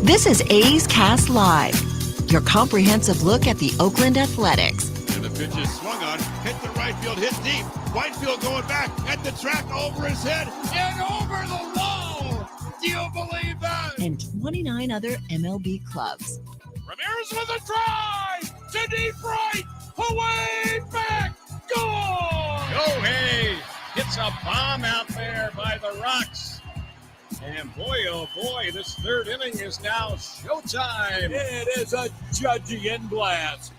This is A's Cast Live, your comprehensive look at the Oakland Athletics. And the pitch is swung on, hit the right field, hit deep. Whitefield going back at the track, over his head, and over the wall. Do you believe that? And 29 other MLB clubs. Ramirez with a drive to deep right, away back, goal! Shohei hits a bomb out there by the Rocks. And boy, oh boy, this third inning is now showtime. It is a Judgian blast.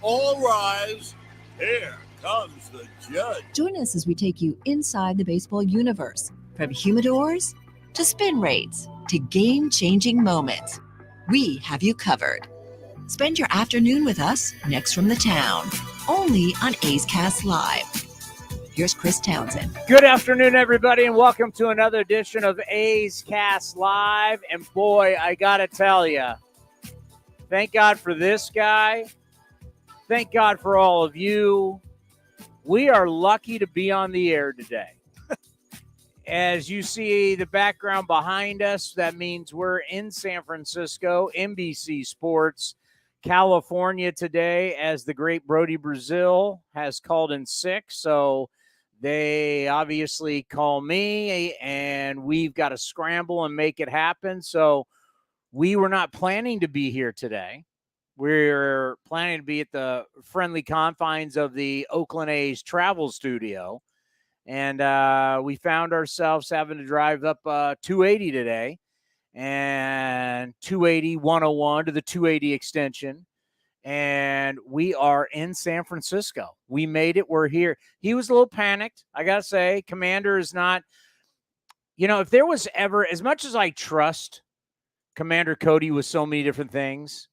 All rise. Here comes the judge. Join us as we take you inside the baseball universe, from humidors to spin rates to game-changing moments. We have you covered. Spend your afternoon with us next from the town, only on A's Cast Live. Here's Chris Townsend. Good afternoon, everybody, and welcome to another edition of A's Cast Live. And boy, I got to tell you, thank God for this guy. Thank God for all of you. We are lucky to be on the air today. As you see the background behind us, that means we're in San Francisco, NBC Sports, California today, as the great Brody Brazil has called in sick. So they obviously call me, and we've got to scramble and make it happen. So we were not planning to be here today. We're planning to be at the friendly confines of the Oakland A's travel studio. And we found ourselves having to drive up 280 today, and 280, 101 to the 280 extension. And we are in San Francisco. We made it. We're here. He was a little panicked, I got to say. Commander is not, if there was ever, as much as I trust Commander Cody with so many different things,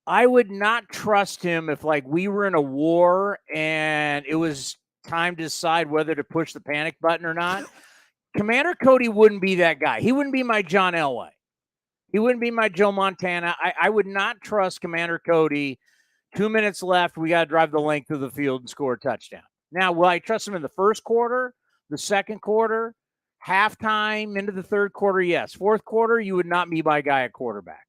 I would not trust him if, we were in a war and it was time to decide whether to push the panic button or not. Commander Cody wouldn't be that guy. He wouldn't be my John Elway. He wouldn't be my Joe Montana. I would not trust Commander Cody. 2 minutes left. We got to drive the length of the field and score a touchdown. Now, will I trust him in the first quarter, the second quarter, halftime, into the third quarter? Yes. Fourth quarter, you would not be my guy at quarterback.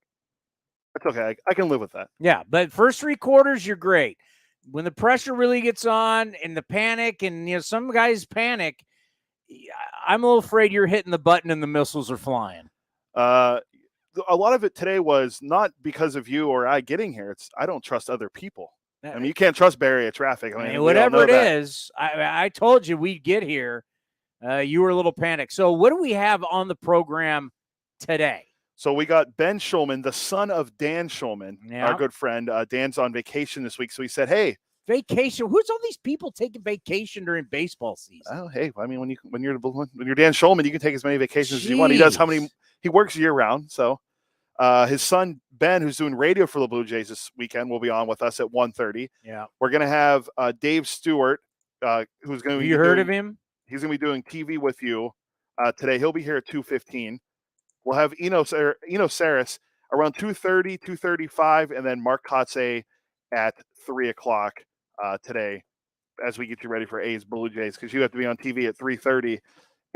That's okay. I can live with that. Yeah, but first three quarters, you're great. When the pressure really gets on and the panic, and some guys panic, I'm a little afraid you're hitting the button and the missiles are flying. A lot of it today was not because of you or I getting here. It's I don't trust other people. I mean, you can't trust Barry at traffic. I mean, whatever it is, I told you we'd get here. You were a little panicked. So what do we have on the program today? So we got Ben Shulman, the son of Dan Shulman, our good friend. Dan's on vacation this week. So he said, hey. Vacation? Who's all these people taking vacation during baseball season? Oh, hey, I mean, when you're Dan Shulman, you can take as many vacations as you want. He does he works year round. So his son, Ben, who's doing radio for the Blue Jays this weekend, will be on with us at 1:30. Yeah. We're going to have Dave Stewart, who's going to be You heard of him? He's going to be doing TV with you today. He'll be here at 2:15. We'll have Eno Sarris around 2:30, 2:35, and then Mark Kotsay at 3 o'clock today as we get you ready for A's Blue Jays, because you have to be on TV at 3:30.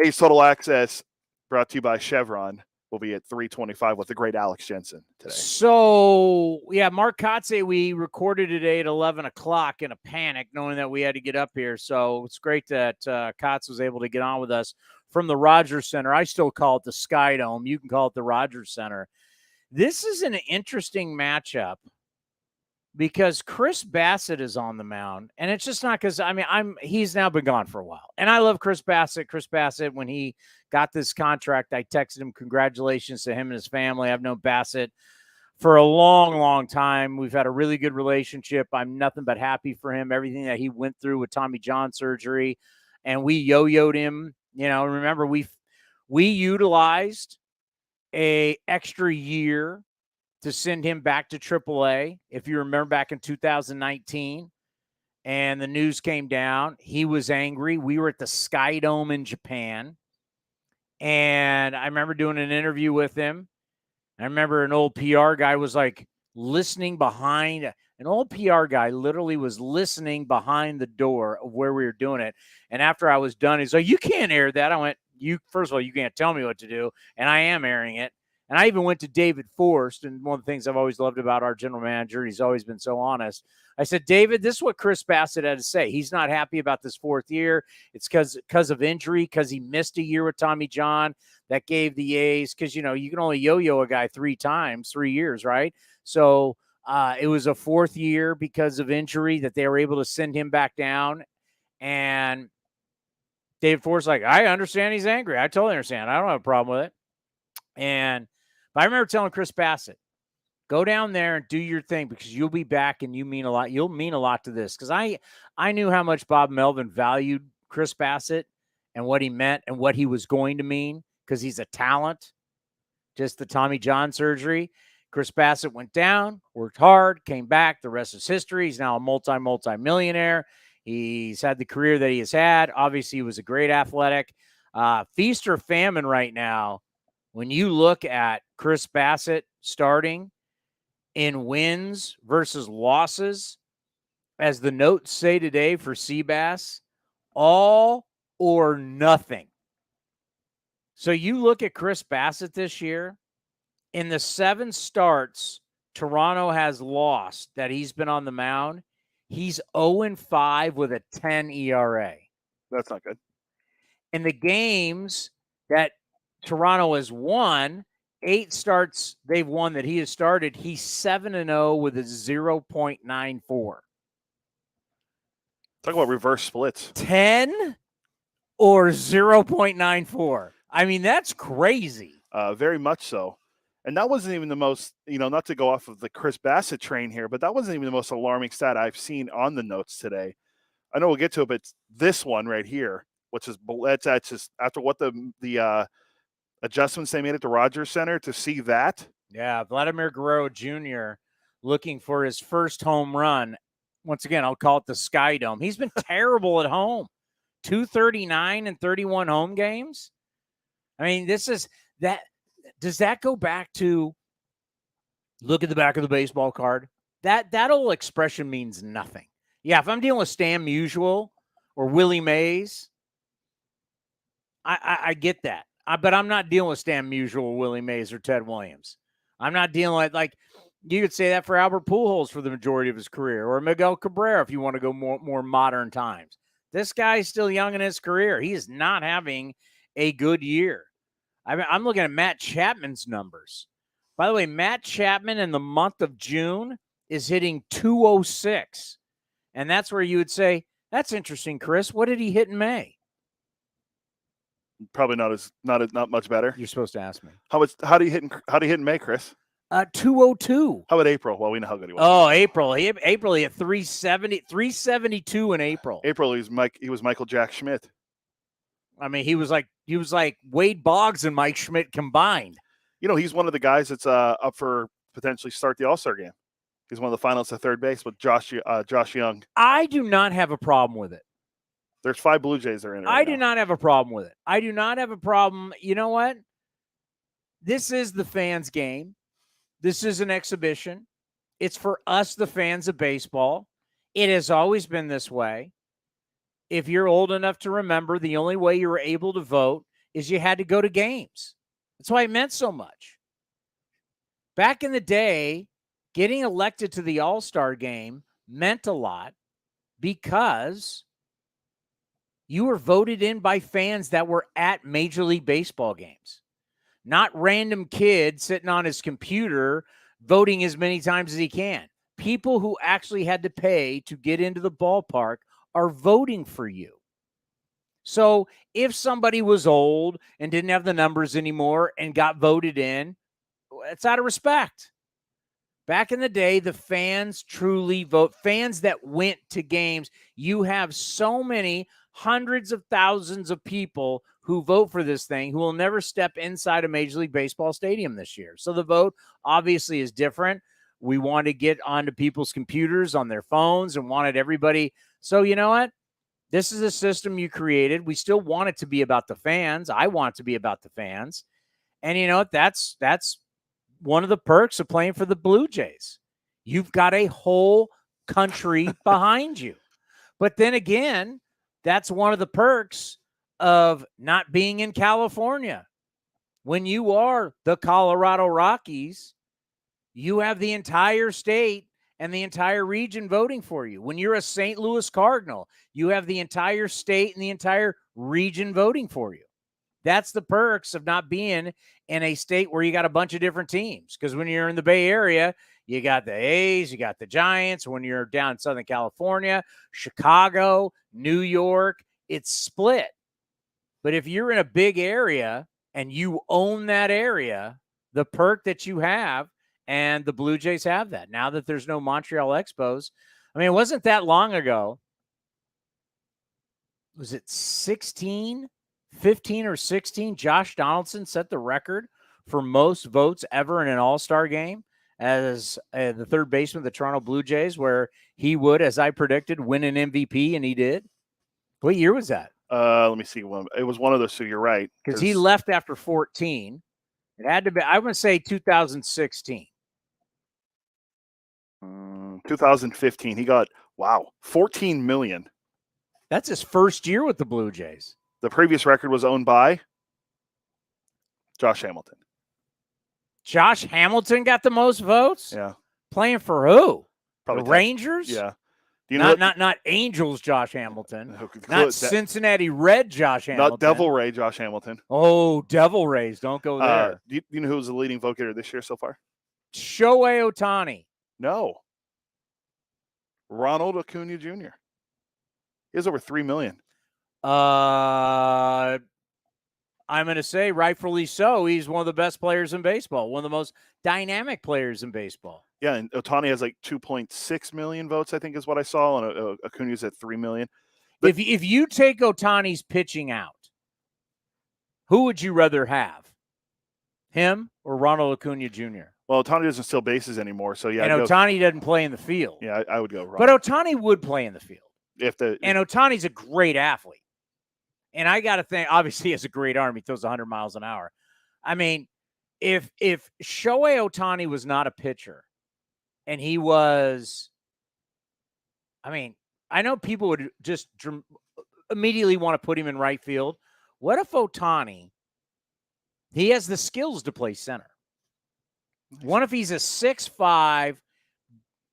A's Total Access, brought to you by Chevron, will be at 3:25 with the great Alex Jensen today. So, yeah, Mark Kotsay, we recorded today at 11 o'clock in a panic, knowing that we had to get up here. So it's great that Kotz was able to get on with us from the Rogers Center. I still call it the Sky Dome. You can call it the Rogers Center. This is an interesting matchup because Chris Bassitt is on the mound, and it's just not because he's now been gone for a while, and I love Chris Bassitt. Chris Bassitt, when he got this contract, I texted him congratulations to him and his family. I've known Bassitt for a long, long time. We've had a really good relationship. I'm nothing but happy for him. Everything that he went through with Tommy John surgery, and we yo-yoed him. Remember we utilized a extra year to send him back to AAA. If you remember back in 2019, and the news came down, he was angry. We were at the Sky Dome in Japan, and I remember doing an interview with him. I remember an old PR guy was listening behind. An old PR guy literally was listening behind the door of where we were doing it. And after I was done, he's like, "You can't air that." I went, first of all, you can't tell me what to do. And I am airing it. And I even went to David Forst, and one of the things I've always loved about our general manager, he's always been so honest. I said, David, this is what Chris Bassitt had to say. He's not happy about this 4th year. It's because of injury, because he missed a year with Tommy John. That gave the A's, because, you can only yo-yo a guy 3 years, right? So it was a 4th year because of injury that they were able to send him back down. And David Forst's like, I understand he's angry. I totally understand. I don't have a problem with it. But I remember telling Chris Bassitt, go down there and do your thing, because you'll be back and you mean a lot. You'll mean a lot to this. Because I knew how much Bob Melvin valued Chris Bassitt and what he meant and what he was going to mean, because he's a talent. Just the Tommy John surgery. Chris Bassitt went down, worked hard, came back. The rest is history. He's now a multi-millionaire. He's had the career that he has had. Obviously, he was a great athletic. Feast or famine right now. When you look at Chris Bassitt starting in wins versus losses, as the notes say today for Seabass, all or nothing. So you look at Chris Bassitt this year, in the 7 starts Toronto has lost that he's been on the mound, he's 0-5 with a 10 ERA. That's not good. In the games that Toronto has won, 8 starts they've won that he has started, he's 7-0 with a 0.94. Talk about reverse splits. 10 or 0.94. I mean, that's crazy. Very much so. And that wasn't even the most, not to go off of the Chris Bassitt train here, but that wasn't even the most alarming stat I've seen on the notes today. I know we'll get to it, but it's this one right here, which is that's just after what the adjustments they made at the Rogers Center to see that. Yeah, Vladimir Guerrero Jr. looking for his first home run. Once again, I'll call it the Sky Dome. He's been terrible at home. 239 and 31 home games. I mean, this is that. Does that go back to look at the back of the baseball card? That old expression means nothing. Yeah, if I'm dealing with Stan Musial or Willie Mays, I get that. But I'm not dealing with Stan Musial or Willie Mays or Ted Williams. I'm not dealing like you could say that for Albert Pujols for the majority of his career, or Miguel Cabrera if you want to go more modern times. This guy's still young in his career. He is not having a good year. I mean, I'm looking at Matt Chapman's numbers. By the way, Matt Chapman in the month of June is hitting 206. And that's where you would say, that's interesting, Chris. What did he hit in May? Probably not much better. You're supposed to ask me. How do you hit in May, Chris? 202. How about April? Well, we know how good he was. Oh, April. He hit 372 in April. April, he was Michael Jack Schmidt. I mean, he was like Wade Boggs and Mike Schmidt combined. He's one of the guys that's up for potentially start the All-Star game. He's one of the finalists at third base with Josh Young. I do not have a problem with it. There's 5 Blue Jays that are in it. I do not have a problem with it. I do not have a problem. You know what? This is the fans' game. This is an exhibition. It's for us, the fans of baseball. It has always been this way. If you're old enough to remember, the only way you were able to vote is you had to go to games. That's why it meant so much. Back in the day, getting elected to the All-Star game meant a lot because you were voted in by fans that were at Major League Baseball games, not random kid sitting on his computer voting as many times as he can. People who actually had to pay to get into the ballpark are voting for you. So if somebody was old and didn't have the numbers anymore and got voted in, it's out of respect. Back in the day, the fans truly vote. Fans that went to games, you have so many hundreds of thousands of people who vote for this thing who will never step inside a Major League Baseball stadium this year. So the vote obviously is different. We want to get onto people's computers, on their phones, and wanted everybody. So you know what? This is a system you created. We still want it to be about the fans. I want it to be about the fans. And you know what? That's one of the perks of playing for the Blue Jays. You've got a whole country behind you. But then again, that's one of the perks of not being in California When you are the Colorado Rockies, you have the entire state and the entire region voting for you. When you're a St. Louis Cardinal, you have the entire state and the entire region voting for you. That's the perks of not being in a state where you got a bunch of different teams. Because when you're in the Bay Area, you got the A's, you got the Giants. When you're down in Southern California, Chicago, New York, it's split. But if you're in a big area and you own that area, the perk that you have, and the Blue Jays have that. Now that there's no Montreal Expos, I mean, it wasn't that long ago. Was it 15 or 16? Josh Donaldson set the record for most votes ever in an all-star game as the third baseman of the Toronto Blue Jays, where he would, as I predicted, win an MVP, and he did. What year was that? Let me see. It was one of those, so you're right. Because he left after 14. It had to be, I would say 2016. 2015. He got, 14 million. That's his first year with the Blue Jays. The previous record was owned by Josh Hamilton. Josh Hamilton got the most votes? Yeah. Playing for who? Probably the Rangers? Yeah. Do you know not Angels Josh Hamilton. Not Cincinnati Red Josh Hamilton. Not Devil Ray Josh Hamilton. Oh, Devil Rays. Don't go there. Do you know who was the leading vote getter this year so far? Shohei Ohtani. No. Ronald Acuna Jr. He has over 3 million. I'm going to say rightfully so. He's one of the best players in baseball, one of the most dynamic players in baseball. Yeah, and Ohtani has like 2.6 million votes, I think is what I saw, and Acuna's at 3 million. But if you take Ohtani's pitching out, who would you rather have? Him or Ronald Acuna Jr.? Well, Ohtani doesn't steal bases anymore, so yeah. And Ohtani doesn't play in the field. Yeah, I would go Ronald. But Ohtani would play in the field. And Ohtani's a great athlete. And I got to think, obviously, he has a great arm. He throws 100 miles an hour. I mean, if Shohei Ohtani was not a pitcher and he was, I mean, I know people would just immediately want to put him in right field. What if Ohtani, he has the skills to play center? What if he's a 6'5",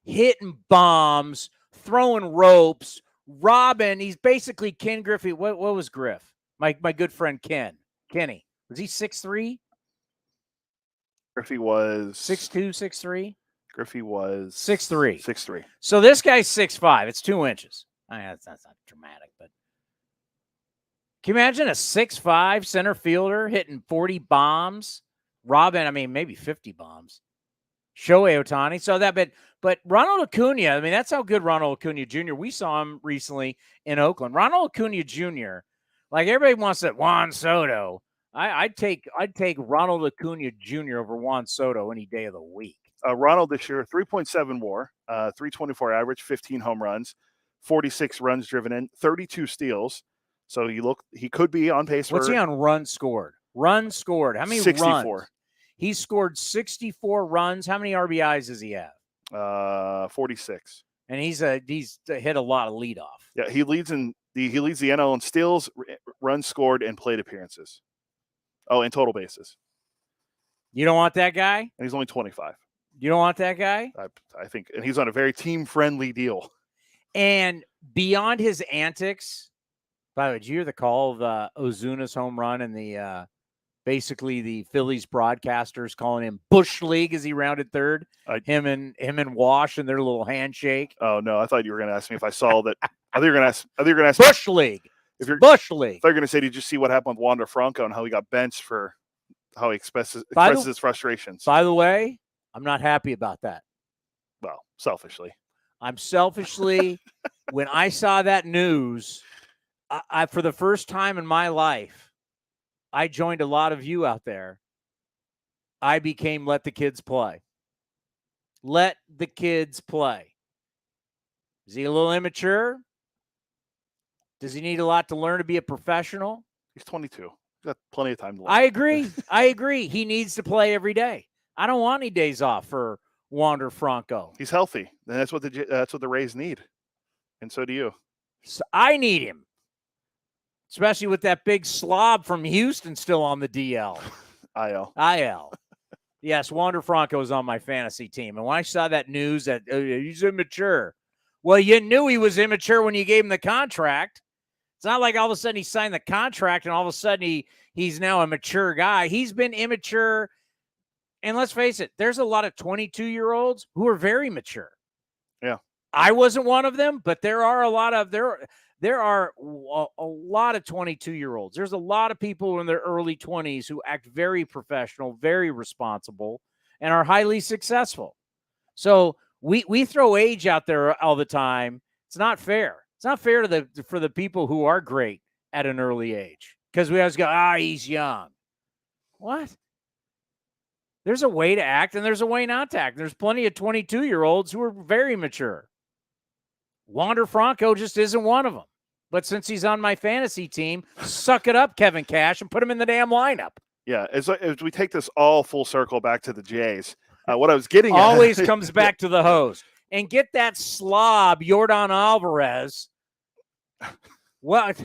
hitting bombs, throwing ropes, robbing? He's basically Ken Griffey. What was Griff? My good friend Kenny. Was he 6'3"? Griffey was 6'2", 6'3"? Griffey was 6'3". 6'3". So this guy's 6'5". It's 2 inches. That's not dramatic, but can you imagine a 6'5" center fielder hitting 40 bombs? Robin, I mean, maybe 50 bombs. Shohei Ohtani. So that, but Ronald Acuna, I mean, that's how good Ronald Acuna Jr. We saw him recently in Oakland. Ronald Acuna Jr., like everybody wants that Juan Soto. I'd take Ronald Acuna Jr. over Juan Soto any day of the week. Ronald this year, 3.7 WAR, 324 average, 15 home runs, 46 runs driven in, 32 steals. So he could be on pace for. What's he on runs scored? Runs scored. How many 64. runs? He scored 64 runs. How many RBIs does he have? 46. And he's hit a lot of leadoff. Yeah, he leads the NL in steals, runs scored, and plate appearances. Oh, and total bases. You don't want that guy? And he's only 25. You don't want that guy? I think, and he's on a very team-friendly deal. And beyond his antics, by the way, did you hear the call of Ozuna's home run and the basically the Phillies broadcasters calling him Bush League as he rounded third? Him and Wash and their little handshake. Oh no, I thought you were going to ask me if I saw that. I think you're going to ask Bush League. If you're Bush League. I thought you were going to say, did you see what happened with Wander Franco and how he got benched for how he expresses his frustrations? By the way, I'm not happy about that. Well, selfishly. I'm selfishly, when I saw that news, I for the first time in my life, I joined a lot of you out there. I became let the kids play. Let the kids play. Is he a little immature? Does he need a lot to learn to be a professional? He's 22. He's got plenty of time to learn. I agree. He needs to play every day. I don't want any days off for Wander Franco. He's healthy, and that's what the Rays need, and so do you. So I need him, especially with that big slob from Houston still on the DL. IL. IL. Yes, Wander Franco is on my fantasy team. And when I saw that news that he's immature, well, you knew he was immature when you gave him the contract. It's not like all of a sudden he signed the contract and all of a sudden he's now a mature guy. He's been immature. And let's face it, there's a lot of 22-year-olds who are very mature. Yeah. I wasn't one of them, but there are a lot of 22-year-olds. There's a lot of people in their early 20s who act very professional, very responsible, and are highly successful. So we throw age out there all the time. It's not fair. It's not fair for the people who are great at an early age, because we always go, he's young. What? There's a way to act and there's a way not to act. There's plenty of 22-year-olds who are very mature. Wander Franco just isn't one of them. But since he's on my fantasy team, suck it up, Kevin Cash, and put him in the damn lineup. Yeah, as we take this all full circle back to the Jays, what I was getting always at, comes back to the host. And get that slob, Yordan Alvarez. What?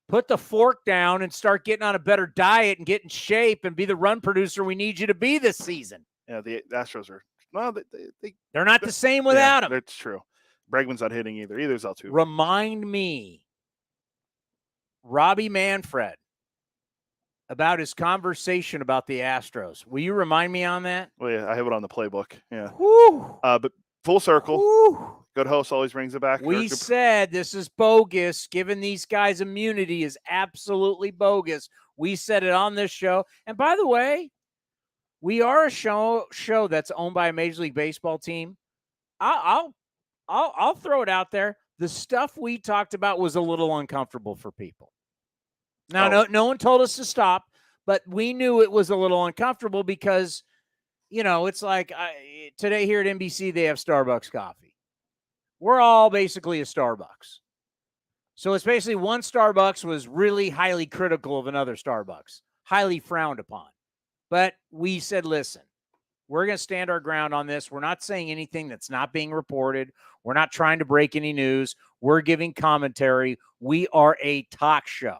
Put the fork down and start getting on a better diet and get in shape and be the run producer we need you to be this season. Yeah, the Astros are they're not the same without him. That's true. Bregman's not hitting either. Either's Altuve. Remind me, Robbie Manfred, about his conversation about the Astros. Will you remind me on that? Well, yeah, I have it on the playbook. Yeah. Woo. But full circle. Woo. Good host always brings it back. We said this is bogus. Giving these guys immunity is absolutely bogus. We said it on this show. And by the way, we are a show that's owned by a Major League Baseball team. I'll throw it out there. The stuff we talked about was a little uncomfortable for people. Now, no one told us to stop, but we knew it was a little uncomfortable because, it's like today here at NBC, they have Starbucks coffee. We're all basically a Starbucks. So it's basically one Starbucks was really highly critical of another Starbucks, highly frowned upon. But we said, listen, we're going to stand our ground on this. We're not saying anything that's not being reported. We're not trying to break any news. We're giving commentary. We are a talk show.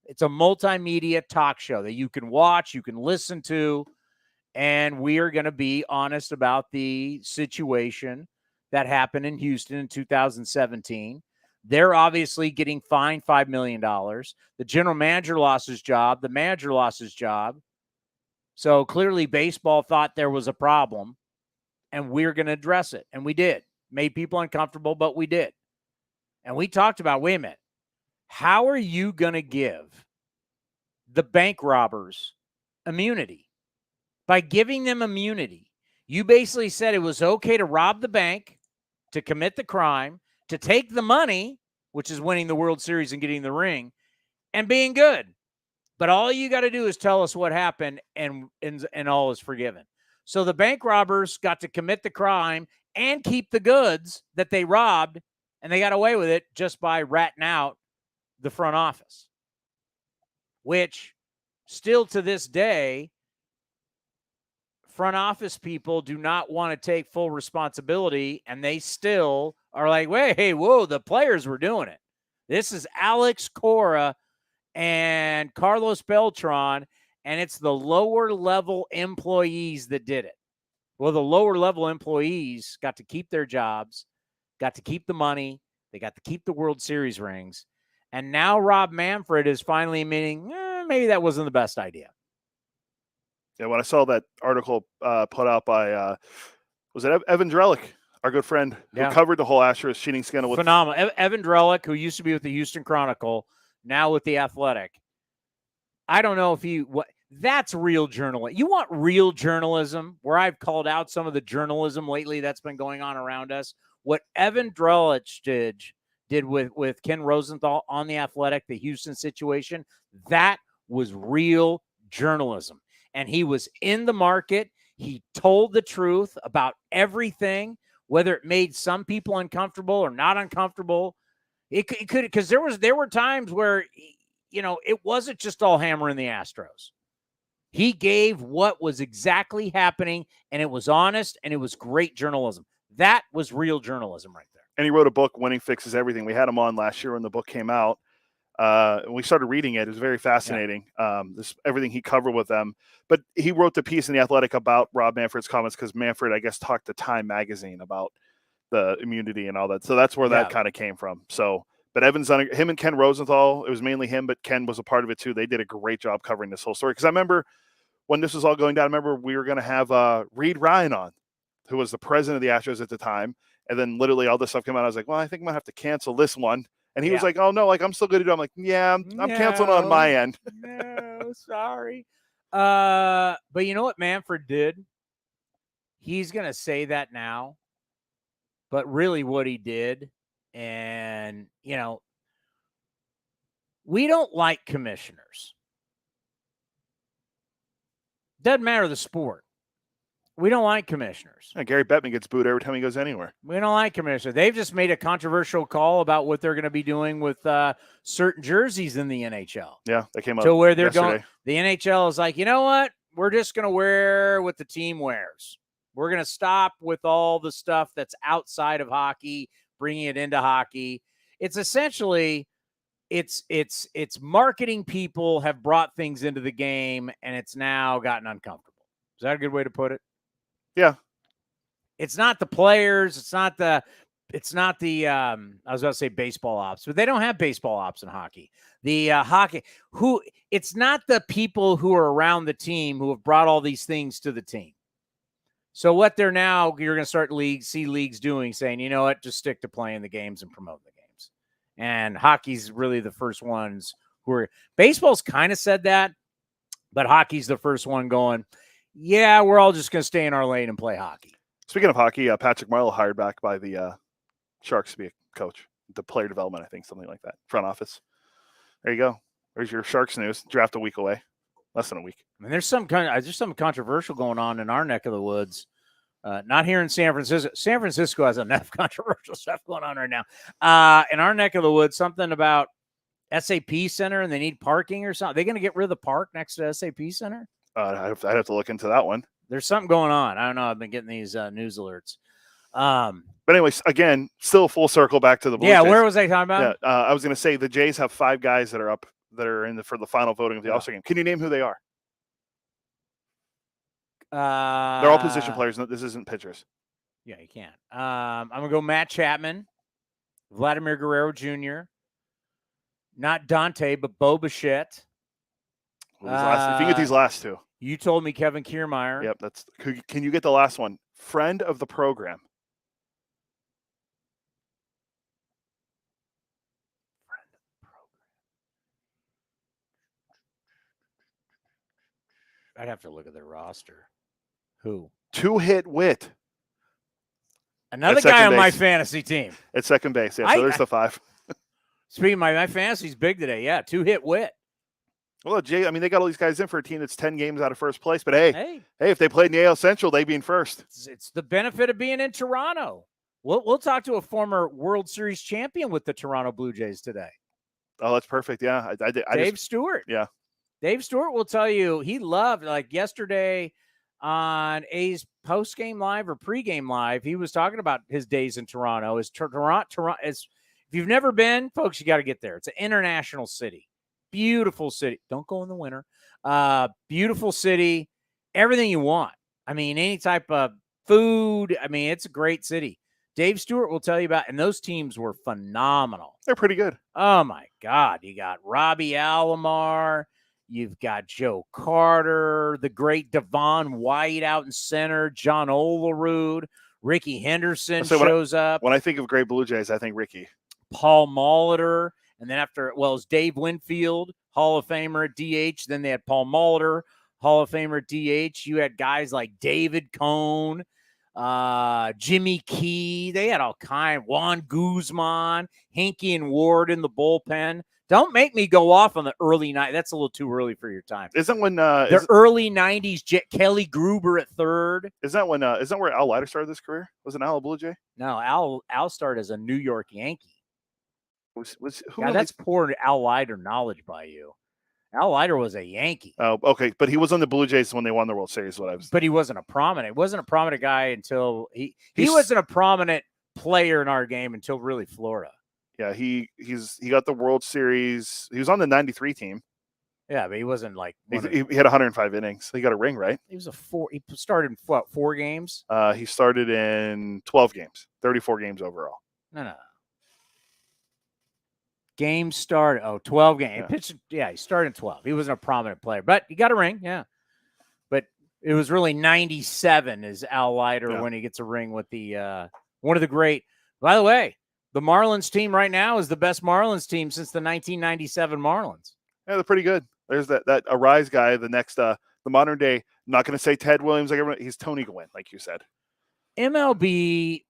It's a multimedia talk show that you can watch, you can listen to, and we are going to be honest about the situation that happened in Houston in 2017. They're obviously getting fined $5 million. The general manager lost his job. The manager lost his job. So clearly baseball thought there was a problem, and we're going to address it. And we did. Made people uncomfortable, but we did. And we talked about, wait a minute, how are you going to give the bank robbers immunity? By giving them immunity, you basically said it was okay to rob the bank, to commit the crime, to take the money, which is winning the World Series and getting the ring, and being good. But all you got to do is tell us what happened, and all is forgiven. So the bank robbers got to commit the crime and keep the goods that they robbed, and they got away with it just by ratting out the front office, which still to this day, front office people do not want to take full responsibility, and they still are like, whoa, the players were doing it. This is Alex Cora and Carlos Beltran, and it's the lower level employees that did it. Well, the lower level employees got to keep their jobs, got to keep the money, they got to keep the World Series rings, and now Rob Manfred is finally admitting, maybe that wasn't the best idea. Yeah, when I saw that article put out by, was it Evan Drellick, our good friend, who covered the whole Astros cheating scandal. Phenomenal. Evan Drellick, who used to be with the Houston Chronicle, now with the Athletic. I don't know if that's real journalism. You want real journalism, where I've called out some of the journalism lately that's been going on around us. What Evan Drellick did with Ken Rosenthal on the Athletic, the Houston situation, that was real journalism. And he was in the market. He told the truth about everything, whether it made some people uncomfortable or not uncomfortable. It could, because there were times where, it wasn't just all hammering the Astros. He gave what was exactly happening, and it was honest, and it was great journalism. That was real journalism right there. And he wrote a book, Winning Fixes Everything. We had him on last year when the book came out. We started reading it. It was very fascinating. Everything he covered with them. But he wrote the piece in The Athletic about Rob Manfred's comments because Manfred, I guess, talked to Time magazine about the immunity and all that. So that's where that kind of came from. So, but Evan's done him and Ken Rosenthal. It was mainly him, but Ken was a part of it too. They did a great job covering this whole story. Because I remember when this was all going down, I remember we were going to have Reed Ryan on, who was the president of the Astros at the time. And then literally all this stuff came out. I was like, well, I think I'm going to have to cancel this one. And he was like, oh, no, like I'm still going to do it. I'm like, yeah, I'm canceling on my end. No, sorry. But you know what Manfred did? He's going to say that now. But really what he did, and, you know, we don't like commissioners. Doesn't matter the sport. We don't like commissioners. Yeah, Gary Bettman gets booed every time he goes anywhere. We don't like commissioners. They've just made a controversial call about what they're going to be doing with certain jerseys in the NHL. Yeah, that came up. So where they're yesterday. going, the NHL is like, you know what? We're just going to wear what the team wears. We're going to stop with all the stuff that's outside of hockey, bringing it into hockey. It's essentially, it's marketing people have brought things into the game, and it's now gotten uncomfortable. Is that a good way to put it? Yeah. It's not the players. It's not the I was about to say baseball ops, but they don't have baseball ops in hockey. The hockey, it's not the people who are around the team who have brought all these things to the team. So what you're going to start see leagues doing, saying, you know what, just stick to playing the games and promoting the games. And hockey's really the first ones baseball's kind of said that, but hockey's the first one going, yeah, we're all just going to stay in our lane and play hockey. Speaking of hockey, Patrick Marleau hired back by the Sharks to be a coach, the player development, I think, something like that, front office. There you go. There's your Sharks news. Draft a week away, less than a week. I mean, there's some controversial going on in our neck of the woods. Not here in San Francisco. San Francisco has enough controversial stuff going on right now. In our neck of the woods, something about SAP Center and they need parking or something. Are they going to get rid of the park next to SAP Center? I'd have to look into that one. There's something going on. I don't know. I've been getting these news alerts. But anyways, again, still full circle back to the Blue Jays. Where was I talking about? Yeah, I was going to say the Jays have 5 guys that are up that are in for the final voting of the All-Star game. Can you name who they are? They're all position players. This isn't pitchers. Yeah, you can't. I'm going to go Matt Chapman, Vladimir Guerrero Jr., not Dante, but Bo Bichette. If you can get these last 2. You told me Kevin Kiermaier. Yep, can you get the last one? Friend of the program. I'd have to look at their roster. Who? 2-hit Witt. Another guy on my fantasy team. At second base. Yeah, so there's the 5. Speaking of my fantasy's big today. Yeah, 2-hit Witt. Well, Jay, I mean, they got all these guys in for a team that's 10 games out of first place. But hey, if they played in the AL Central, they'd be in first. It's the benefit of being in Toronto. We'll talk to a former World Series champion with the Toronto Blue Jays today. Oh, that's perfect. Yeah, Dave Stewart. Yeah. Dave Stewart will tell you he loved, like yesterday on A's post-game live or pre-game live, he was talking about his days in Toronto. Toronto, if you've never been, folks, you got to get there. It's an international city. Beautiful city. Don't go in the winter. Beautiful city. Everything you want. I mean, any type of food. I mean, it's a great city. Dave Stewart will tell you about, and those teams were phenomenal. They're pretty good. Oh, my God. You got Robbie Alomar. You've got Joe Carter, the great Devon White out in center, John Olerud, Ricky Henderson shows up. When I think of great Blue Jays, I think Ricky. Paul Molitor. And then it's Dave Winfield, Hall of Famer at DH. Then they had Paul Molitor, Hall of Famer at DH. You had guys like David Cone, Jimmy Key. They had all kinds. Juan Guzman, Hinkie and Ward in the bullpen. Don't make me go off on the early night. That's a little too early for your time. Isn't when early 90s, Kelly Gruber at third. Isn't where Al Leiter started his career? Was it Al a Blue Jay? No, Al started as a New York Yankee. That's poor Al Leiter knowledge by you. Al Leiter was a Yankee. Oh, okay, but he was on the Blue Jays when they won the World Series. But he wasn't a prominent. Guy until he wasn't a prominent player in our game until really Florida. Yeah, he got the World Series. He was on the 93 team. Yeah, but he wasn't like He had 105 innings. He got a ring, right? He started in what, 4 games? He started in 12 games, 34 games overall. No. Game started. 12 games. Yeah. He pitched. Yeah, he started in 12. He wasn't a prominent player, but he got a ring. Yeah, but it was really 97 is Al Leiter when he gets a ring with the one of the great. By the way, the Marlins team right now is the best Marlins team since the 1997 Marlins. Yeah, they're pretty good. There's that Arise guy, the next the modern day. I'm not going to say Ted Williams like everyone. He's Tony Gwynn, like you said. MLB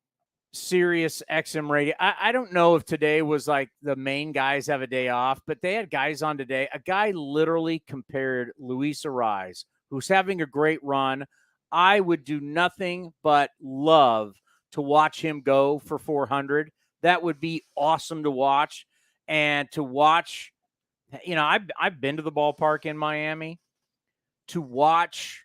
Sirius XM radio. I don't know if today was like the main guys have a day off, but they had guys on today. A guy literally compared Luis Arise, who's having a great run. I would do nothing but love to watch him go for 400. That would be awesome to watch. And to watch, I've been to the ballpark in Miami. To watch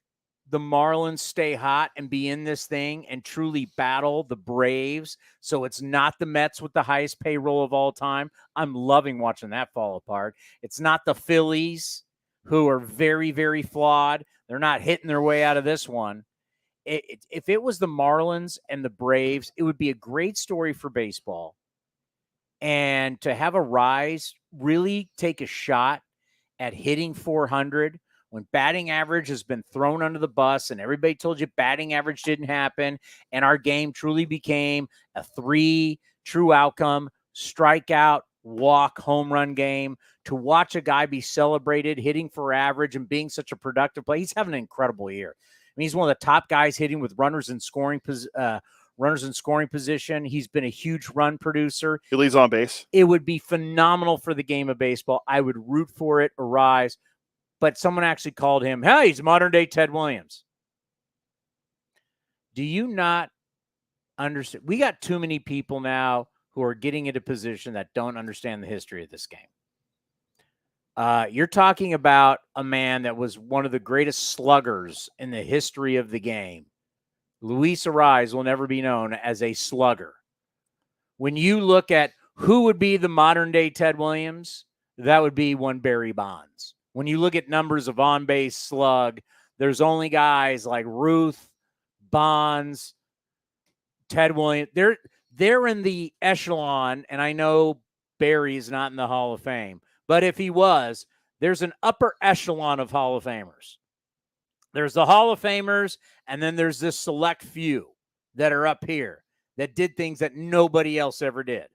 the Marlins stay hot and be in this thing and truly battle the Braves. So it's not the Mets with the highest payroll of all time. I'm loving watching that fall apart. It's not the Phillies, who are very, very flawed. They're not hitting their way out of this one. If it was the Marlins and the Braves, it would be a great story for baseball. And to have Arise really take a shot at hitting 400 when batting average has been thrown under the bus and everybody told you batting average didn't happen and our game truly became a 3 true outcome, strikeout, walk, home run game, to watch a guy be celebrated hitting for average and being such a productive player. He's having an incredible year. I mean, he's one of the top guys hitting with runners in scoring position. He's been a huge run producer. He leads on base. It would be phenomenal for the game of baseball. I would root for it, Arise. But someone actually called him, hey, he's modern-day Ted Williams. Do you not understand? We got too many people now who are getting into position that don't understand the history of this game. You're talking about a man that was one of the greatest sluggers in the history of the game. Luis Arise will never be known as a slugger. When you look at who would be the modern-day Ted Williams, that would be one Barry Bonds. When you look at numbers of on-base slug, there's only guys like Ruth, Bonds, Ted Williams. They're in the echelon, and I know Barry is not in the Hall of Fame, but if he was, there's an upper echelon of Hall of Famers. There's the Hall of Famers, and then there's this select few that are up here that did things that nobody else ever did.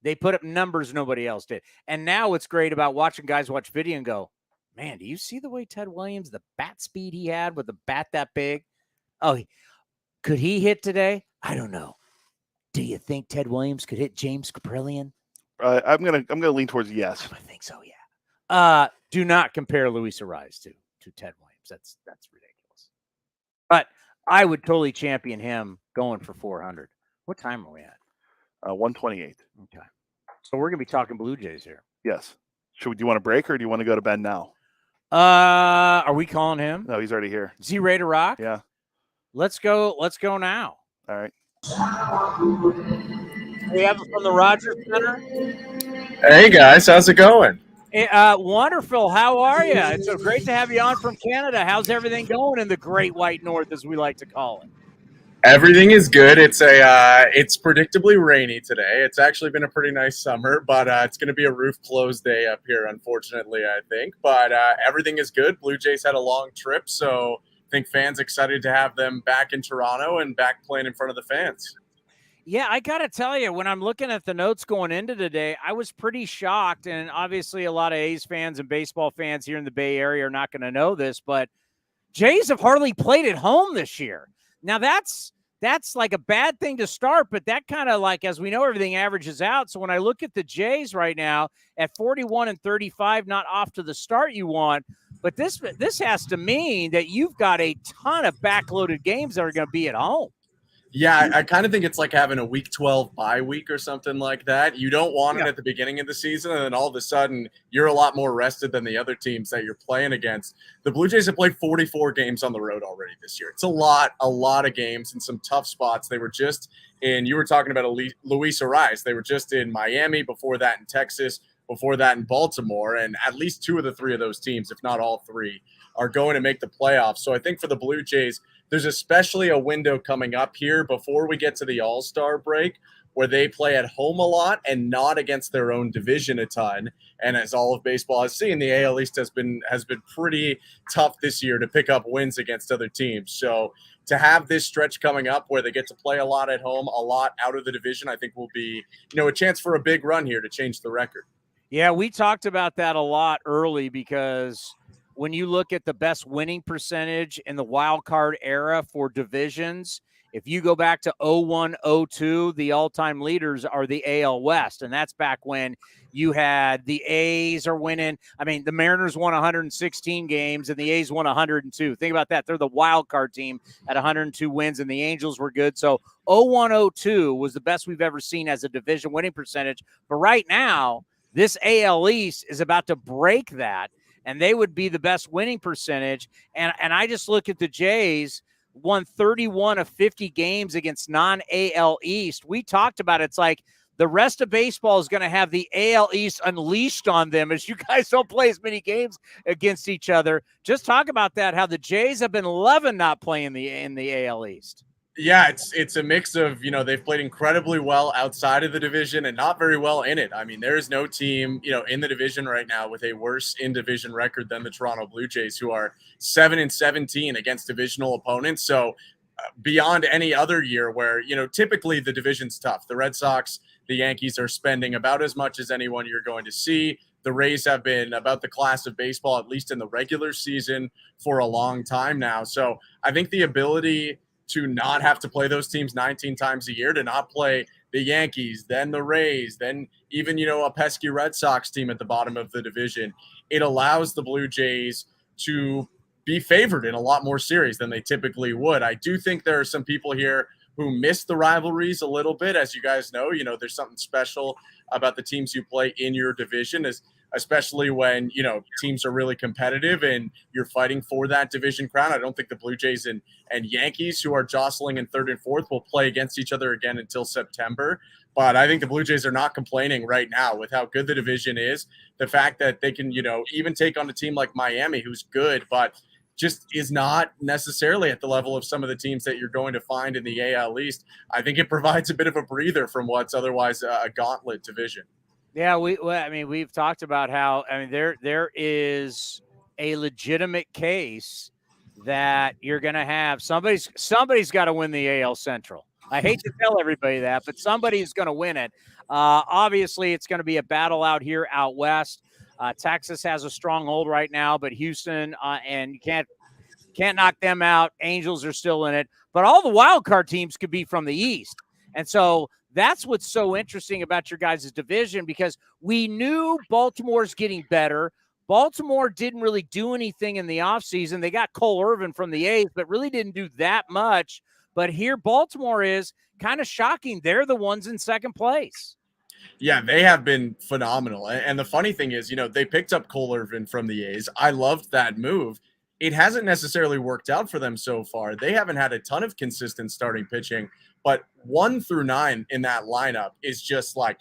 They put up numbers nobody else did. And now what's great about watching guys watch video and go, man, do you see the way Ted Williams, the bat speed he had with the bat that big? Oh, could he hit today? I don't know. Do you think Ted Williams could hit James Caprillion? I'm gonna lean towards yes. I think so, yeah. Do not compare Luis Arise to Ted Williams. That's ridiculous. But I would totally champion him going for 400. What time are we at? 128. Okay. So we're going to be talking Blue Jays here. Yes. Do you want to break or do you want to go to Ben now? Are we calling him? No, he's already here. Is he ready to rock? Yeah. Let's go now. All right. We have it from the Rogers Center. Hey, guys. How's it going? Wonderful. How are you? It's so great to have you on from Canada. How's everything going in the Great White North, as we like to call it? Everything is good. It's predictably rainy today. It's actually been a pretty nice summer, but it's going to be a roof closed day up here, unfortunately, I think. But everything is good. Blue Jays had a long trip, so I think fans excited to have them back in Toronto and back playing in front of the fans. Yeah, I got to tell you, when I'm looking at the notes going into today, I was pretty shocked. And obviously a lot of A's fans and baseball fans here in the Bay Area are not going to know this, but Jays have hardly played at home this year. Now, that's like a bad thing to start, but that kind of like, as we know, everything averages out. So when I look at the Jays right now at 41-35, not off to the start you want, but this has to mean that you've got a ton of backloaded games that are going to be at home. Yeah, I kind of think it's like having a week 12 bye week or something like that. You don't want it at the beginning of the season, and then all of a sudden you're a lot more rested than the other teams that you're playing against. The Blue Jays have played 44 games on the road already this year. It's a lot of games in some tough spots. They were just in, you were talking about Luis Ariz. They were just in Miami, before that in Texas, before that in Baltimore, and at least 2 of the 3 of those teams, if not all 3, are going to make the playoffs. So I think for the Blue Jays, there's especially a window coming up here before we get to the All-Star break where they play at home a lot and not against their own division a ton. And as all of baseball has seen, the AL East has been pretty tough this year to pick up wins against other teams. So to have this stretch coming up where they get to play a lot at home, a lot out of the division, I think will be, a chance for a big run here to change the record. Yeah, we talked about that a lot early because when you look at the best winning percentage in the wild card era for divisions, if you go back to 01-02, the all-time leaders are the AL West, and that's back when you had the A's are winning. I mean, the Mariners won 116 games, and the A's won 102. Think about that. They're the wild card team at 102 wins, and the Angels were good. So 01-02 was the best we've ever seen as a division winning percentage. But right now, this AL East is about to break that, and they would be the best winning percentage. And I just look at the Jays, won 31 of 50 games against non-AL East. We talked about it. It's like the rest of baseball is going to have the AL East unleashed on them as you guys don't play as many games against each other. Just talk about that, how the Jays have been loving not playing in the AL East. Yeah, it's a mix of, they've played incredibly well outside of the division and not very well in it. I mean, there is no team, in the division right now with a worse in-division record than the Toronto Blue Jays, who are 7-17 against divisional opponents. So beyond any other year where, typically the division's tough. The Red Sox, the Yankees are spending about as much as anyone you're going to see. The Rays have been about the class of baseball, at least in the regular season, for a long time now. So I think the ability to not have to play those teams 19 times a year, to not play the Yankees, then the Rays, then even, a pesky Red Sox team at the bottom of the division, it allows the Blue Jays to be favored in a lot more series than they typically would. I do think there are some people here who miss the rivalries a little bit. As you guys know, there's something special about the teams you play in your division, especially when, teams are really competitive and you're fighting for that division crown. I don't think the Blue Jays and Yankees, who are jostling in 3rd and 4th, will play against each other again until September. But I think the Blue Jays are not complaining right now with how good the division is. The fact that they can, even take on a team like Miami, who's good, but just is not necessarily at the level of some of the teams that you're going to find in the AL East. I think it provides a bit of a breather from what's otherwise a gauntlet division. Yeah, we've talked about how, there is a legitimate case that you're going to have somebody's got to win the AL Central. I hate to tell everybody that, but somebody's going to win it. Obviously, it's going to be a battle out here out west. Texas has a stronghold right now, but Houston and you can't knock them out. Angels are still in it, but all the wild card teams could be from the East, and so that's what's so interesting about your guys' division, because we knew Baltimore's getting better. Baltimore didn't really do anything in the offseason. They got Cole Irvin from the A's, but really didn't do that much. But here Baltimore is kind of shocking. They're the ones in second place. Yeah, they have been phenomenal. And the funny thing is, they picked up Cole Irvin from the A's. I loved that move. It hasn't necessarily worked out for them so far. They haven't had a ton of consistent starting pitching, but 1 through 9 in that lineup is just like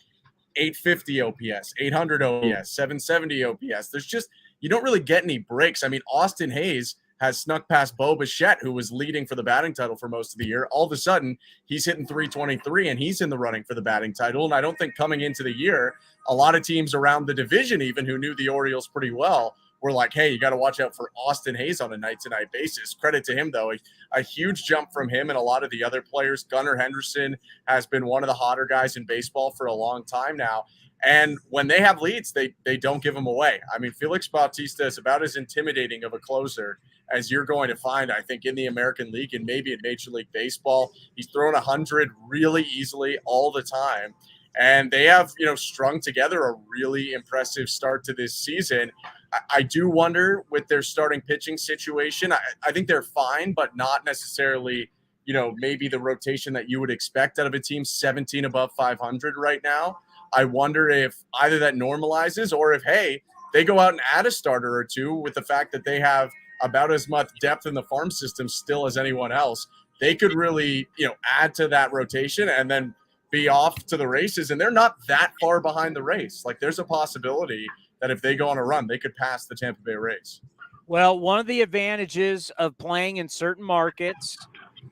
850 OPS, 800 OPS, 770 OPS. There's just, you don't really get any breaks. I mean, Austin Hayes has snuck past Bo Bichette, who was leading for the batting title for most of the year. All of a sudden, he's hitting 323, and he's in the running for the batting title. And I don't think coming into the year, a lot of teams around the division, even who knew the Orioles pretty well, were like, hey, you got to watch out for Austin Hayes on a night-to-night basis. Credit to him, though. A huge jump from him and a lot of the other players. Gunnar Henderson has been one of the hotter guys in baseball for a long time now. And when they have leads, they don't give them away. I mean, Felix Bautista is about as intimidating of a closer as you're going to find, I think, in the American League and maybe in Major League Baseball. He's thrown 100 really easily all the time. And they have, strung together a really impressive start to this season. I do wonder with their starting pitching situation. I think they're fine, but not necessarily maybe the rotation that you would expect out of a team 17 above 500 right now. I wonder if either that normalizes or if, hey, they go out and add a starter or two with the fact that they have about as much depth in the farm system still as anyone else. They could really, add to that rotation and then be off to the races. And they're not that far behind the race. Like, there's a possibility that if they go on a run, they could pass the Tampa Bay Rays. Well, one of the advantages of playing in certain markets,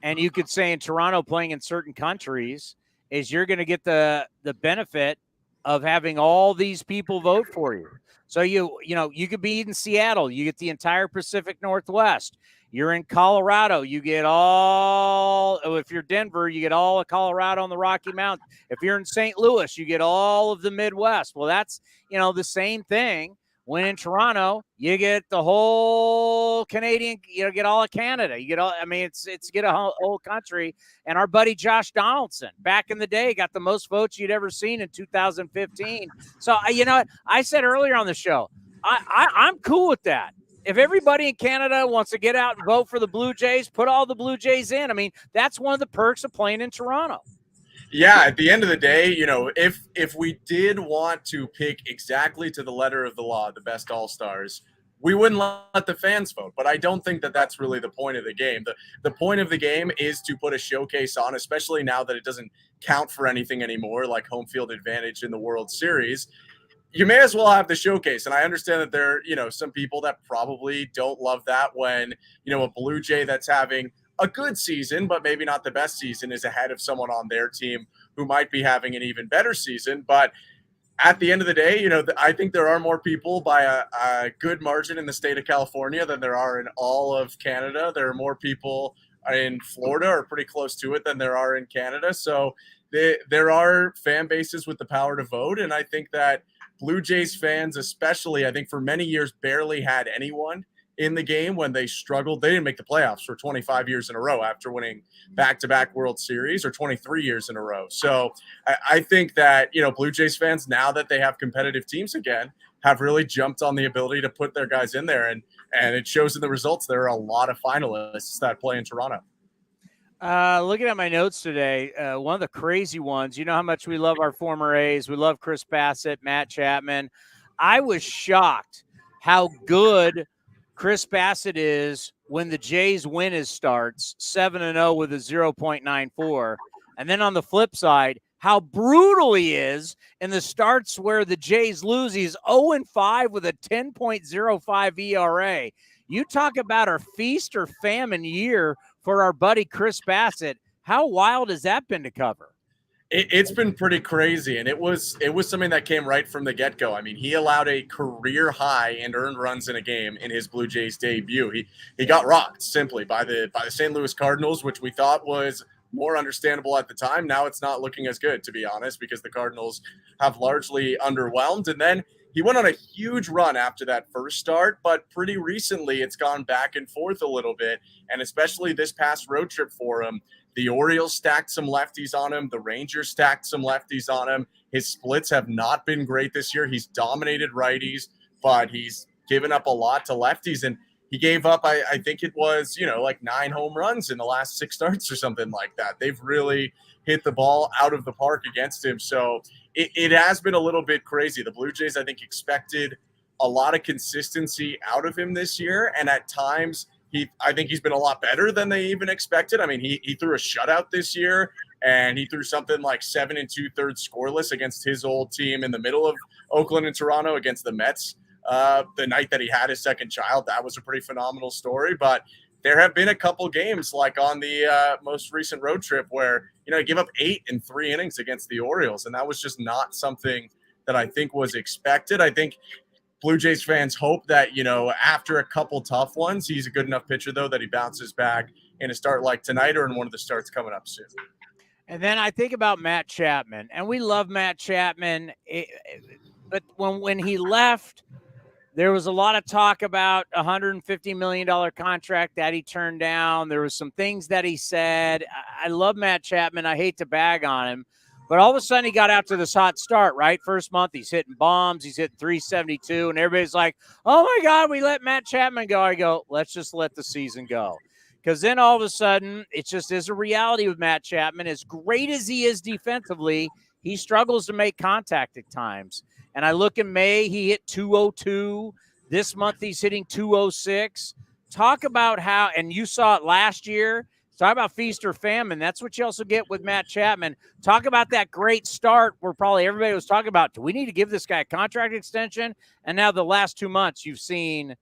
and you could say in Toronto playing in certain countries, is you're going to get the benefit of having all these people vote for you. So you could be in Seattle, you get the entire Pacific Northwest. You're in Colorado, you get all. If you're Denver, you get all of Colorado on the Rocky Mountains. If you're in St. Louis, you get all of the Midwest. Well, that's the same thing. When in Toronto, you get the whole Canadian, get all of Canada. You get all, it's get a whole country. And our buddy Josh Donaldson, back in the day, got the most votes you'd ever seen in 2015. So, I said earlier on the show, I'm cool with that. If everybody in Canada wants to get out and vote for the Blue Jays, put all the Blue Jays in. That's one of the perks of playing in Toronto. Yeah, at the end of the day, if we did want to pick exactly to the letter of the law the best all-stars, we wouldn't let the fans vote. But I don't think that that's really the point of the game. The point of the game is to put a showcase on, especially now that it doesn't count for anything anymore, like home field advantage in the World Series. You may as well have the showcase. And I understand that there are, some people that probably don't love that when, a Blue Jay that's having a good season, but maybe not the best season, is ahead of someone on their team who might be having an even better season. But at the end of the day, I think there are more people by a good margin in the state of California than there are in all of Canada. There are more people in Florida or pretty close to it than there are in Canada. So there are fan bases with the power to vote. And I think that Blue Jays fans, especially, I think for many years, barely had anyone in the game when they struggled. They didn't make the playoffs for 25 years in a row after winning back-to-back World Series, or 23 years in a row. So I think that, Blue Jays fans, now that they have competitive teams again, have really jumped on the ability to put their guys in there. And it shows in the results. There are a lot of finalists that play in Toronto. Looking at my notes today, one of the crazy ones, you know how much we love our former A's. We love Chris Bassitt, Matt Chapman. I was shocked how good Chris Bassitt is when the Jays win his starts, 7-0 with a 0.94. And then on the flip side, how brutal he is in the starts where the Jays lose. He's 0-5 with a 10.05 ERA. You talk about our feast or famine year for our buddy Chris Bassitt. How wild has that been to cover? It's been pretty crazy, and it was something that came right from the get-go. He allowed a career high in earned runs in a game in his Blue Jays debut. He got rocked simply by the St. Louis Cardinals, which we thought was more understandable at the time. Now it's not looking as good, to be honest, because the Cardinals have largely underwhelmed. And then he went on a huge run after that first start, but pretty recently it's gone back and forth a little bit, and especially this past road trip for him. The Orioles stacked some lefties on him. The Rangers stacked some lefties on him. His splits have not been great this year. He's dominated righties, but he's given up a lot to lefties. And he gave up, I think it was, like 9 home runs in the last 6 starts or something like that. They've really hit the ball out of the park against him. So it has been a little bit crazy. The Blue Jays, I think, expected a lot of consistency out of him this year. And at times, I think he's been a lot better than they even expected. He threw a shutout this year, and he threw something like 7 2/3 scoreless against his old team in the middle of Oakland and Toronto against the Mets. The night that he had his second child, that was a pretty phenomenal story. But there have been a couple games, like on the most recent road trip, where he gave up 8 in 3 innings against the Orioles, and that was just not something that I think was expected. I think Blue Jays fans hope that, after a couple tough ones, he's a good enough pitcher, though, that he bounces back in a start like tonight or in one of the starts coming up soon. And then I think about Matt Chapman, and we love Matt Chapman. But when he left, there was a lot of talk about a $150 million contract that he turned down. There was some things that he said. I love Matt Chapman. I hate to bag on him. But all of a sudden, he got out to this hot start, right? First month, he's hitting bombs. He's hitting 372. And everybody's like, oh, my God, we let Matt Chapman go. I go, let's just let the season go. Because then all of a sudden, it just is a reality with Matt Chapman. As great as he is defensively, he struggles to make contact at times. And I look in May, he hit 202. This month, he's hitting 206. Talk about how, and you saw it last year, talk about feast or famine. That's what you also get with Matt Chapman. Talk about that great start where probably everybody was talking about, do we need to give this guy a contract extension? And now the last 2 months, you've seen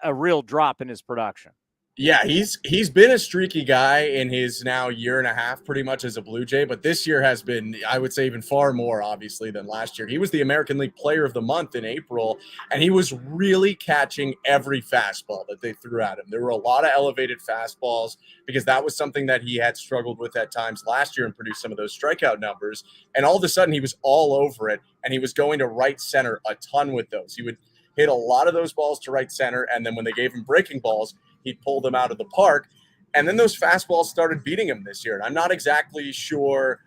a real drop in his production. Yeah, he's been a streaky guy in his now year and a half pretty much as a Blue Jay, but this year has been, I would say, even far more obviously than last year. He was the American League Player of the Month in April, and he was really catching every fastball that they threw at him. There were a lot of elevated fastballs because that was something that he had struggled with at times last year and produced some of those strikeout numbers. And all of a sudden he was all over it, and he was going to right center a ton with those. He would hit a lot of those balls to right center, and then when they gave him breaking balls, he'd pull them out of the park. And then those fastballs started beating him this year. And I'm not exactly sure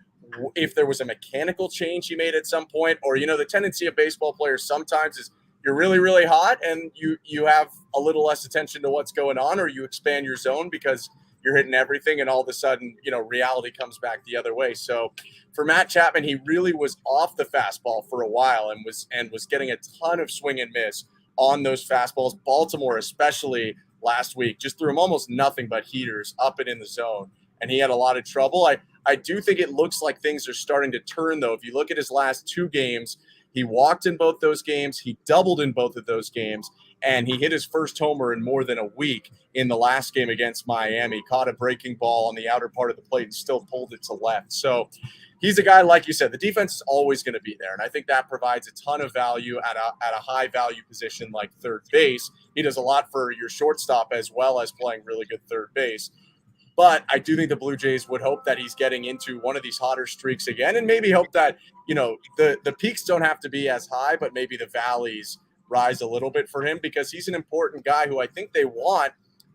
if there was a mechanical change he made at some point, or, the tendency of baseball players sometimes is you're really, really hot and you have a little less attention to what's going on, or you expand your zone because you're hitting everything, and all of a sudden, reality comes back the other way. So for Matt Chapman, he really was off the fastball for a while and was getting a ton of swing and miss on those fastballs. Baltimore especially last week just threw him almost nothing but heaters up and in the zone, and he had a lot of trouble. I do think it looks like things are starting to turn, though. If you look at his last 2 games, he walked in both those games, he doubled in both of those games, and he hit his first homer in more than a week in the last game against Miami. Caught a breaking ball on the outer part of the plate and still pulled it to left. So he's a guy, like you said, the defense is always going to be there, and I think that provides a ton of value at a high-value position like third base. He does a lot for your shortstop as well as playing really good third base. But I do think the Blue Jays would hope that he's getting into one of these hotter streaks again, and maybe hope that, the peaks don't have to be as high, but maybe the valleys rise a little bit for him, because he's an important guy who I think they want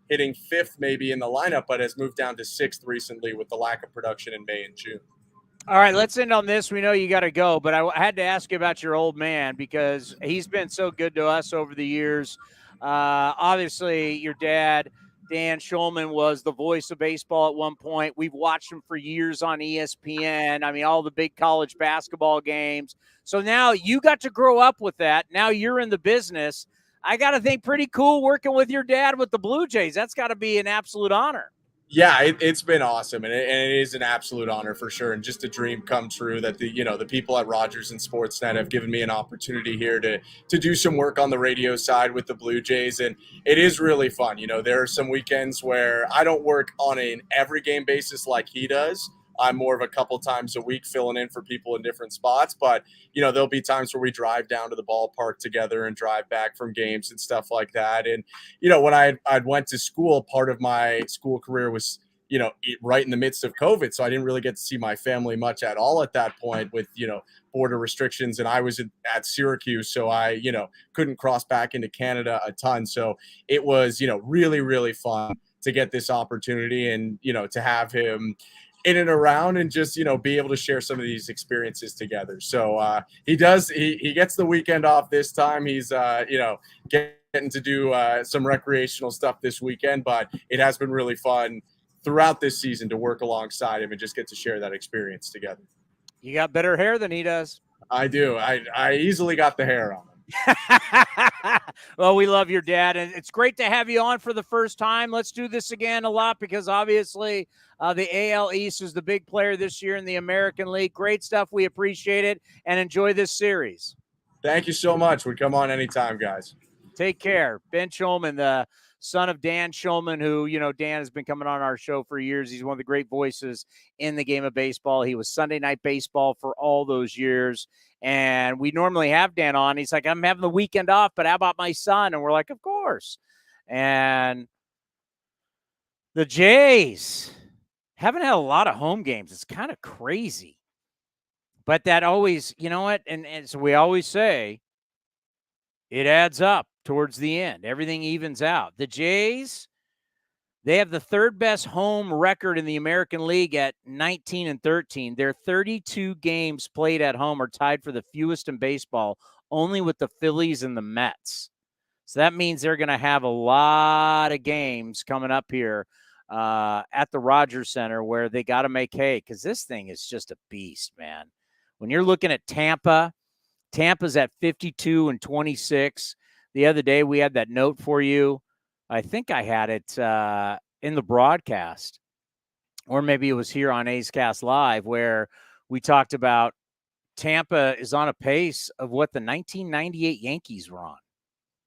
hitting 5th maybe in the lineup, but has moved down to 6th recently with the lack of production in May and June. All right, let's end on this. We know you got to go, but I had to ask you about your old man because he's been so good to us over the years. Obviously, your dad, Dan Shulman, was the voice of baseball at one point. We've watched him for years on ESPN. I mean, all the big college basketball games. So now you got to grow up with that. Now you're in the business. I got to think pretty cool working with your dad with the Blue Jays. That's got to be an absolute honor. Yeah, it's been awesome, and it is an absolute honor for sure, and just a dream come true that the people at Rogers and Sportsnet have given me an opportunity here to do some work on the radio side with the Blue Jays, and it is really fun. There are some weekends where I don't work on an every game basis like he does. I'm more of a couple times a week filling in for people in different spots, but there'll be times where we drive down to the ballpark together and drive back from games and stuff like that. And when I went to school, part of my school career was right in the midst of COVID, so I didn't really get to see my family much at all at that point with border restrictions, and I was at Syracuse, so I couldn't cross back into Canada a ton. So it was really, really fun to get this opportunity and to have him in and around and just, be able to share some of these experiences together. So he gets the weekend off this time. He's, getting to do some recreational stuff this weekend, but it has been really fun throughout this season to work alongside him and just get to share that experience together. You got better hair than he does. I do. I easily got the hair on him. Well, we love your dad, and it's great to have you on for the first time. Let's do this again a lot because obviously the AL East is the big player this year in the American League. Great stuff. We appreciate it and enjoy this series. Thank you so much. We come on anytime, guys. Take care. Ben Shulman, the son of Dan Shulman, who, Dan has been coming on our show for years. He's one of the great voices in the game of baseball. He was Sunday Night Baseball for all those years. And we normally have Dan on. He's like, I'm having the weekend off, but how about my son? And we're like, of course. And the Jays haven't had a lot of home games. It's kind of crazy. But that always, you know what? And so we always say it adds up towards the end. Everything evens out. The Jays, they have the 3rd best home record in the American League at 19-13. Their 32 games played at home are tied for the fewest in baseball, only with the Phillies and the Mets. So that means they're going to have a lot of games coming up here at the Rogers Center where they got to make hay because this thing is just a beast, man. When you're looking at Tampa's at 52-26. The other day we had that note for you. I think I had it in the broadcast, or maybe it was here on A's Cast Live, where we talked about Tampa is on a pace of what the 1998 Yankees were on.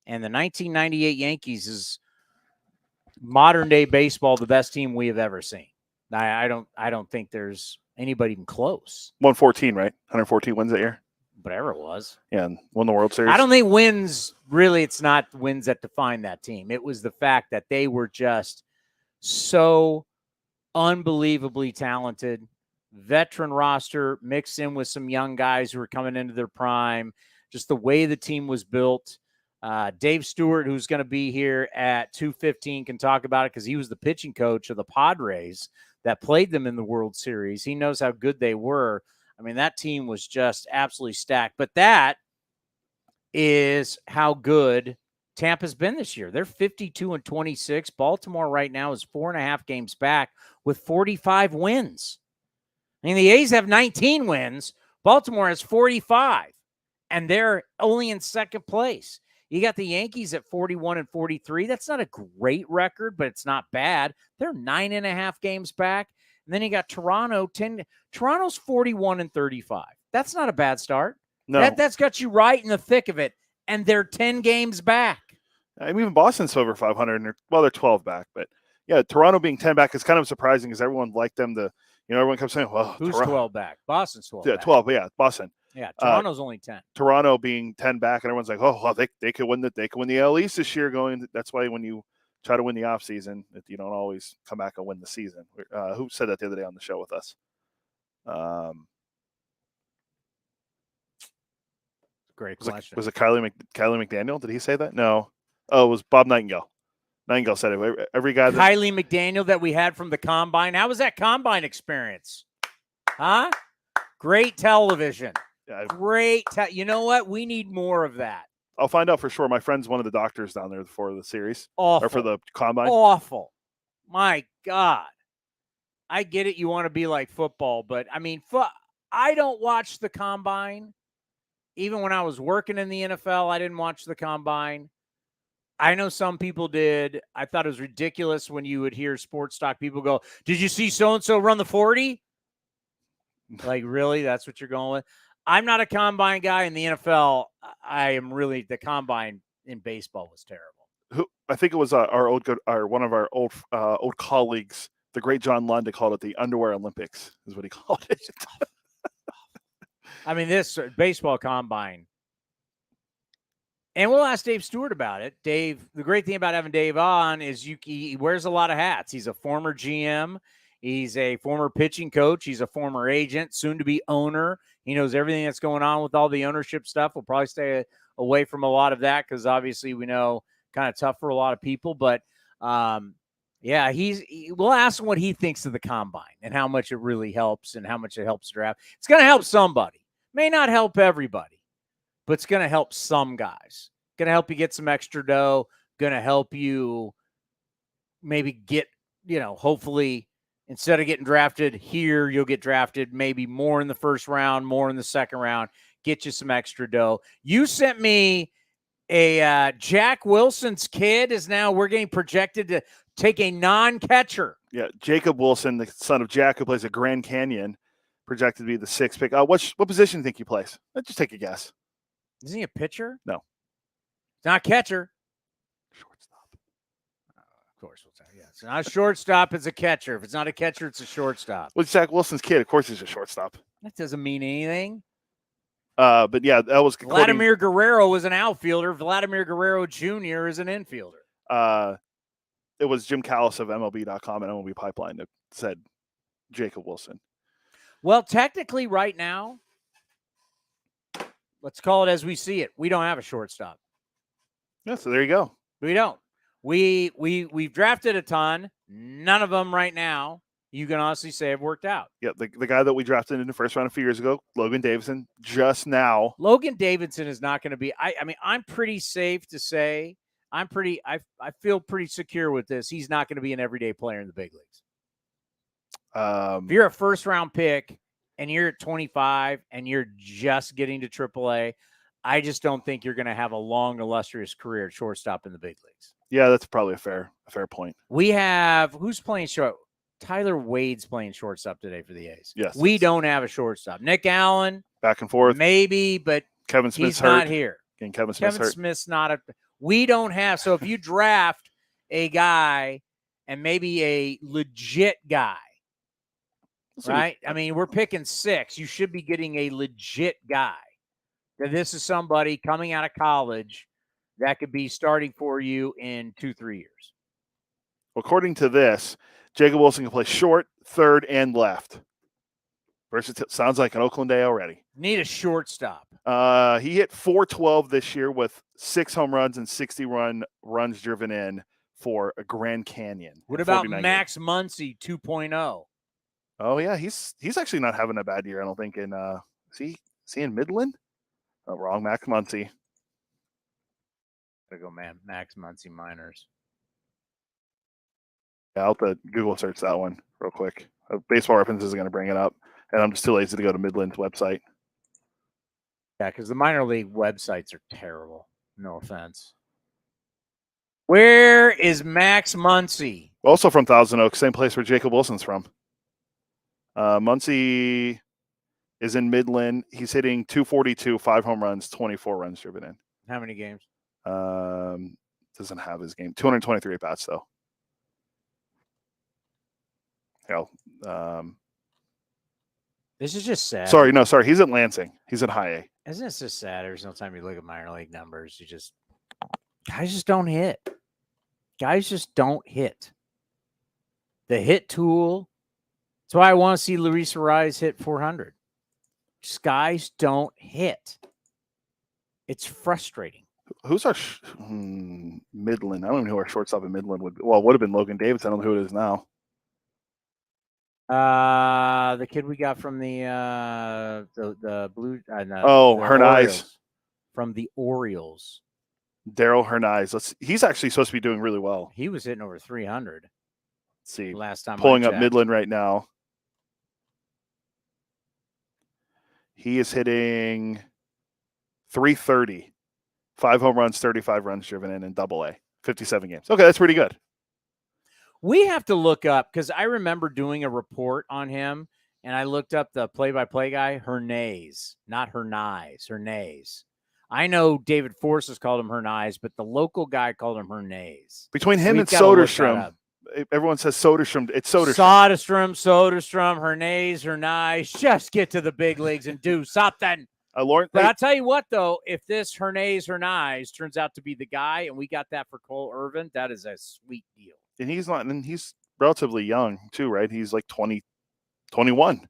And the 1998 Yankees is modern day baseball, the best team we have ever seen. I don't think there's anybody even close. 114, right? 114 wins that year. Whatever it was. Yeah, and won the World Series. I don't think wins, really, it's not wins that define that team. It was the fact that they were just so unbelievably talented. Veteran roster mixed in with some young guys who were coming into their prime. Just the way the team was built. Dave Stewart, who's going to be here at 2:15, can talk about it because he was the pitching coach of the Padres that played them in the World Series. He knows how good they were. I mean, that team was just absolutely stacked. But that is how good Tampa's been this year. They're 52-26. Baltimore right now is 4.5 games back with 45 wins. I mean, the A's have 19 wins. Baltimore has 45, and they're only in second place. You got the Yankees at 41-43. That's not a great record, but it's not bad. They're 9.5 games back. And then you got Toronto, 10. Toronto's 41-35. That's not a bad start. No. That's got you right in the thick of it, and they're 10 games back. I mean, even Boston's over 500. And they're 12 back. But, yeah, Toronto being 10 back is kind of surprising because everyone liked them to, everyone kept saying, well, who's Toronto. 12 back? Boston's 12 Yeah, back. 12, yeah, Boston. Yeah, Toronto's only 10. Toronto being 10 back, and everyone's like, oh, well, they could win the AL East this year. That's why when you try to win the offseason, you don't always come back and win the season. Who said that the other day on the show with us? Great question. Was it Kylie McDaniel? Did he say that? No. Oh, it was Bob Nightingale. Nightingale said it. Every guy that Kylie McDaniel that we had from the Combine. How was that Combine experience? Huh? Great television. Yeah, Great. You know what? We need more of that. I'll find out for sure. My friend's one of the doctors down there for the series. Awful. Or for the Combine. Awful. My God. I get it. You want to be like football, but I mean, I don't watch the Combine. Even when I was working in the NFL, I didn't watch the Combine. I know some people did. I thought it was ridiculous when you would hear sports talk people go, did you see so-and-so run the 40? Like, really? That's what you're going with? I'm not a Combine guy. In the NFL, I am really, the Combine in baseball was terrible. I think it was one of our old colleagues, the great John Lund, called it the Underwear Olympics, is what he called it. I mean, this baseball Combine. And we'll ask Dave Stewart about it. Dave, the great thing about having Dave on is he wears a lot of hats. He's a former GM. He's a former pitching coach. He's a former agent, soon to be owner. He knows everything that's going on with all the ownership stuff. We'll probably stay away from a lot of that because obviously we know kind of tough for a lot of people. But yeah, we'll ask him what he thinks of the Combine and how much it really helps and how much it helps draft. It's going to help somebody. May not help everybody, but it's going to help some guys. Going to help you get some extra dough. Going to help you maybe get, hopefully instead of getting drafted here, you'll get drafted maybe more in the first round, more in the second round, get you some extra dough. You sent me a Jack Wilson's kid we're getting projected to take a non-catcher. Yeah, Jacob Wilson, the son of Jack, who plays at Grand Canyon, projected to be the 6th pick. What position do you think he plays? Let's just take a guess. Isn't he a pitcher? No. It's not catcher. Shortstop. Of course. Yeah, it's not a shortstop. It's a catcher. If it's not a catcher, it's a shortstop. Well, Zach Wilson's kid. Of course he's a shortstop. That doesn't mean anything. But, yeah, that was Vladimir Guerrero was an outfielder. Vladimir Guerrero Jr. is an infielder. It was Jim Callis of MLB.com and MLB Pipeline that said Jacob Wilson. Well, technically right now, let's call it as we see it. We don't have a shortstop. Yeah, so there you go. We don't. We've drafted a ton. None of them right now, you can honestly say, have worked out. Yeah, the guy that we drafted in the first round a few years ago, Logan Davidson, just now. Logan Davidson is not going to be – I mean, I'm pretty safe to say I feel pretty secure with this. He's not going to be an everyday player in the big leagues. If you're a first-round pick and you're at 25 and you're just getting to AAA, I just don't think you're going to have a long, illustrious career at shortstop in the big leagues. Yeah, that's probably a fair point. We have who's playing short? Tyler Wade's playing shortstop today for the A's. Yes. We don't have a shortstop. Nick Allen, back and forth. Maybe, but Kevin Smith's he's not hurt. here. And Kevin Smith's not a. We don't have. So if you draft a guy and maybe a legit guy, right? I mean, we're picking 6. You should be getting a legit guy. That this is somebody coming out of college that could be starting for you in 2-3 years. According to this, Jacob Wilson can play short, third, and left. Sounds like an Oakland day already. Need a shortstop. He hit .412 this year with 6 home runs and 60 runs driven in for a Grand Canyon. What about Max Muncy 2.0? Oh yeah, he's actually not having a bad year. I don't think. In is he in Midland? Oh, wrong, Max Muncy. Gotta go, man. Max Muncy minors. Yeah, I'll have to Google search that one real quick. Baseball Reference isn't going to bring it up, and I'm just too lazy to go to Midland's website. Yeah, because the minor league websites are terrible. No offense. Where is Max Muncy? Also from Thousand Oaks, same place where Jacob Wilson's from. Muncy is in Midland. He's hitting .242, 5 home runs, 24 runs driven in. How many games? Doesn't have his game. 223 at bats though. This is just sad. Sorry. He's at Lansing. He's at High A. Isn't it just sad? Every single time you look at minor league numbers, guys just don't hit. Guys just don't hit. The hit tool. That's why I want to see Luis Ariz hit 400. Just guys don't hit. It's frustrating. Who's our Midland? I don't know who our shortstop in Midland would be. Well, it would have been Logan Davis. I don't know who it is now. The kid we got from the Blue. Hernaiz from the Orioles. Daryl Hernaiz. He's actually supposed to be doing really well. He was hitting over 300. Let's see. Last time pulling up Midland right now. He is hitting .330, 5 home runs, 35 runs driven in AA, 57 games. Okay, that's pretty good. We have to look up, because I remember doing a report on him, and I looked up the play-by-play guy, Hernaiz, not Hernaiz, Hernaiz. I know David Force has called him Hernaiz, but the local guy called him Hernaiz. Between him and Soderstrom, everyone says Soderstrom. It's Soderstrom. Soderstrom, Hernaiz. Just get to the big leagues and do something. But I'll tell you what, though, if this Hernaiz turns out to be the guy, and we got that for Cole Irvin, that is a sweet deal. And he's relatively young too, right? He's like 20, 21.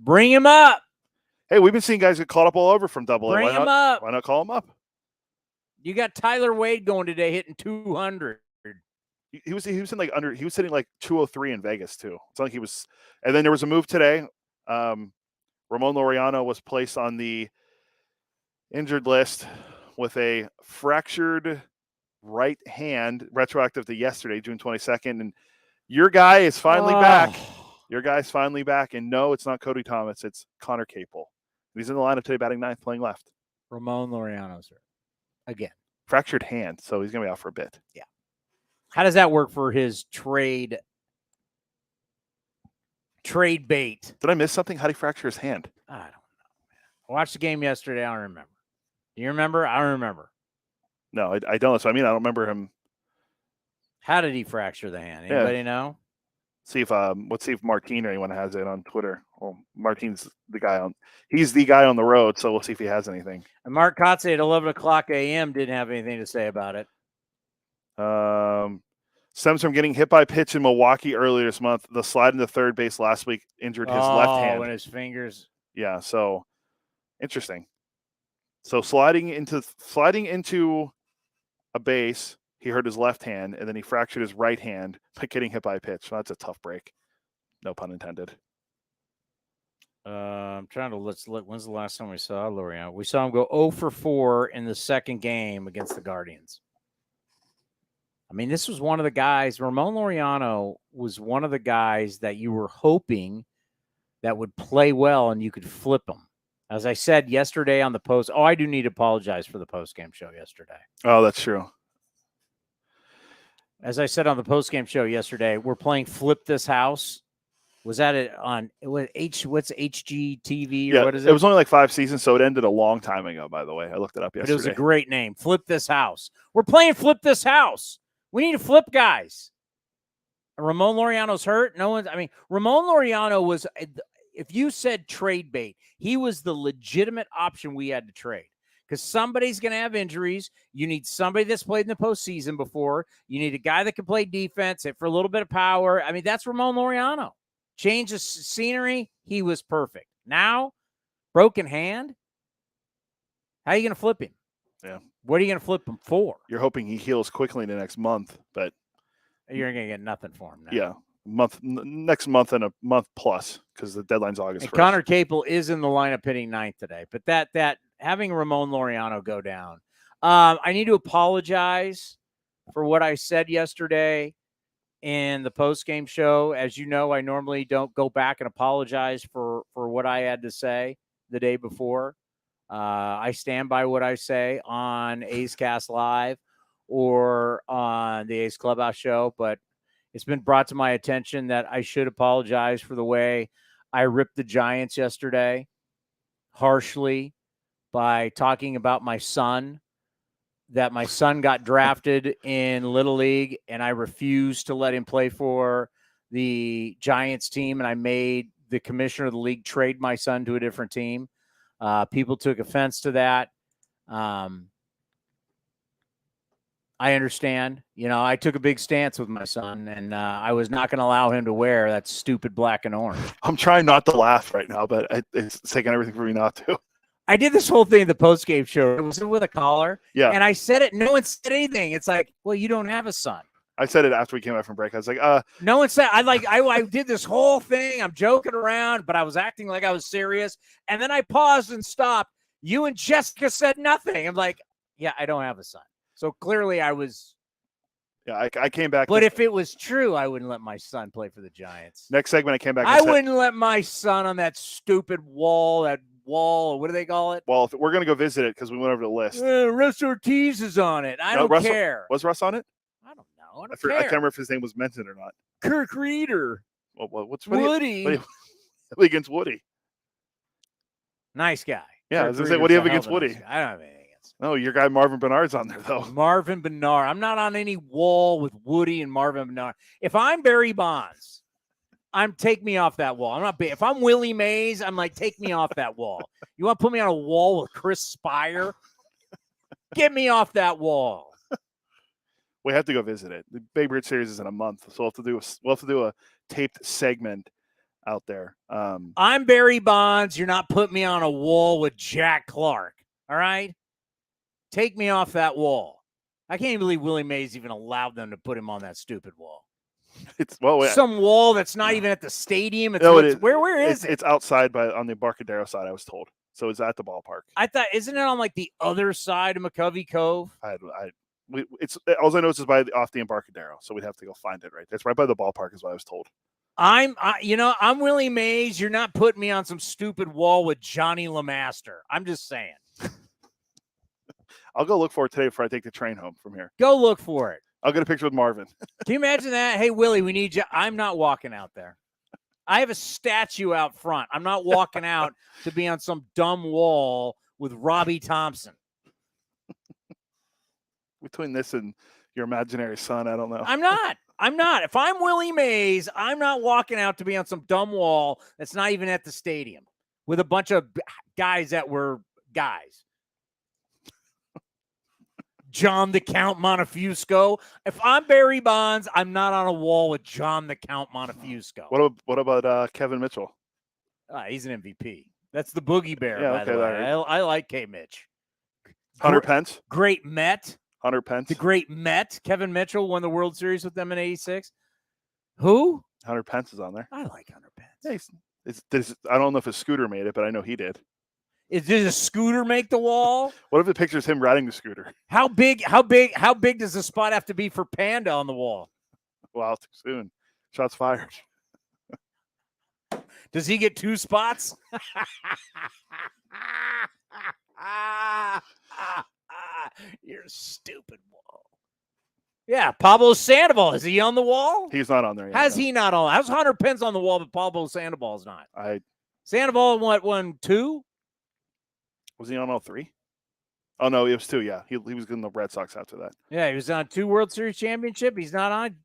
Bring him up. Hey, we've been seeing guys get caught up all over from AA. Bring him up. Why not call him up? You got Tyler Wade going today, hitting 200. He was hitting like 203 in Vegas too. It's like he was. And then there was a move today. Ramon Laureano was placed on the injured list with a fractured right hand, retroactive to yesterday, June 22nd. And your guy is finally back. Your guy's finally back. And no, it's not Cody Thomas. It's Connor Capel. He's in the lineup today, batting 9th, playing left. Ramon Laureano, sir. Again. Fractured hand, so he's going to be out for a bit. Yeah. How does that work for his trade bait? Did I miss something? How did he fracture his hand? I don't know, man. I watched the game yesterday. I don't remember. Do you remember? I don't remember. No, I don't. So, I don't remember him. How did he fracture the hand? Anybody know? Let's see if Martin or anyone has it on Twitter. Well, Martin's he's the guy on the road, so we'll see if he has anything. And Mark Kotsay at 11 o'clock a.m. didn't have anything to say about it. Stems from getting hit by a pitch in Milwaukee earlier this month. The slide into third base last week injured his left hand. Oh, and his fingers. Yeah, so interesting. So sliding into a base, he hurt his left hand, and then he fractured his right hand by getting hit by a pitch. So that's a tough break. No pun intended. I'm trying to let's look. When's the last time we saw Laureano? We saw him go 0 for 4 in the second game against the Guardians. I mean, this was one of the guys, Ramon Laureano was one of the guys that you were hoping that would play well and you could flip him. As I said yesterday on the post, I do need to apologize for the post-game show yesterday. Oh, that's true. As I said on the post-game show yesterday, we're playing Flip This House. Was that it on what's HGTV or Yeah, what is it? It was only like 5 seasons, so it ended a long time ago, by the way. I looked it up yesterday. But it was a great name. Flip This House. We're playing Flip This House. We need to flip guys. Ramon Laureano's hurt. Ramon Laureano was, if you said trade bait, he was the legitimate option we had to trade. Because somebody's going to have injuries. You need somebody that's played in the postseason before. You need a guy that can play defense, hit for a little bit of power. I mean, that's Ramon Laureano. Change the scenery. He was perfect. Now, broken hand. How are you going to flip him? Yeah. What are you going to flip him for? You're hoping he heals quickly in the next month, but you're going to get nothing for him now. Yeah, next month and a month plus because the deadline's August 1st. Connor Capel is in the lineup hitting ninth today, but that having Ramon Laureano go down, I need to apologize for what I said yesterday in the post-game show. As you know, I normally don't go back and apologize for what I had to say the day before. I stand by what I say on A's Cast Live or on the A's Clubhouse show, but it's been brought to my attention that I should apologize for the way I ripped the Giants yesterday harshly by talking about my son, that my son got drafted in Little League and I refused to let him play for the Giants team, and I made the commissioner of the league trade my son to a different team. People took offense to that. I understand. I took a big stance with my son, and I was not going to allow him to wear that stupid black and orange. I'm trying not to laugh right now, but it's taking everything for me not to. I did this whole thing in the post-game show. It was with a caller. Yeah. And I said it. No one said anything. It's like, well, you don't have a son. I said it after we came back from break. I was like, no one said, I did this whole thing. I'm joking around, but I was acting like I was serious. And then I paused and stopped. You and Jessica said nothing. I'm like, yeah, I don't have a son. So clearly I was. Yeah, I came back. But if it was true, I wouldn't let my son play for the Giants. Next segment, I came back. I wouldn't let my son on that stupid wall, what do they call it? Well, we're going to go visit it because we went over the list. Russ Ortiz is on it. I don't care. Was Russ on it? I don't know. I can't remember if his name was mentioned or not. Kirk Reeder. Well, what's Woody? Against Woody? Nice guy. Yeah, I was going to say, what do you have against Woody? I don't have anything against him. No, your guy Marvin Bernard's on there, though. Marvin Bernard. I'm not on any wall with Woody and Marvin Bernard. If I'm Barry Bonds, take me off that wall. I'm not. If I'm Willie Mays, I'm like, take me off that wall. You want to put me on a wall with Chris Spire? Get me off that wall. We have to go visit it. The Babe Ruth series is in a month, so we'll have to do a taped segment out there. I'm Barry Bonds. You're not putting me on a wall with Jack Clark. All right, take me off that wall. I can't even believe Willie Mays even allowed them to put him on that stupid wall. It's some wall that's not even at the stadium. Where is it? It's outside on the Embarcadero side, I was told. So it's at the ballpark. I thought, isn't it on like the other side of McCovey Cove? It's all I know is off the Embarcadero, so we'd have to go find it. Right, that's right by the ballpark, is what I was told. I'm Willie Mays. You're not putting me on some stupid wall with Johnny LeMaster. I'm just saying. I'll go look for it today before I take the train home from here. Go look for it. I'll get a picture with Marvin. Can you imagine that? Hey, Willie, we need you. I'm not walking out there. I have a statue out front. I'm not walking out to be on some dumb wall with Robbie Thompson. Between this and your imaginary son, I don't know. I'm not. If I'm Willie Mays, I'm not walking out to be on some dumb wall that's not even at the stadium with a bunch of guys that were guys. John the Count Montefusco. If I'm Barry Bonds, I'm not on a wall with John the Count Montefusco. What about Kevin Mitchell? He's an MVP. That's the Boogie Bear, by the way. I like K. Mitch. Hunter Pence? Great Met. Hunter Pence? The great Met. Kevin Mitchell won the World Series with them in '86. Who? Hunter Pence is on there. I like Hunter Pence. I don't know if his scooter made it, but I know he did. Did a scooter make the wall? What if it pictures him riding the scooter? How big does the spot have to be for Panda on the wall? Wow, too soon. Shots fired. Does he get 2 spots? You're a stupid wall. Yeah, Pablo Sandoval. Is he on the wall? He's not on there yet. How's he not on? How's Hunter Pence on the wall, but Pablo Sandoval's not? Sandoval won 2? Was he on all 3? Oh, no, it was 2, yeah. He was in the Red Sox after that. Yeah, he was on 2 World Series championship. He's not on.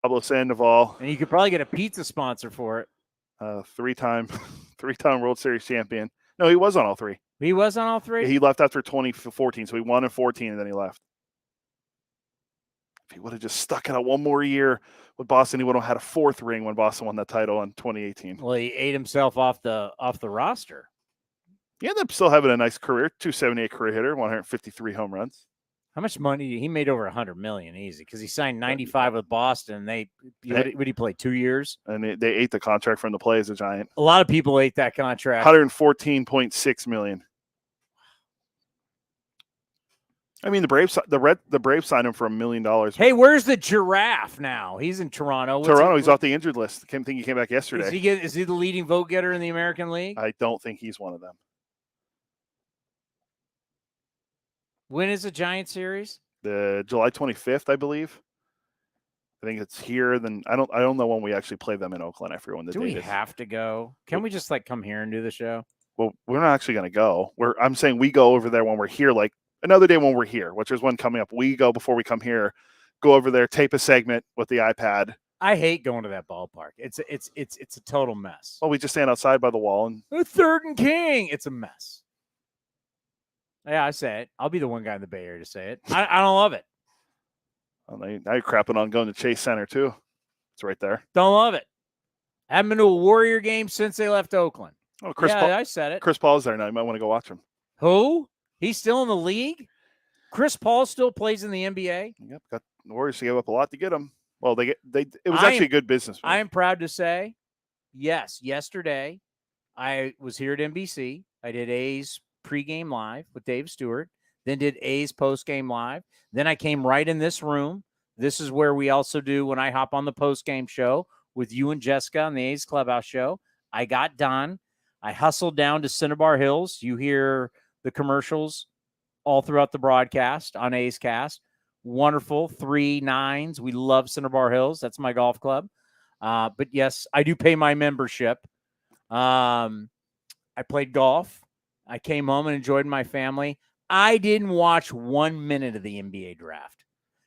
Pablo Sandoval. And you could probably get a pizza sponsor for it. 3-time World Series champion. No, he was on all 3. He was on all 3? Yeah, he left after 2014, so he won in 14, and then he left. If he would have just stuck it out one more year with Boston, he would have had a 4th ring when Boston won that title in 2018. Well, he ate himself off the roster. He ended up still having a nice career, 278 career hitter, 153 home runs. How much money? He made over $100 million easy because he signed 95 with Boston. Would he play 2 years? And they ate the contract from the play as a Giant. A lot of people ate that contract. $114.6 million. I mean, the Braves signed him for $1 million. Hey, where's the giraffe now? He's in Toronto. He's off the injured list. I think he came back yesterday. Is he the leading vote getter in the American League? I don't think he's one of them. When is the Giant series? The July 25th, I believe. I think it's here. Then I don't know when we actually play them in Oakland. I forget when the date is. Do we have to go? Can we just come here and do the show? Well, we're not actually going to go. I'm saying we go over there when we're here, like another day when we're here, which is one coming up. We go before we come here, go over there, tape a segment with the iPad. I hate going to that ballpark. It's a total mess. Well, we just stand outside by the wall and 3rd and King. It's a mess. Yeah, I say it. I'll be the one guy in the Bay Area to say it. I don't love it. Well, now you're crapping on going to Chase Center too. It's right there. Don't love it. Haven't been to a Warrior game since they left Oakland. Oh, Paul, I said it. Chris Paul's there now. You might want to go watch him. Who? He's still in the league? Chris Paul still plays in the NBA? Yep. Got the Warriors to give up a lot to get him. Well, it was actually a good business. I am proud to say, yes, yesterday I was here at NBC. I did A's pregame live with Dave Stewart, then did A's postgame live. Then I came right in this room. This is where we also do when I hop on the postgame show with you and Jessica on the A's Clubhouse show. I got done. I hustled down to Cinnabar Hills. You hear the commercials all throughout the broadcast on A's Cast. Wonderful 3 9s. We love Cinnabar Hills. That's my golf club. But yes, I do pay my membership. I played golf. I came home and enjoyed my family. I didn't watch 1 minute of the NBA draft.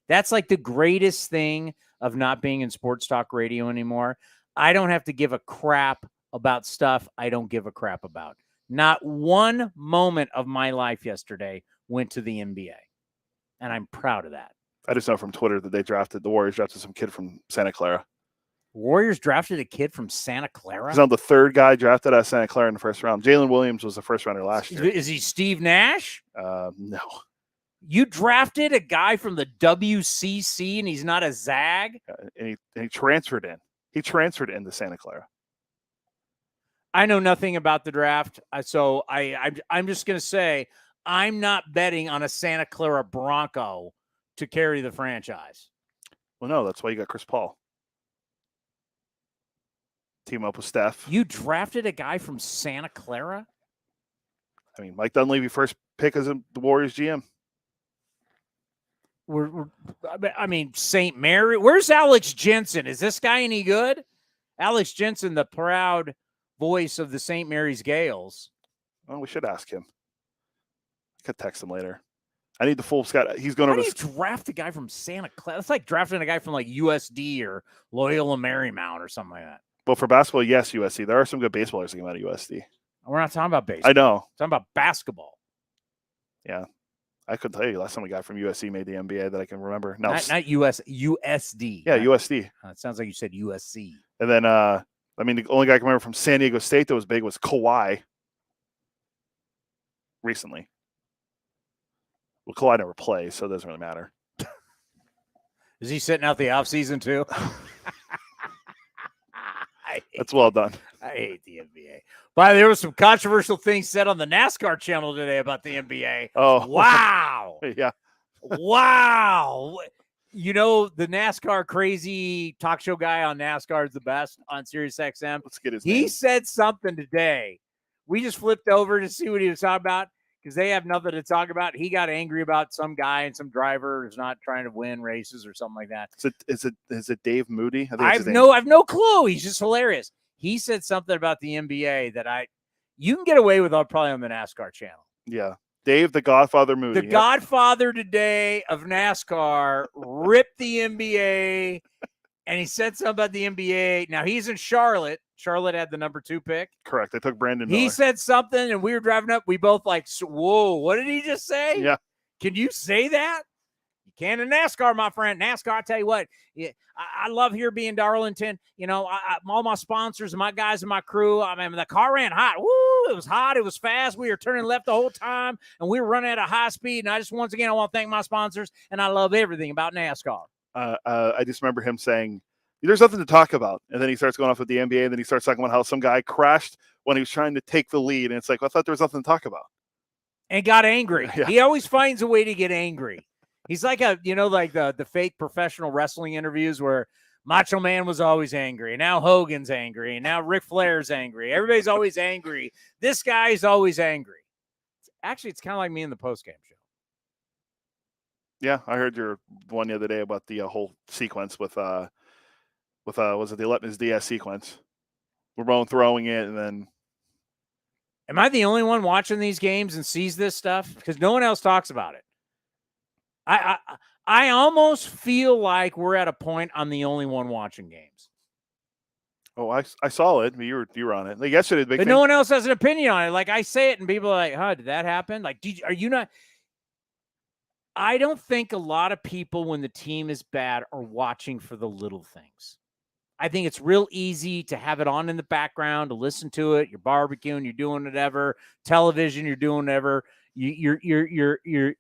That's like the greatest thing of not being in sports talk radio anymore. I don't have to give a crap about stuff I don't give a crap about. Not one moment of my life yesterday went to the NBA. And I'm proud of that. I just know from Twitter that the Warriors drafted some kid from Santa Clara. Warriors drafted a kid from Santa Clara? He's now the 3rd guy drafted out of Santa Clara in the 1st round. Jalen Williams was the 1st rounder last year. Is he Steve Nash? No. You drafted a guy from the WCC and he's not a Zag? And he transferred in. He transferred into Santa Clara. I know nothing about the draft, so I'm just going to say I'm not betting on a Santa Clara Bronco to carry the franchise. Well, no, that's why you got Chris Paul. Team up with Steph. You drafted a guy from Santa Clara? I mean, Mike Dunleavy first pick as the Warriors GM. St. Mary. Where's Alex Jensen? Is this guy any good? Alex Jensen, the proud voice of the St. Mary's Gales. Well, we should ask him. I could text him later. I need the full scout. He's going How over. do you draft a guy from Santa Clara? It's like drafting a guy from like USD or Loyola Marymount or something like that. Well, for basketball, yes, USC. There are some good baseballers that come out of USD. We're not talking about baseball. I know. We're talking about basketball. Yeah. I couldn't tell you last time a guy from USC made the NBA that I can remember. No, not USD. Yeah, USD. It sounds like you said USC. And then, the only guy I can remember from San Diego State that was big was Kawhi recently. Well, Kawhi never plays, so it doesn't really matter. Is he sitting out the offseason too? I That's well done. I hate the NBA. But there was some controversial things said on the NASCAR channel today about the NBA. Oh, wow. Yeah. Wow. You know, the NASCAR crazy talk show guy on NASCAR is the best on Sirius XM. Let's get his He name. said something today. We just flipped over to see what he was talking about because they have nothing to talk about. He got angry about some guy and some driver who's not trying to win races or something like that. Is it Dave Moody? I think I've no clue. He's just hilarious. He said something about the NBA that you can get away with probably on the NASCAR channel. Yeah. Dave, the Godfather Moody. The Godfather today of NASCAR ripped the NBA, and he said something about the NBA. Now, he's in Charlotte. Charlotte had the number 2 pick. Correct. They took Brandon Miller. He said something, and we were driving up. We both like, whoa, what did he just say? Yeah. Can you say that? You can in NASCAR, my friend. NASCAR, I tell you what, I love here being Darlington. You know, all my sponsors and my guys and my crew. I mean, the car ran hot. Woo! It was hot. It was fast. We were turning left the whole time, and we were running at a high speed. And I just, once again, I want to thank my sponsors, and I love everything about NASCAR. I just remember him saying, there's nothing to talk about. And then he starts going off with the NBA, and then he starts talking about how some guy crashed when he was trying to take the lead. And it's like, well, I thought there was nothing to talk about. And got angry. Yeah. He always finds a way to get angry. He's like like the fake professional wrestling interviews where Macho Man was always angry. And now Hogan's angry. And now Ric Flair's angry. Everybody's always angry. This guy's always angry. Actually, it's kind of like me in the postgame show. Yeah, I heard your one the other day about the whole sequence with was it the Aletnis Diaz sequence? Ramon throwing it, and then. Am I the only one watching these games and sees this stuff? Because no one else talks about it. I almost feel like we're at a point I'm the only one watching games. Oh, I saw it. You were on it. Like yesterday, the big but thing. No one else has an opinion on it. Like I say it, and people are like, "Huh, did that happen?" Like, are you not? I don't think a lot of people, when the team is bad, are watching for the little things. I think it's real easy to have it on in the background, to listen to it. You're barbecuing, you're doing whatever. Television, you're doing whatever. You're.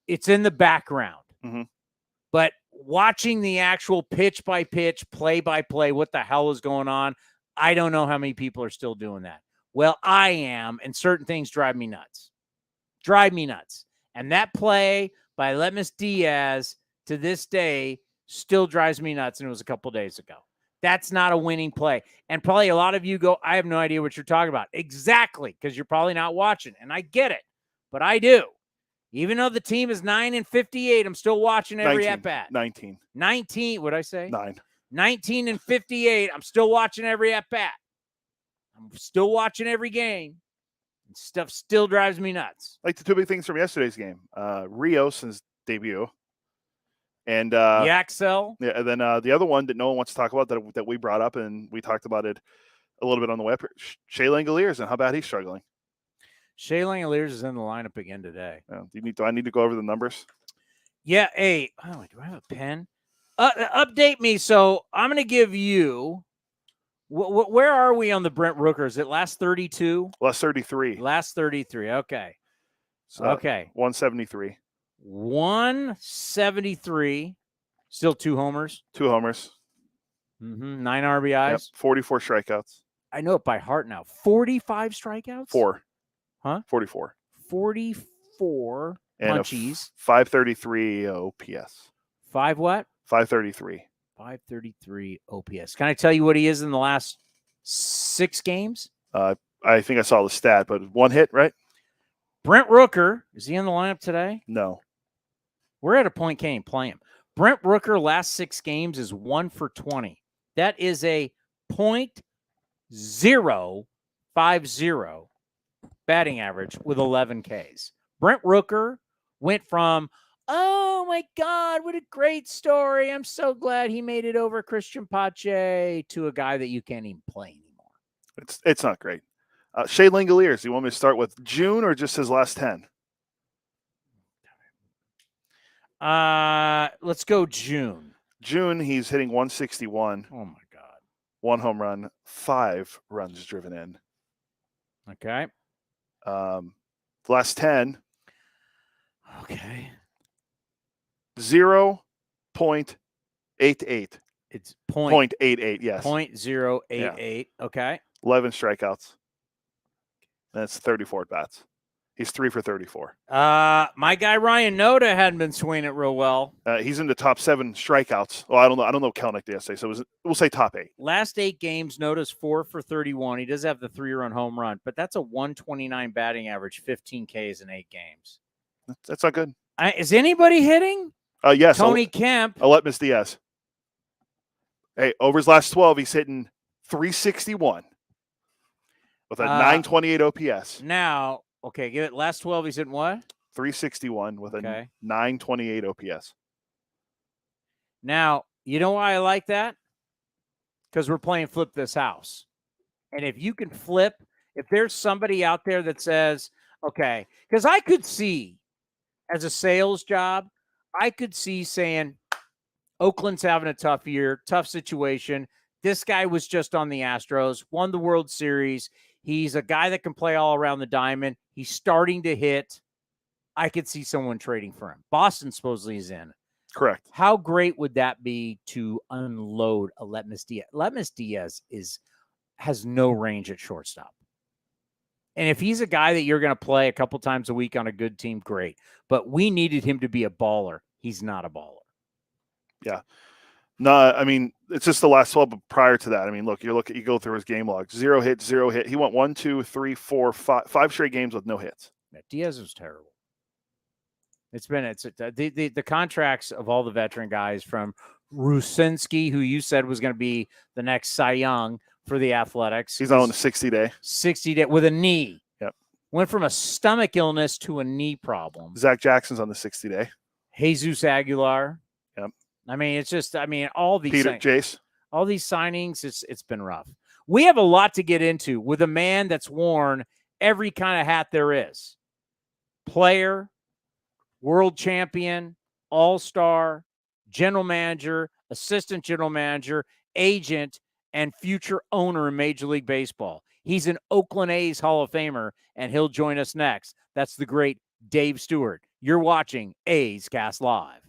It's in the background. Mm-hmm. But watching the actual pitch by pitch, play by play, what the hell is going on? I don't know how many people are still doing that. Well, I am, and certain things drive me nuts. And that play by Aletnis Diaz to this day still drives me nuts, and it was a couple days ago. That's not a winning play. And probably a lot of you go, I have no idea what you're talking about. Exactly, because you're probably not watching, and I get it, but I do. Even though the team is 9-58, I'm still watching every at-bat. 19. What'd I say? 9. 19-58, I'm still watching every at-bat. I'm still watching every game. And stuff still drives me nuts. Like the two big things from yesterday's game. Rios' debut. And Yaxel. Yeah, and then the other one that no one wants to talk about that we brought up, and we talked about it a little bit on the web, Shea Langoliers and how bad he's struggling. Shea Langoliers is in the lineup again today. Do I need to go over the numbers? Yeah. Hey, do I have a pen? Update me. So I'm going to give you. Where are we on the Brent Rooker? Is it last 32? Last 33. Last 33. Okay. So, okay. 173. 173. Still 2 homers. 2 homers. 9 RBIs. Yep. 44 strikeouts. I know it by heart now. 45 strikeouts? 4. Huh? 44. 44 and punchies. 533 OPS. 5 what? 533. 533 OPS. Can I tell you what he is in the last 6 games? I think I saw the stat, but 1 hit, right? Brent Rooker, is he in the lineup today? No. We're at a point, can't even play him. Brent Rooker, last 6 games is 1 for 20. That is a .050 batting average with 11 Ks. Brent Rooker went from, oh my God, what a great story. I'm so glad he made it over Christian Pache, to a guy that you can't even play anymore. It's not great. Shea Langoliers, you want me to start with June or just his last 10? Let's go June. June, he's hitting 161. Oh my God. 1 home run, 5 runs driven in. Okay. Last 10. Okay. 0.88 It's 0.88, yes. 0.088. Yeah. Okay. 11 strikeouts. That's 34 at bats. He's 3 for 34. My guy Ryan Noda hadn't been swinging it real well. He's in the top 7 strikeouts. Well, I don't know Kelnick yesterday, so we'll say top 8. Last 8 games, Noda's 4 for 31. He does have the 3-run home run, but that's a 129 batting average, 15 Ks in 8 games. That's not good. Is anybody hitting? Yes. Tony Kemp. Aletmus Diaz. Hey, over his last 12, he's hitting 361 with a 928 OPS. Now, okay, give it last 12, he's hitting what? 361 with a 928 OPS. Now, you know why I like that? Because we're playing Flip This House. And if you can flip, if there's somebody out there that says, okay, because I could see as a sales job, I could see saying, Oakland's having a tough year, tough situation. This guy was just on the Astros, won the World Series. He's a guy that can play all around the diamond. He's starting to hit. I could see someone trading for him. Boston supposedly is in. Correct. How great would that be to unload Aletmus Diaz? Aletmus Diaz has no range at shortstop. And if he's a guy that you're going to play a couple times a week on a good team, great. But we needed him to be a baller. He's not a baller. Yeah. No, I mean, it's just the last 12, but prior to that, I mean, look, you go through his game log. 0 hit, 0 hit. He went 1, 2, 3, 4, 5 straight games with no hits. Yeah, Diaz was terrible. The contracts of all the veteran guys from Rusinski, who you said was going to be the next Cy Young for the Athletics. He's on a 60-day. 60-day with a knee. Yep. Went from a stomach illness to a knee problem. Zach Jackson's on the 60-day. Jesus Aguilar. Yep. I mean, all these Jace. All these signings, it's been rough. We have a lot to get into with a man that's worn every kind of hat there is. Player, world champion, all-star, general manager, assistant general manager, agent, and future owner in Major League Baseball. He's an Oakland A's Hall of Famer, and he'll join us next. That's the great Dave Stewart. You're watching A's Cast Live.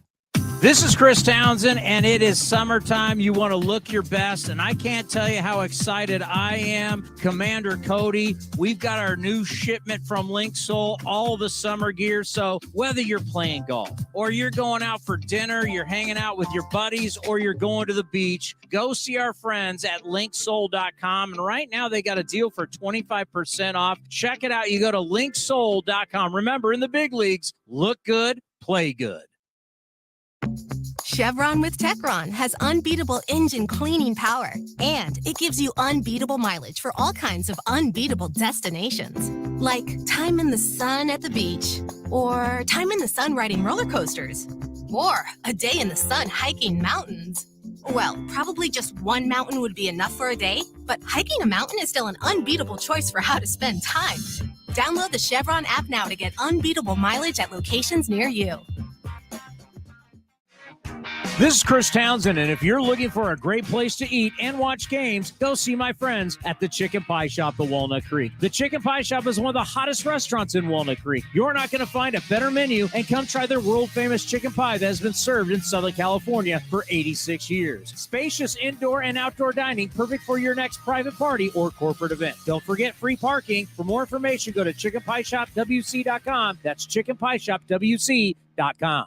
This is Chris Townsend, and it is summertime. You want to look your best, and I can't tell you how excited I am. Commander Cody, we've got our new shipment from Link Soul, all the summer gear. So whether you're playing golf or you're going out for dinner, you're hanging out with your buddies, or you're going to the beach, go see our friends at linksoul.com. And right now they got a deal for 25% off. Check it out. You go to linksoul.com. Remember, in the big leagues, look good, play good. Chevron with Techron has unbeatable engine cleaning power, and it gives you unbeatable mileage for all kinds of unbeatable destinations, like time in the sun at the beach, or time in the sun riding roller coasters, or a day in the sun hiking mountains. Well, probably just one mountain would be enough for a day, but hiking a mountain is still an unbeatable choice for how to spend time. Download the Chevron app now to get unbeatable mileage at locations near you. This is Chris Townsend, and if you're looking for a great place to eat and watch games, go see my friends at the Chicken Pie Shop at Walnut Creek. The Chicken Pie Shop is one of the hottest restaurants in Walnut Creek. You're not going to find a better menu, and come try their world-famous chicken pie that has been served in Southern California for 86 years. Spacious indoor and outdoor dining, perfect for your next private party or corporate event. Don't forget free parking. For more information, go to chickenpieshopwc.com. That's chickenpieshopwc.com.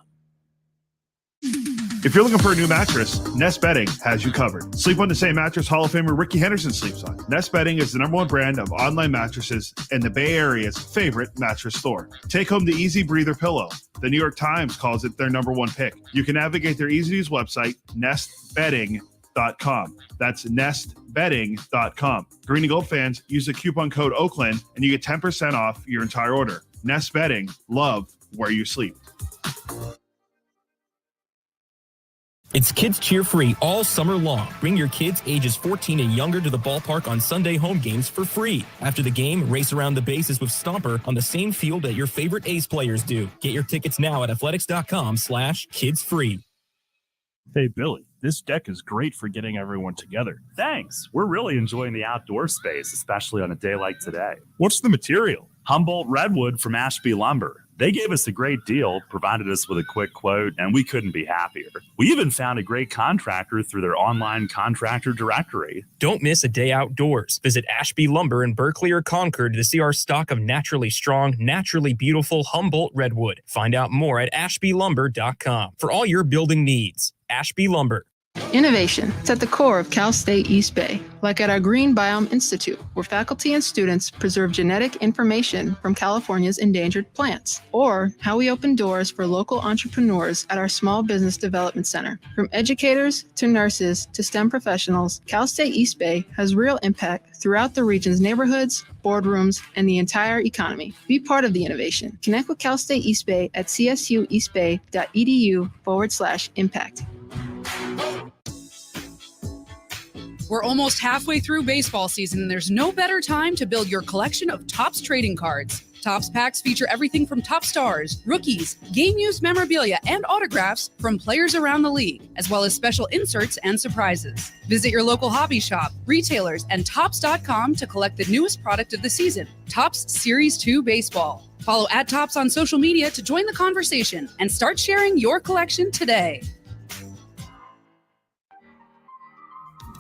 If you're looking for a new mattress, Nest Bedding has you covered. Sleep on the same mattress Hall of Famer Ricky Henderson sleeps on. Nest Bedding is the #1 brand of online mattresses and the Bay Area's favorite mattress store. Take home the Easy Breather pillow. The New York Times calls it their #1 pick. You can navigate their easy-to-use website, nestbedding.com. That's nestbedding.com. Green and Gold fans, use the coupon code Oakland and you get 10% off your entire order. Nest Bedding, love where you sleep. It's Kids Cheer Free all summer long. Bring your kids ages 14 and younger to the ballpark on Sunday home games for free. After the game, race around the bases with Stomper on the same field that your favorite A's players do. Get your tickets now at athletics.com/kidsfree. Hey, Billy, this deck is great for getting everyone together. Thanks. We're really enjoying the outdoor space, especially on a day like today. What's the material? Humboldt Redwood from Ashby Lumber. They gave us a great deal, provided us with a quick quote, and we couldn't be happier. We even found a great contractor through their online contractor directory. Don't miss a day outdoors. Visit Ashby Lumber in Berkeley or Concord to see our stock of naturally strong, naturally beautiful Humboldt Redwood. Find out more at ashbylumber.com for all your building needs. Ashby Lumber. Innovation is at the core of Cal State East Bay, like at our Green Biome Institute, where faculty and students preserve genetic information from California's endangered plants, or how we open doors for local entrepreneurs at our Small Business Development Center. From educators to nurses to STEM professionals, Cal State East Bay has real impact throughout the region's neighborhoods, boardrooms, and the entire economy. Be part of the innovation. Connect with Cal State East Bay at csueastbay.edu/impact. We're almost halfway through baseball season, and there's no better time to build your collection of Topps trading cards. Topps packs feature everything from top stars, rookies, game-used memorabilia, and autographs from players around the league, as well as special inserts and surprises. Visit your local hobby shop, retailers, and Topps.com to collect the newest product of the season, Topps Series 2 Baseball. Follow @Topps on social media to join the conversation and start sharing your collection today.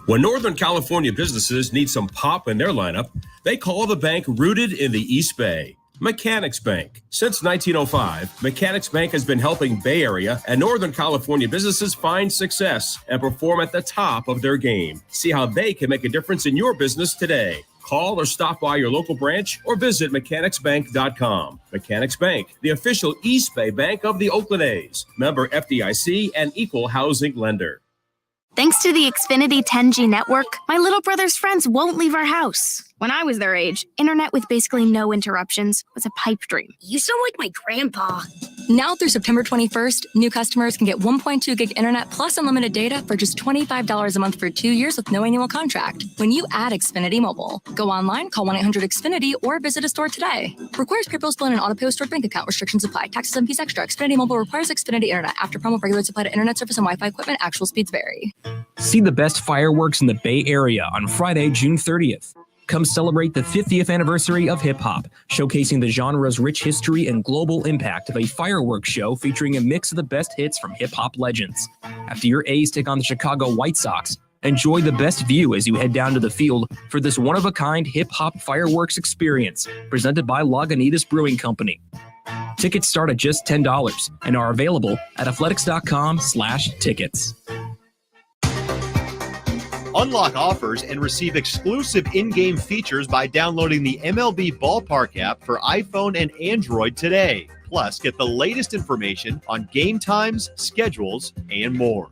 When Northern California businesses need some pop in their lineup, they call the bank rooted in the East Bay, Mechanics Bank. Since 1905, Mechanics Bank has been helping Bay Area and Northern California businesses find success and perform at the top of their game. See how they can make a difference in your business today. Call or stop by your local branch or visit mechanicsbank.com. Mechanics Bank, the official East Bay bank of the Oakland A's. Member FDIC and equal housing lender. Thanks to the Xfinity 10G network, my little brother's friends won't leave our house. When I was their age, internet with basically no interruptions was a pipe dream. You sound like my grandpa. Now through September 21st, new customers can get 1.2 gig internet plus unlimited data for just $25 a month for 2 years with no annual contract. When you add Xfinity Mobile, go online, call 1-800-XFINITY, or visit a store today. Requires PayPal bill and an auto-pay stored bank account. Restrictions apply. Taxes and fees extra. Xfinity Mobile requires Xfinity internet. After promo, regular supply to internet service and Wi-Fi equipment. Actual speeds vary. See the best fireworks in the Bay Area on Friday, June 30th. Come celebrate the 50th anniversary of hip-hop, showcasing the genre's rich history and global impact of a fireworks show featuring a mix of the best hits from hip-hop legends. After your A's take on the Chicago White Sox, enjoy the best view as you head down to the field for this one-of-a-kind hip-hop fireworks experience presented by Lagunitas Brewing Company. Tickets start at just $10 and are available at athletics.com/tickets. Unlock offers and receive exclusive in-game features by downloading the MLB Ballpark app for iPhone and Android today. Plus, get the latest information on game times, schedules, and more.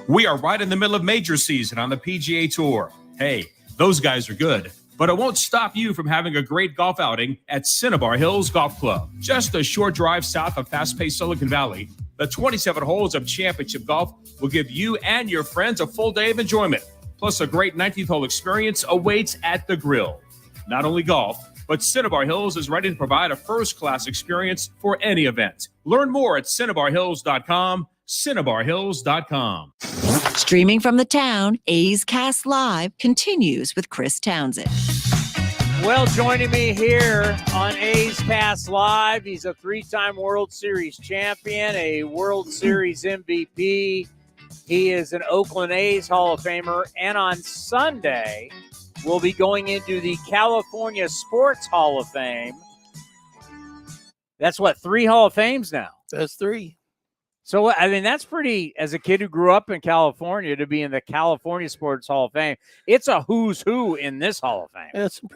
We are right in the middle of major season on the PGA Tour. Hey, those guys are good, but it won't stop you from having a great golf outing at Cinnabar Hills Golf Club. Just a short drive south of fast-paced Silicon Valley, the 27 holes of championship golf will give you and your friends a full day of enjoyment. Plus, a great 19th hole experience awaits at the grill. Not only golf, but Cinnabar Hills is ready to provide a first-class experience for any event. Learn more at CinnabarHills.com, CinnabarHills.com. Streaming from the town, A's Cast Live continues with Chris Townsend. Well, joining me here on A's Cast Live, he's a three-time World Series champion, a World Series MVP. He is an Oakland A's Hall of Famer, and on Sunday, we'll be going into the California Sports Hall of Fame. That's what, 3 Hall of Fames now? That's 3. So, I mean, that's pretty, as a kid who grew up in California, to be in the California Sports Hall of Fame. It's a who's who in this Hall of Fame. Yeah, some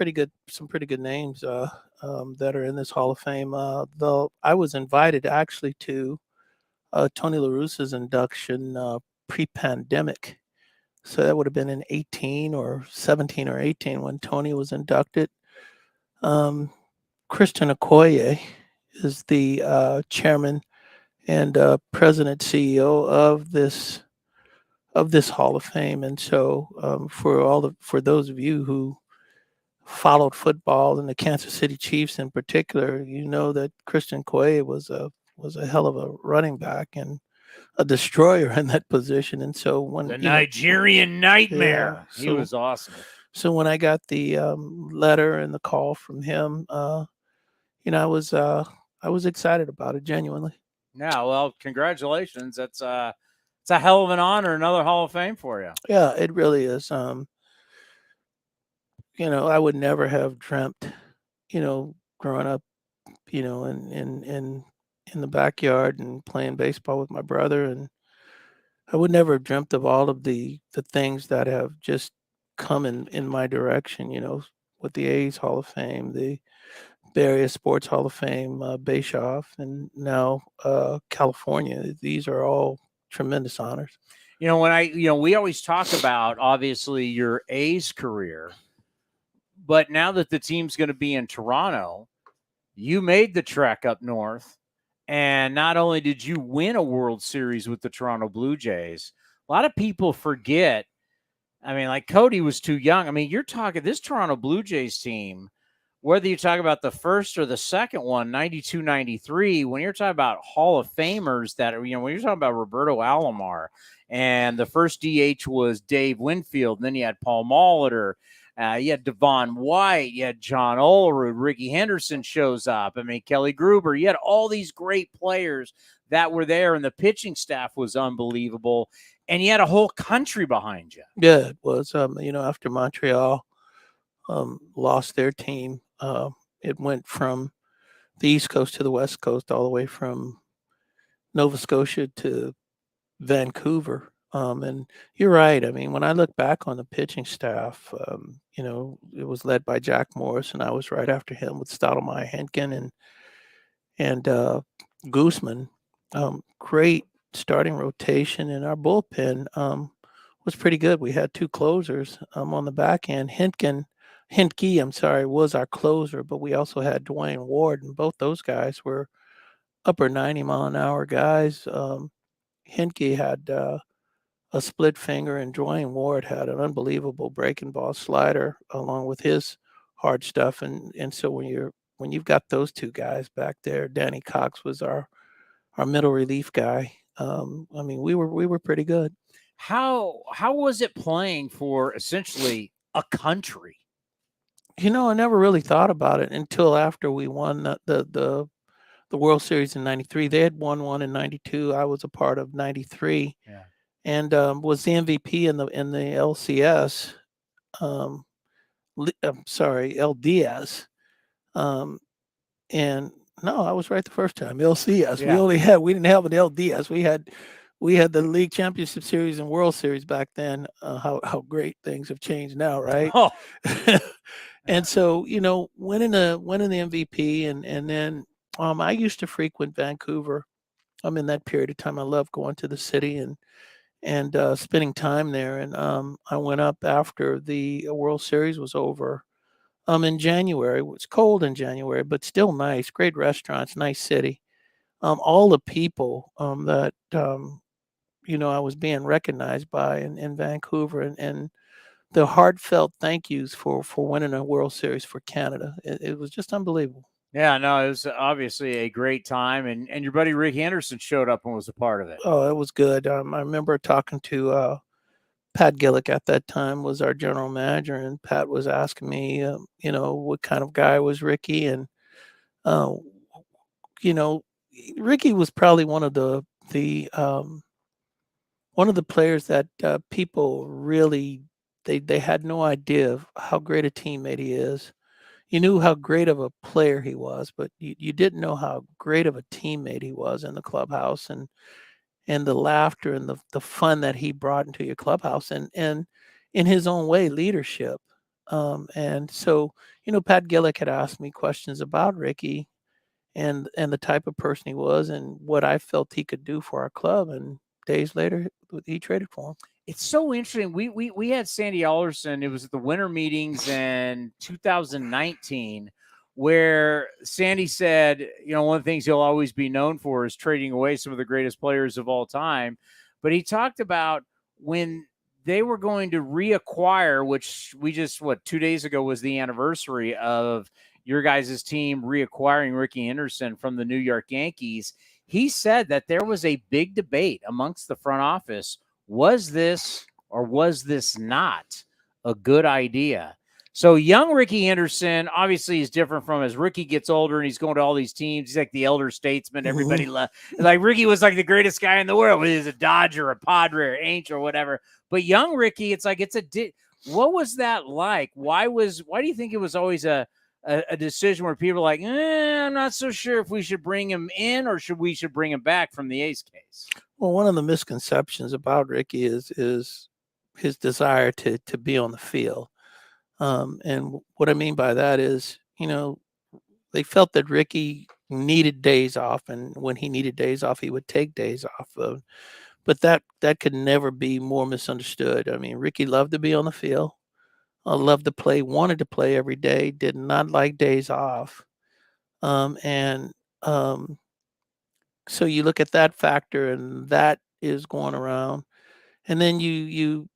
pretty good names that are in this Hall of Fame. Though I was invited actually to Tony La Russa's induction pre-pandemic. So that would have been in 18 or 17 or 18 when Tony was inducted. Christian Okoye is the chairman and president CEO of this Hall of Fame. And so for those of you who followed football and the Kansas City Chiefs in particular, you know that Christian Okoye was a hell of a running back and a destroyer in that position. And so when the Nigerian Nightmare, he was awesome. So when I got the letter and the call from him, I was excited about it, genuinely. Yeah, well, congratulations. It's a hell of an honor, another Hall of Fame for you. Yeah, it really is. I would never have dreamt, growing up, in the backyard and playing baseball with my brother, and I would never have dreamt of all of the things that have just come in my direction, with the A's Hall of Fame, the Bay Area Sports Hall of Fame, Bischoff, and now California. These are all tremendous honors. We always talk about, obviously, your A's career, but now that the team's going to be in Toronto, you made the trek up north, and not only did you win a World Series with the Toronto Blue Jays, a lot of people forget. I mean, like Cody was too young. I mean, you're talking this Toronto Blue Jays team, whether you talk about the first or the second one, 92, 93, when you're talking about Hall of Famers that, when you're talking about Roberto Alomar, and the first DH was Dave Winfield, and then you had Paul Molitor, you had Devon White, you had John Olerud, Ricky Henderson shows up. I mean, Kelly Gruber, you had all these great players that were there, and the pitching staff was unbelievable, and you had a whole country behind you. Yeah, it was. After Montreal lost their team, it went from the East Coast to the West Coast, all the way from Nova Scotia to Vancouver. And you're right. I mean, when I look back on the pitching staff, it was led by Jack Morris, and I was right after him with Stottlemyre, Henkin, and Gooseman. Great starting rotation, and our bullpen was pretty good. We had two closers on the back end. Henke, was our closer, but we also had Dwayne Ward, and both those guys were upper 90-mile-an-hour guys. Henke had a split finger, and Dwayne Ward had an unbelievable breaking ball slider along with his hard stuff. And so when you've got those two guys back there, Danny Cox was our middle relief guy. We were pretty good. How was it playing for essentially a country? I never really thought about it until after we won the World Series in '93. They had won one in '92. I was a part of '93. Yeah. And was the MVP in the LCS. LDS. And no, I was right the first time. LCS. Yeah. We didn't have an LDS. We had the League Championship Series and World Series back then. How great things have changed now, right? Oh. And so, winning the MVP, and then I used to frequent Vancouver. In that period of time, I loved going to the city and spending time there. And I went up after the World Series was over in January. It was cold in January, but still nice. Great restaurants, nice city. All the people that, I was being recognized by in Vancouver, and the heartfelt thank yous for winning a World Series for Canada. It was just unbelievable. Yeah, no, it was obviously a great time, and your buddy Rick Anderson showed up and was a part of it. Oh, it was good. I remember talking to Pat Gillick at that time, was our general manager, and Pat was asking me, what kind of guy was Ricky, and Ricky was probably one of the players that people really they had no idea of how great a teammate he is. You knew how great of a player he was, but you didn't know how great of a teammate he was in the clubhouse, and the laughter and the fun that he brought into your clubhouse, and in his own way, leadership. And so, Pat Gillick had asked me questions about Ricky and the type of person he was and what I felt he could do for our club. And days later, he traded for him. It's so interesting. We had Sandy Alderson. It was at the winter meetings in 2019 where Sandy said, one of the things he'll always be known for is trading away some of the greatest players of all time. But he talked about when they were going to reacquire, which we just, 2 days ago was the anniversary of your guys' team reacquiring Ricky Henderson from the New York Yankees. He said that there was a big debate amongst the front office. Was this or was this not a good idea. So young Ricky Henderson, obviously, is different from as Ricky gets older and he's going to all these teams. He's like the elder statesman. Everybody like Ricky was like the greatest guy in the world. Whether he's a Dodger, a Padre, or Angel, or whatever. But young Ricky, it's like what was that like? Why do you think it was always a decision where people are like, I'm not so sure if we should bring him in or we should bring him back from the A's case? Well, one of the misconceptions about Ricky is his desire to be on the field. And what I mean by that is, they felt that Ricky needed days off, and when he needed days off, he would take days off. But that could never be more misunderstood. I mean, Ricky loved to be on the field, loved to play, wanted to play every day, did not like days off. So you look at that factor, and that is going around. And then you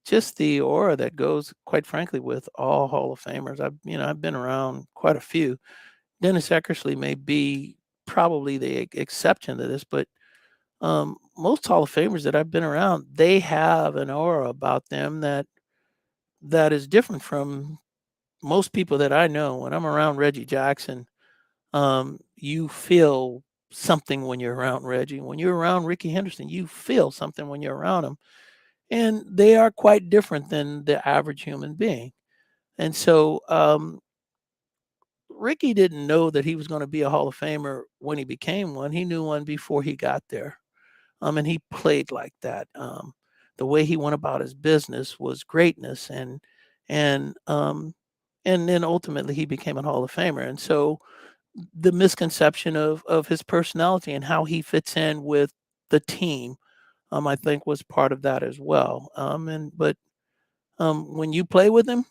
just the aura that goes, quite frankly, with all Hall of Famers. I've been around quite a few. Dennis Eckersley may be probably the exception to this, but most Hall of Famers that I've been around, they have an aura about them that is different from most people that I know. When I'm around Reggie Jackson, you feel something when you're around Reggie. When you're around Ricky Henderson, you feel something when you're around him. And they are quite different than the average human being. And so Ricky didn't know that he was going to be a Hall of Famer when he became one. He knew one before he got there. And he played like that. The way he went about his business was greatness. And then ultimately he became a Hall of Famer. And so the misconception of his personality and how he fits in with the team, I think was part of that as well. But when you play with him,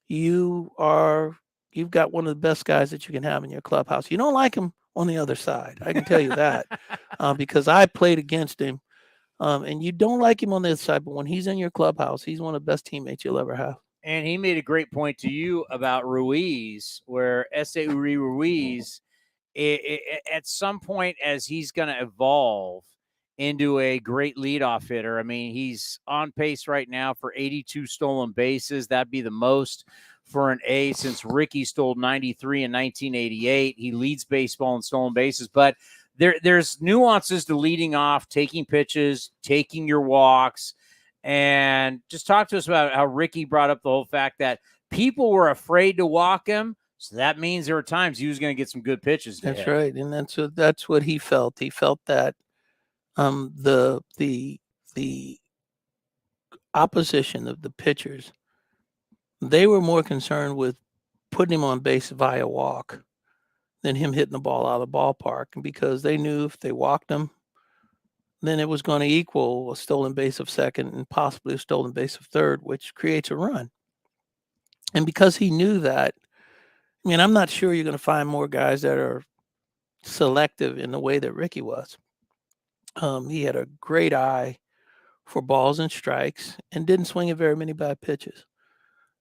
you've got one of the best guys that you can have in your clubhouse. You don't like him on the other side. I can tell you that because I played against him. And you don't like him on the other side, but when he's in your clubhouse, he's one of the best teammates you'll ever have. And he made a great point to you about Ruiz, where Uri Ruiz, at some point, as he's going to evolve into a great leadoff hitter. I mean, he's on pace right now for 82 stolen bases. That'd be the most for an A since Ricky stole 93 in 1988. He leads baseball in stolen bases, but there's nuances to leading off, taking pitches, taking your walks, and just talk to us about how Ricky brought up the whole fact that people were afraid to walk him. So that means there were times he was going to get some good pitches. That's right. And that's what he felt. He felt that the opposition of the pitchers, they were more concerned with putting him on base via walk than him hitting the ball out of the ballpark, because they knew if they walked him, then it was going to equal a stolen base of second and possibly a stolen base of third, which creates a run. And because he knew that, I mean, I'm not sure you're going to find more guys that are selective in the way that Ricky was. He had a great eye for balls and strikes and didn't swing at very many bad pitches.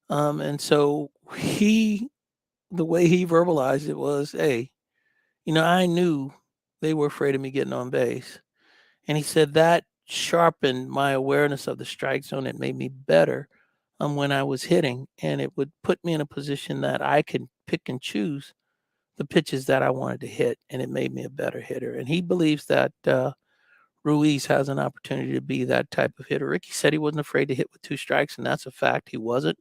And so the way he verbalized it was, hey, I knew they were afraid of me getting on base. And he said that sharpened my awareness of the strike zone. It made me better when I was hitting, and it would put me in a position that I could pick and choose the pitches that I wanted to hit, and it made me a better hitter. And he believes that Ruiz has an opportunity to be that type of hitter. Ricky said he wasn't afraid to hit with two strikes, and that's a fact. He wasn't.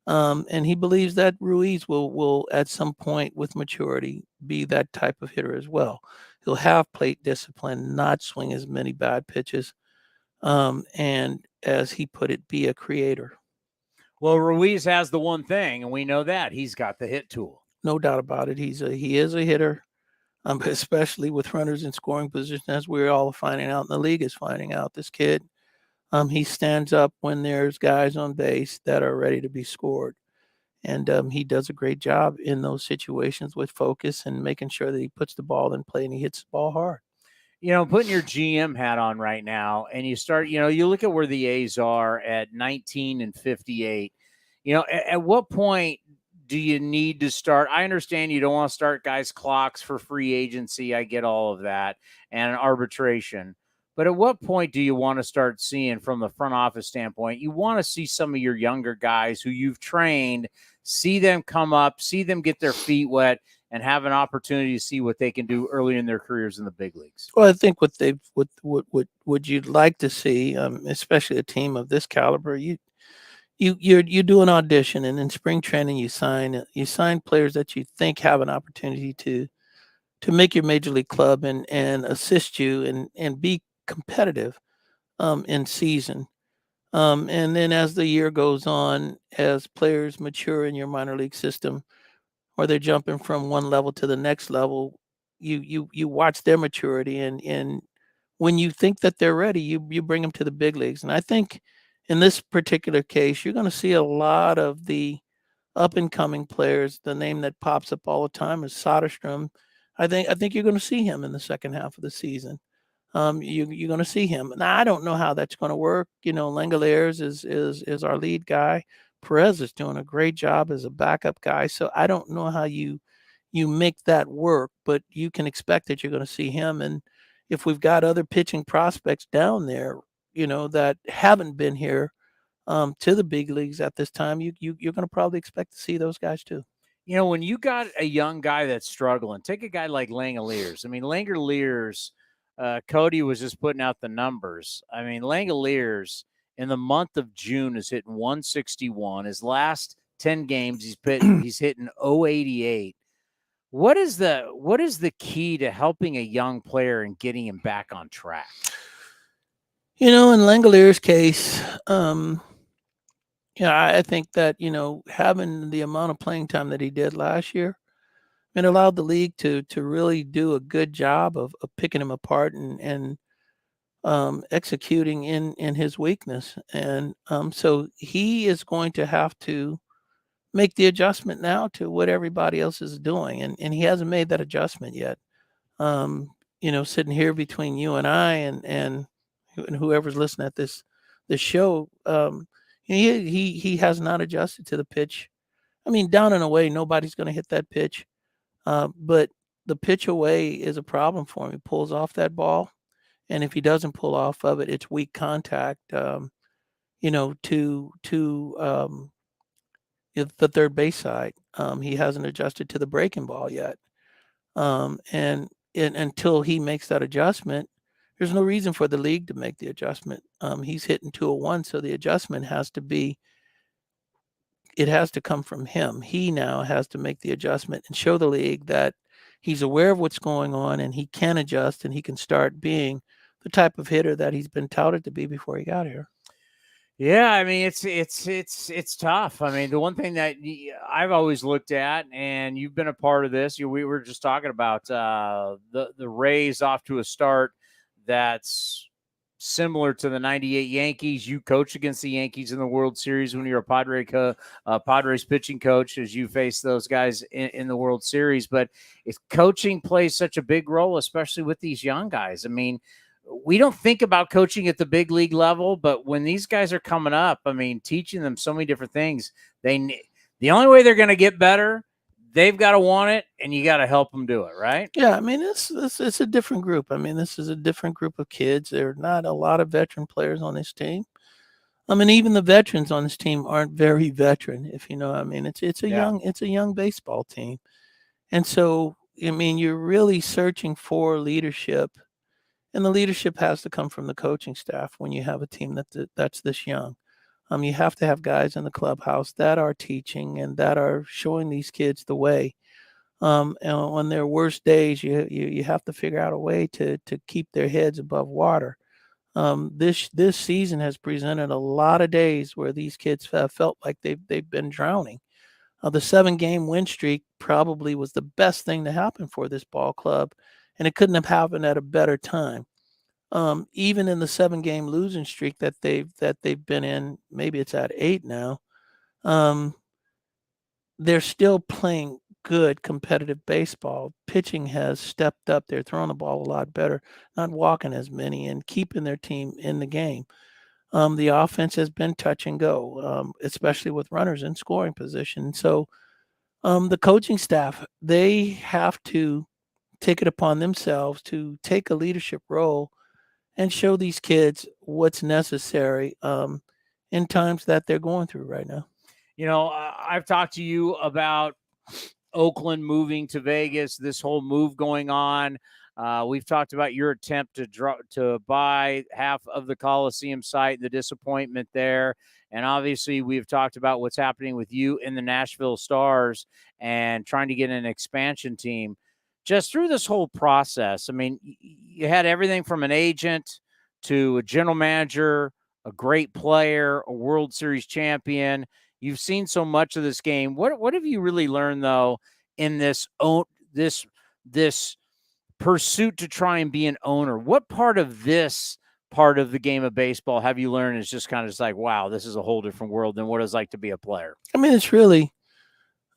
And he believes that Ruiz will at some point with maturity be that type of hitter as well. He'll have plate discipline, not swing as many bad pitches, and as he put it, be a creator. Well, Ruiz has the one thing, and we know that he's got the hit tool. No doubt about it. He is a hitter, especially with runners in scoring position, as we're all finding out, and the league is finding out. This kid, he stands up when there's guys on base that are ready to be scored. And he does a great job in those situations with focus and making sure that he puts the ball in play and he hits the ball hard. Putting your GM hat on right now, and you start, you look at where the A's are at 19 and 58. At what point do you need to start? I understand you don't want to start guys' clocks for free agency. I get all of that and arbitration. But at what point do you want to start seeing, from the front office standpoint, you want to see some of your younger guys who you've trained, see them come up, see them get their feet wet, and have an opportunity to see what they can do early in their careers in the big leagues? Well, I think what you'd like to see, especially a team of this caliber, you do an audition, and in spring training you sign players that you think have an opportunity to make your major league club and assist you and be competitive in season. And then as the year goes on, as players mature in your minor league system, or they're jumping from one level to the next level, you watch their maturity, and when you think that they're ready, you bring them to the big leagues. And I think in this particular case, you're going to see a lot of the up and coming players. The name that pops up all the time is Soderstrom. I think you're going to see him in the second half of the season. You're going to see him. Now, I don't know how that's going to work. Langoliers is our lead guy. Perez is doing a great job as a backup guy. So I don't know how you make that work, but you can expect that you're going to see him. And if we've got other pitching prospects down there, that haven't been here to the big leagues at this time, you're going to probably expect to see those guys too. When you got a young guy that's struggling, take a guy like Langoliers. I mean, Langoliers, Cody was just putting out the numbers. I mean, Langoliers in the month of June is hitting 161. His last 10 games, he's hitting 088. What is the key to helping a young player and getting him back on track? In Langoliers' case, I think that, having the amount of playing time that he did last year, it allowed the league to really do a good job of picking him apart and executing in his weakness. And so he is going to have to make the adjustment now to what everybody else is doing. And he hasn't made that adjustment yet. Sitting here between you and I and whoever's listening at this show, he has not adjusted to the pitch. I mean, down and away, nobody's going to hit that pitch. But the pitch away is a problem for him. He pulls off that ball, and if he doesn't pull off of it, it's weak contact. To the third base side. He hasn't adjusted to the breaking ball yet, and until he makes that adjustment, there's no reason for the league to make the adjustment. He's hitting 201, so the adjustment has to come from him. He now has to make the adjustment and show the league that he's aware of what's going on and he can adjust and he can start being the type of hitter that he's been touted to be before he got here. Yeah, I mean, it's tough. I mean, the one thing that I've always looked at, and you've been a part of this, we were just talking about the Rays off to a start that's similar to the 98 Yankees. You coach against the Yankees in the World Series when you're a Padres pitching coach, as you face those guys in the World Series. But if coaching plays such a big role, especially with these young guys, I mean, we don't think about coaching at the big league level, but when these guys are coming up, I mean, teaching them so many different things, the only way they're going to get better, they've got to want it, and you got to help them do it, right? Yeah, I mean, it's a different group. I mean, this is a different group of kids. There are not a lot of veteran players on this team. I mean, even the veterans on this team aren't very veteran, if you know what I mean. It's a young baseball team. And so, I mean, you're really searching for leadership. And the leadership has to come from the coaching staff when you have a team that's this young. You have to have guys in the clubhouse that are teaching and that are showing these kids the way. And on their worst days, you have to figure out a way to keep their heads above water. This season has presented a lot of days where these kids have felt like they've been drowning. The 7-game win streak probably was the best thing to happen for this ball club, and it couldn't have happened at a better time. Even in the 7-game losing streak that they've been in, maybe it's at 8 now, they're still playing good competitive baseball. Pitching has stepped up. They're throwing the ball a lot better, not walking as many, and keeping their team in the game. The offense has been touch and go, especially with runners in scoring position. So the coaching staff, they have to take it upon themselves to take a leadership role and show these kids what's necessary in times that they're going through right now. You know, I've talked to you about Oakland moving to Vegas, this whole move going on. We've talked about your attempt to buy half of the Coliseum site, the disappointment there. And obviously, we've talked about what's happening with you in the Nashville Stars and trying to get an expansion team. Just through this whole process, I mean, you had everything from an agent to a general manager, a great player, a World Series champion. You've seen so much of this game. What have you really learned, though, in this pursuit to try and be an owner? What part of this part of the game of baseball have you learned is just kind of just like, wow, this is a whole different world than what it's like to be a player? I mean, it's really,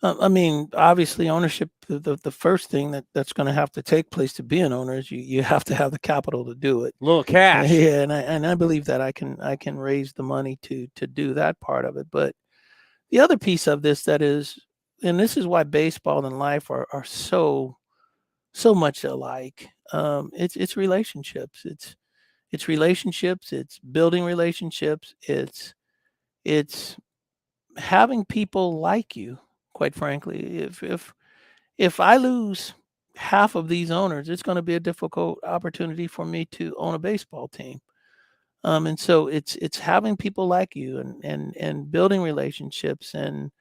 obviously ownership, the first thing that's going to have to take place to be an owner is you have to have the capital to do it. A little cash. Yeah, and I believe that I can raise the money to do that part of it. But the other piece of this that is, and this is why baseball and life are so much alike. It's relationships. It's relationships. It's building relationships. It's having people like you. Quite frankly, if I lose half of these owners, it's going to be a difficult opportunity for me to own a baseball team. And so it's having people like you and building relationships and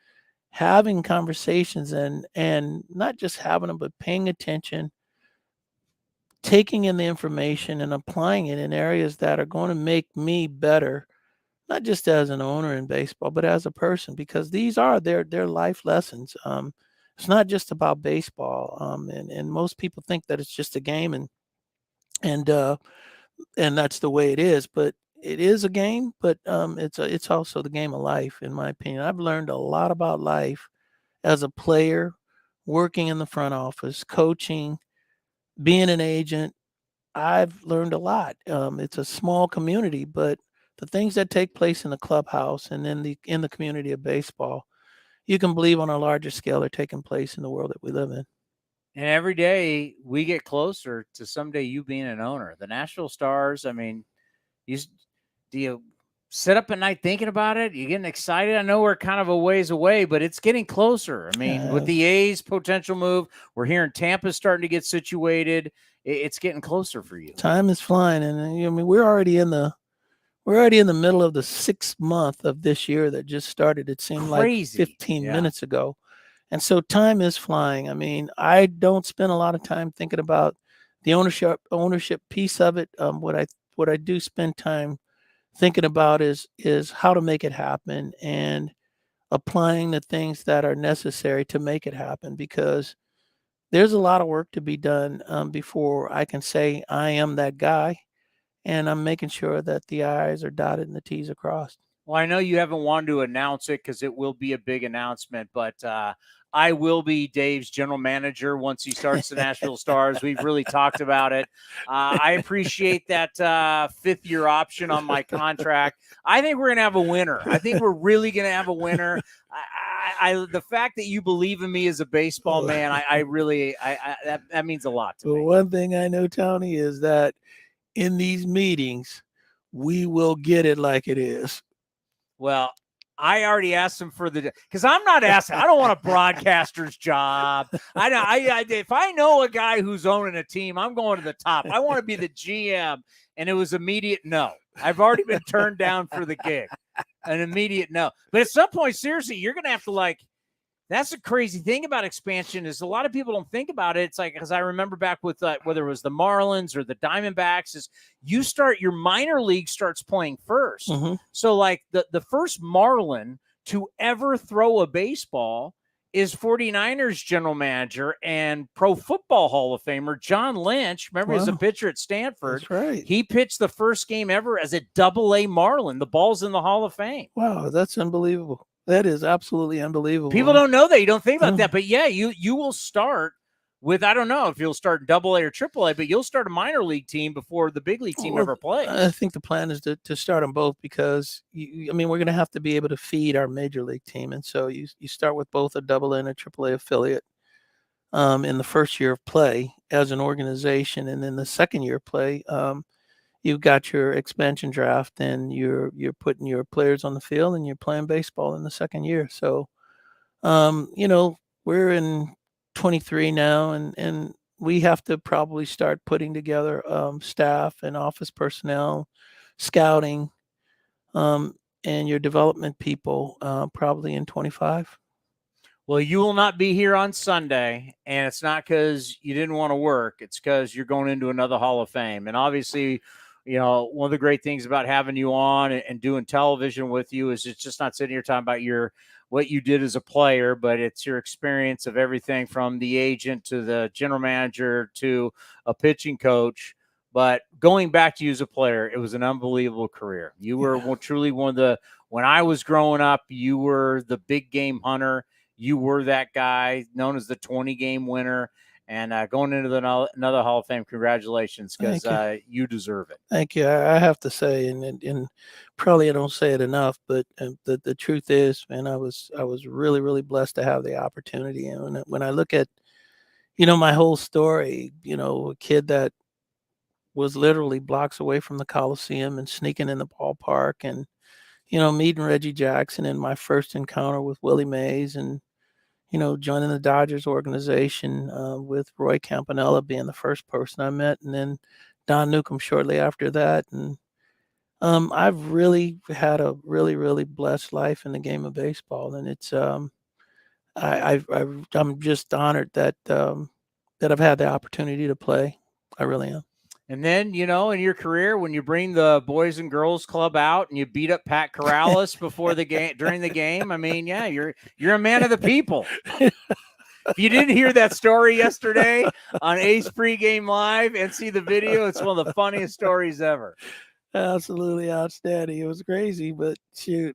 having conversations and not just having them, but paying attention, taking in the information and applying it in areas that are going to make me better, not just as an owner in baseball, but as a person, because these are their life lessons. It's not just about baseball. And most people think that it's just a game and that's the way it is, but it is a game, but it's also the game of life, in my opinion. I've learned a lot about life as a player, working in the front office, coaching, being an agent. I've learned a lot. It's a small community, but the things that take place in the clubhouse and in the community of baseball, you can believe on a larger scale are taking place in the world that we live in. And every day we get closer to someday you being an owner. The Nashville Stars, I mean, do you sit up at night thinking about it? You getting excited? I know we're kind of a ways away, but it's getting closer. I mean, with the A's potential move, we're hearing Tampa's starting to get situated. It's getting closer for you. Time is flying, and I mean, we're already in the middle of the 6th month of this year that just started. It seemed Crazy. Like 15 minutes ago. And so time is flying. I mean, I don't spend a lot of time thinking about the ownership piece of it. What I do spend time thinking about is how to make it happen and applying the things that are necessary to make it happen, because there's a lot of work to be done before I can say I am that guy. And I'm making sure that the I's are dotted and the T's are crossed. Well, I know you haven't wanted to announce it because it will be a big announcement, but I will be Dave's general manager once he starts the Nashville Stars. We've really talked about it. I appreciate that 5th-year option on my contract. I think we're going to have a winner. I think we're really going to have a winner. The fact that you believe in me as a baseball man, that means a lot to me. One thing I know, Tony, is that in these meetings, we will get it like it is. Well, I already asked him because I'm not asking. I don't want a broadcaster's job. If I know a guy who's owning a team, I'm going to the top. I want to be the GM, and it was immediate no. I've already been turned down for the gig, an immediate no. But at some point, seriously, you're going to have to that's the crazy thing about expansion is a lot of people don't think about it. It's like, because I remember back with whether it was the Marlins or the Diamondbacks, is your minor league starts playing first. Mm-hmm. So like the first Marlin to ever throw a baseball is 49ers general manager and Pro Football Hall of Famer John Lynch. Remember, he was a pitcher at Stanford. That's right. He pitched the first game ever as a Double-A Marlin. The ball's in the Hall of Fame. Wow, that's unbelievable. That is absolutely unbelievable. People don't know that. You don't think about that. But yeah, you will start with, I don't know if you'll start Double-A or Triple-A, but you'll start a minor league team before the big league team ever plays. I think the plan is to start them both because, we're going to have to be able to feed our major league team. And so you start with both a Double-A and a Triple-A affiliate in the first year of play as an organization. And then the second year of play, you've got your expansion draft, and you're putting your players on the field, and you're playing baseball in the second year. So, we're in 23 now, and we have to probably start putting together staff and office personnel, scouting, and your development people probably in 25. Well, you will not be here on Sunday, and it's not because you didn't want to work. It's because you're going into another Hall of Fame. And obviously, one of the great things about having you on and doing television with you is it's just not sitting here talking about what you did as a player, but it's your experience of everything from the agent to the general manager to a pitching coach. But going back to you as a player, it was an unbelievable career. You were truly when I was growing up, you were the big game hunter. You were that guy known as the 20-game winner. And going into another Hall of Fame, congratulations, because you deserve it. Thank you. I have to say, and probably I don't say it enough, but the truth is, man, I was really, really blessed to have the opportunity. And when I look at, my whole story, a kid that was literally blocks away from the Coliseum and sneaking in the ballpark, and meeting Reggie Jackson in my first encounter with Willie Mays, and joining the Dodgers organization with Roy Campanella being the first person I met, and then Don Newcomb shortly after that. And I've really had a really, really blessed life in the game of baseball, and it's I'm just honored that I've had the opportunity to play. I really am. And then, in your career, when you bring the Boys and Girls Club out and you beat up Pat Corrales before the game, during the game, I mean, yeah, you're a man of the people. If you didn't hear that story yesterday on A's Pregame Live and see the video, it's one of the funniest stories ever. Absolutely outstanding. It was crazy, but shoot.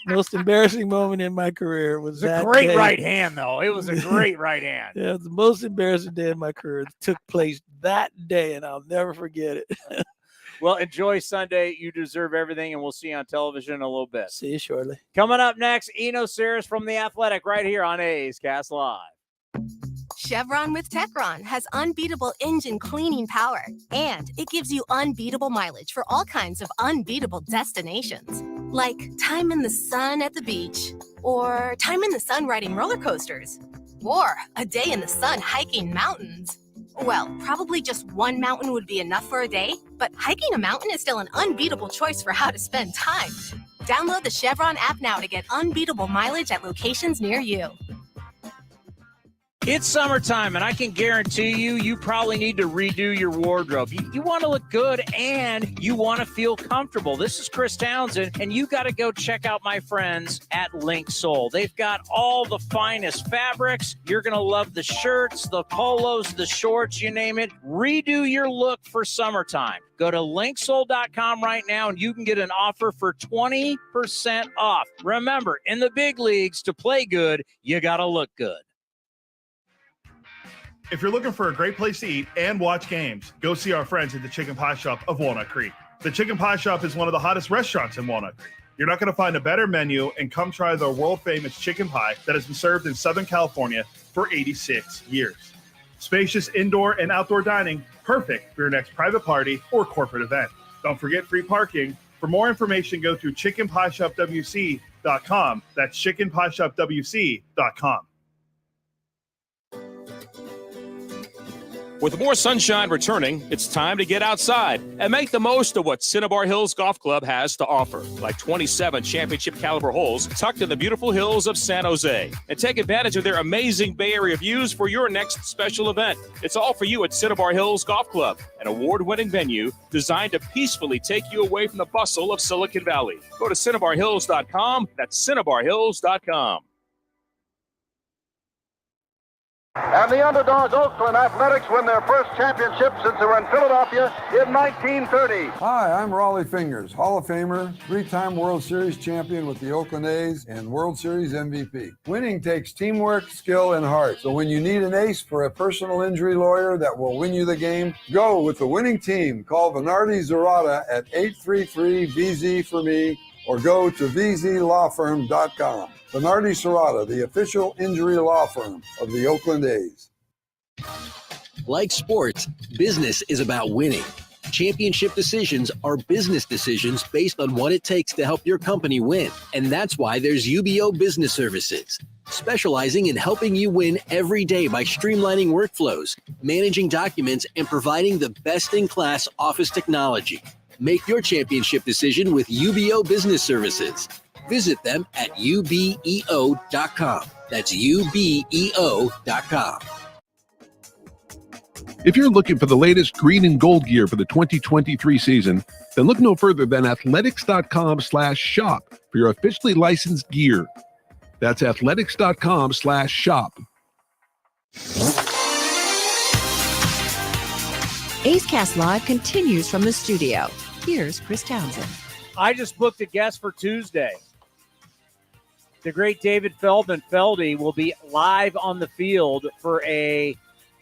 Most embarrassing moment in my career was that great day. Right hand, though. It was a great right hand. Yeah, it was the most embarrassing day in my career. It took place that day, and I'll never forget it. Well, enjoy Sunday. You deserve everything, and we'll see you on television in a little bit. See you shortly. Coming up next, Eno Sarris from The Athletic right here on A's Cast Live. Chevron with Techron has unbeatable engine cleaning power, and it gives you unbeatable mileage for all kinds of unbeatable destinations, like time in the sun at the beach, or time in the sun riding roller coasters, or a day in the sun hiking mountains. Well, probably just one mountain would be enough for a day, but hiking a mountain is still an unbeatable choice for how to spend time. Download the Chevron app now to get unbeatable mileage at locations near you. It's summertime, and I can guarantee you probably need to redo your wardrobe. You want to look good, and you want to feel comfortable. This is Chris Townsend, and you got to go check out my friends at Link Soul. They've got all the finest fabrics. You're going to love the shirts, the polos, the shorts, you name it. Redo your look for summertime. Go to linksoul.com right now, and you can get an offer for 20% off. Remember, in the big leagues, to play good, you got to look good. If you're looking for a great place to eat and watch games, go see our friends at the Chicken Pie Shop of Walnut Creek. The Chicken Pie Shop is one of the hottest restaurants in Walnut Creek. You're not going to find a better menu, and come try the world-famous chicken pie that has been served in Southern California for 86 years. Spacious indoor and outdoor dining, perfect for your next private party or corporate event. Don't forget free parking. For more information, go to chickenpieshopwc.com. That's chickenpieshopwc.com. With more sunshine returning, it's time to get outside and make the most of what Cinnabar Hills Golf Club has to offer, like 27 championship caliber holes tucked in the beautiful hills of San Jose. And take advantage of their amazing Bay Area views for your next special event. It's all for you at Cinnabar Hills Golf Club, an award-winning venue designed to peacefully take you away from the bustle of Silicon Valley. Go to CinnabarHills.com. That's CinnabarHills.com. And the underdogs, Oakland Athletics, win their first championship since they were in Philadelphia in 1930. Hi, I'm Raleigh Fingers, Hall of Famer, three-time World Series champion with the Oakland A's and World Series MVP. Winning takes teamwork, skill, and heart. So when you need an ace for a personal injury lawyer that will win you the game, go with the winning team. Call Venardi Zerata at 833-VZ-FOR-ME or go to vzlawfirm.com. Venardi Serrata, the official injury law firm of the Oakland A's. Like sports, business is about winning. Championship decisions are business decisions based on what it takes to help your company win. And that's why there's UBO Business Services, specializing in helping you win every day by streamlining workflows, managing documents, and providing the best-in-class office technology. Make your championship decision with UBO Business Services. Visit them at ubeo.com. That's ubeo.com. If you're looking for the latest green and gold gear for the 2023 season, then look no further than athletics.com/shop for your officially licensed gear. That's athletics.com/shop. A's Cast Live continues from the studio. Here's Chris Townsend. I just booked a guest for Tuesday. The great David Feldman Feldy will be live on the field for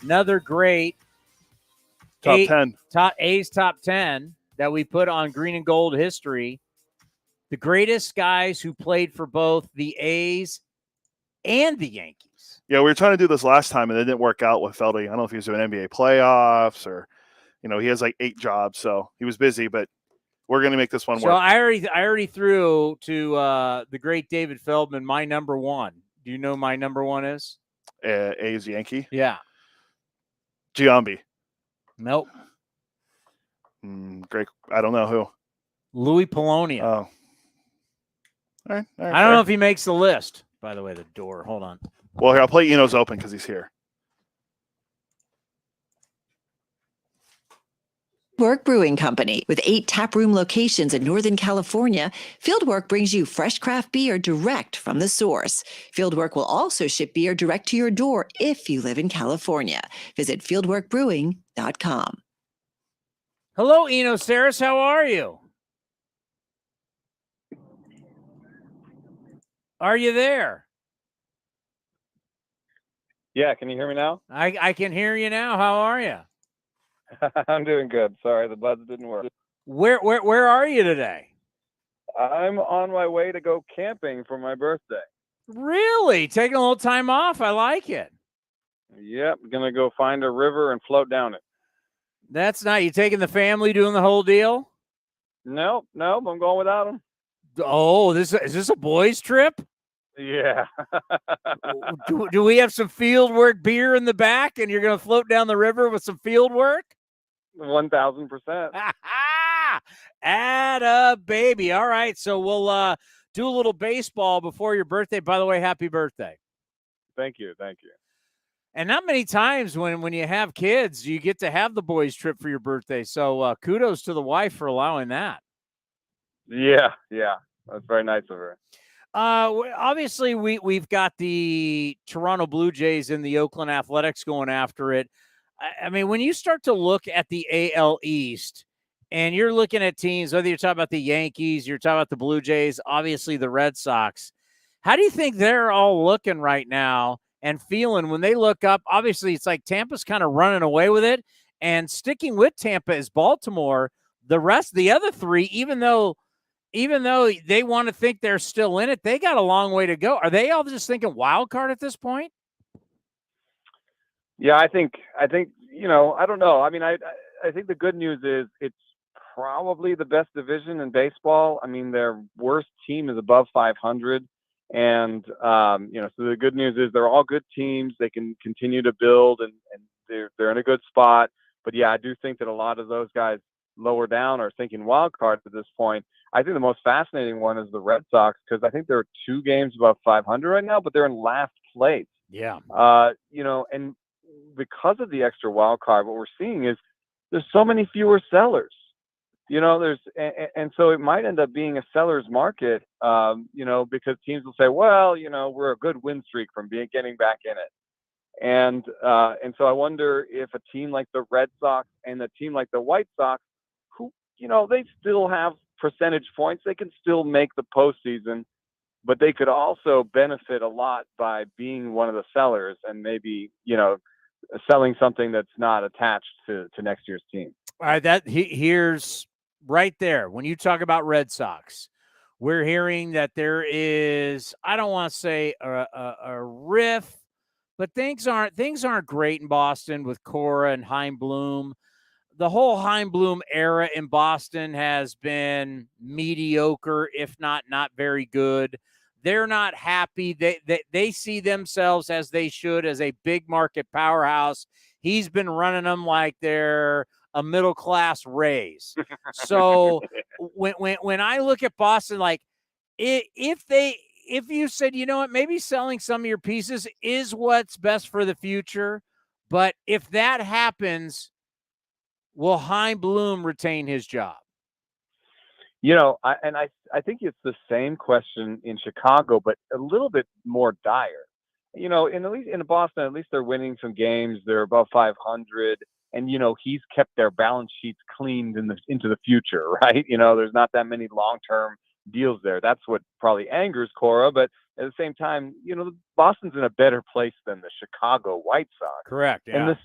another great A's top 10 that we put on Green and Gold history. The greatest guys who played for both the A's and the Yankees. Yeah, we were trying to do this last time, and it didn't work out with Feldy. I don't know if he was doing NBA playoffs or, he has like 8 jobs, so he was busy, but we're going to make this one work. So I already threw to the great David Feldman my number one. Do you know my number one is? A's Yankee? Yeah. Giambi. Nope. Great. I don't know who. Louis Polonia. Oh. All right, I don't know if he makes the list. By the way, the door. Hold on. Well, here, I'll play Eno's Open because he's here. Fieldwork Brewing Company. With 8 taproom locations in Northern California, Fieldwork brings you fresh craft beer direct from the source. Fieldwork will also ship beer direct to your door if you live in California. Visit fieldworkbrewing.com. Hello, Eno Sarris. How are you? Are you there? Yeah, can you hear me now? I can hear you now. How are you? I'm doing good. Sorry, the buds didn't work. Where are you today? I'm on my way to go camping for my birthday. Really? Taking a little time off? I like it. Yep, gonna go find a river and float down it. That's nice. You taking the family, doing the whole deal? Nope, I'm going without them. Oh, is this a boys' trip? Yeah. do we have some field work beer in the back, and you're going to float down the river with some field work? 1,000%. Atta baby. All right, so we'll do a little baseball before your birthday. By the way, happy birthday. Thank you. And not many times when you have kids, you get to have the boys' trip for your birthday. So kudos to the wife for allowing that. Yeah. That's very nice of her. Obviously, we've got the Toronto Blue Jays and the Oakland Athletics going after it. I mean, when you start to look at the AL East and you're looking at teams, whether you're talking about the Yankees, you're talking about the Blue Jays, obviously the Red Sox, how do you think they're all looking right now and feeling when they look up? Obviously, it's like Tampa's kind of running away with it, and sticking with Tampa is Baltimore. The other 3, even though they want to think they're still in it, they got a long way to go. Are they all just thinking wild card at this point? Yeah, I think I don't know. I mean, I think the good news is it's probably the best division in baseball. I mean, their worst team is above 500. And, so the good news is they're all good teams. They can continue to build and they're in a good spot. But yeah, I do think that a lot of those guys lower down are thinking wild card at this point. I think the most fascinating one is the Red Sox, because I think they're 2 games above 500 right now, but they're in last place. Yeah. And because of the extra wild card, what we're seeing is there's so many fewer sellers. And so it might end up being a seller's market, because teams will say, well, we're a good win streak from getting back in it. And so I wonder if a team like the Red Sox and a team like the White Sox, who, they still have percentage points, they can still make the postseason, but they could also benefit a lot by being one of the sellers and maybe, selling something that's not attached to next year's team. All right, here's right there. When you talk about Red Sox, we're hearing that there is, I don't want to say a riff, but things aren't great in Boston with Cora and Heim Bloom. the whole Heimblum era in Boston has been mediocre, if not very good. They're not happy. They see themselves, as they should, as a big market powerhouse. He's been running them like they're a middle class Rays. So when I look at Boston, like if you said, you know what, maybe selling some of your pieces is what's best for the future, but if that happens, will Chaim Bloom retain his job? I think it's the same question in Chicago, but a little bit more dire. At least in Boston, at least they're winning some games. They're above 500, and he's kept their balance sheets cleaned into the future, right? There's not that many long-term deals there. That's what probably angers Cora, but at the same time, Boston's in a better place than the Chicago White Sox. Correct. Yeah. And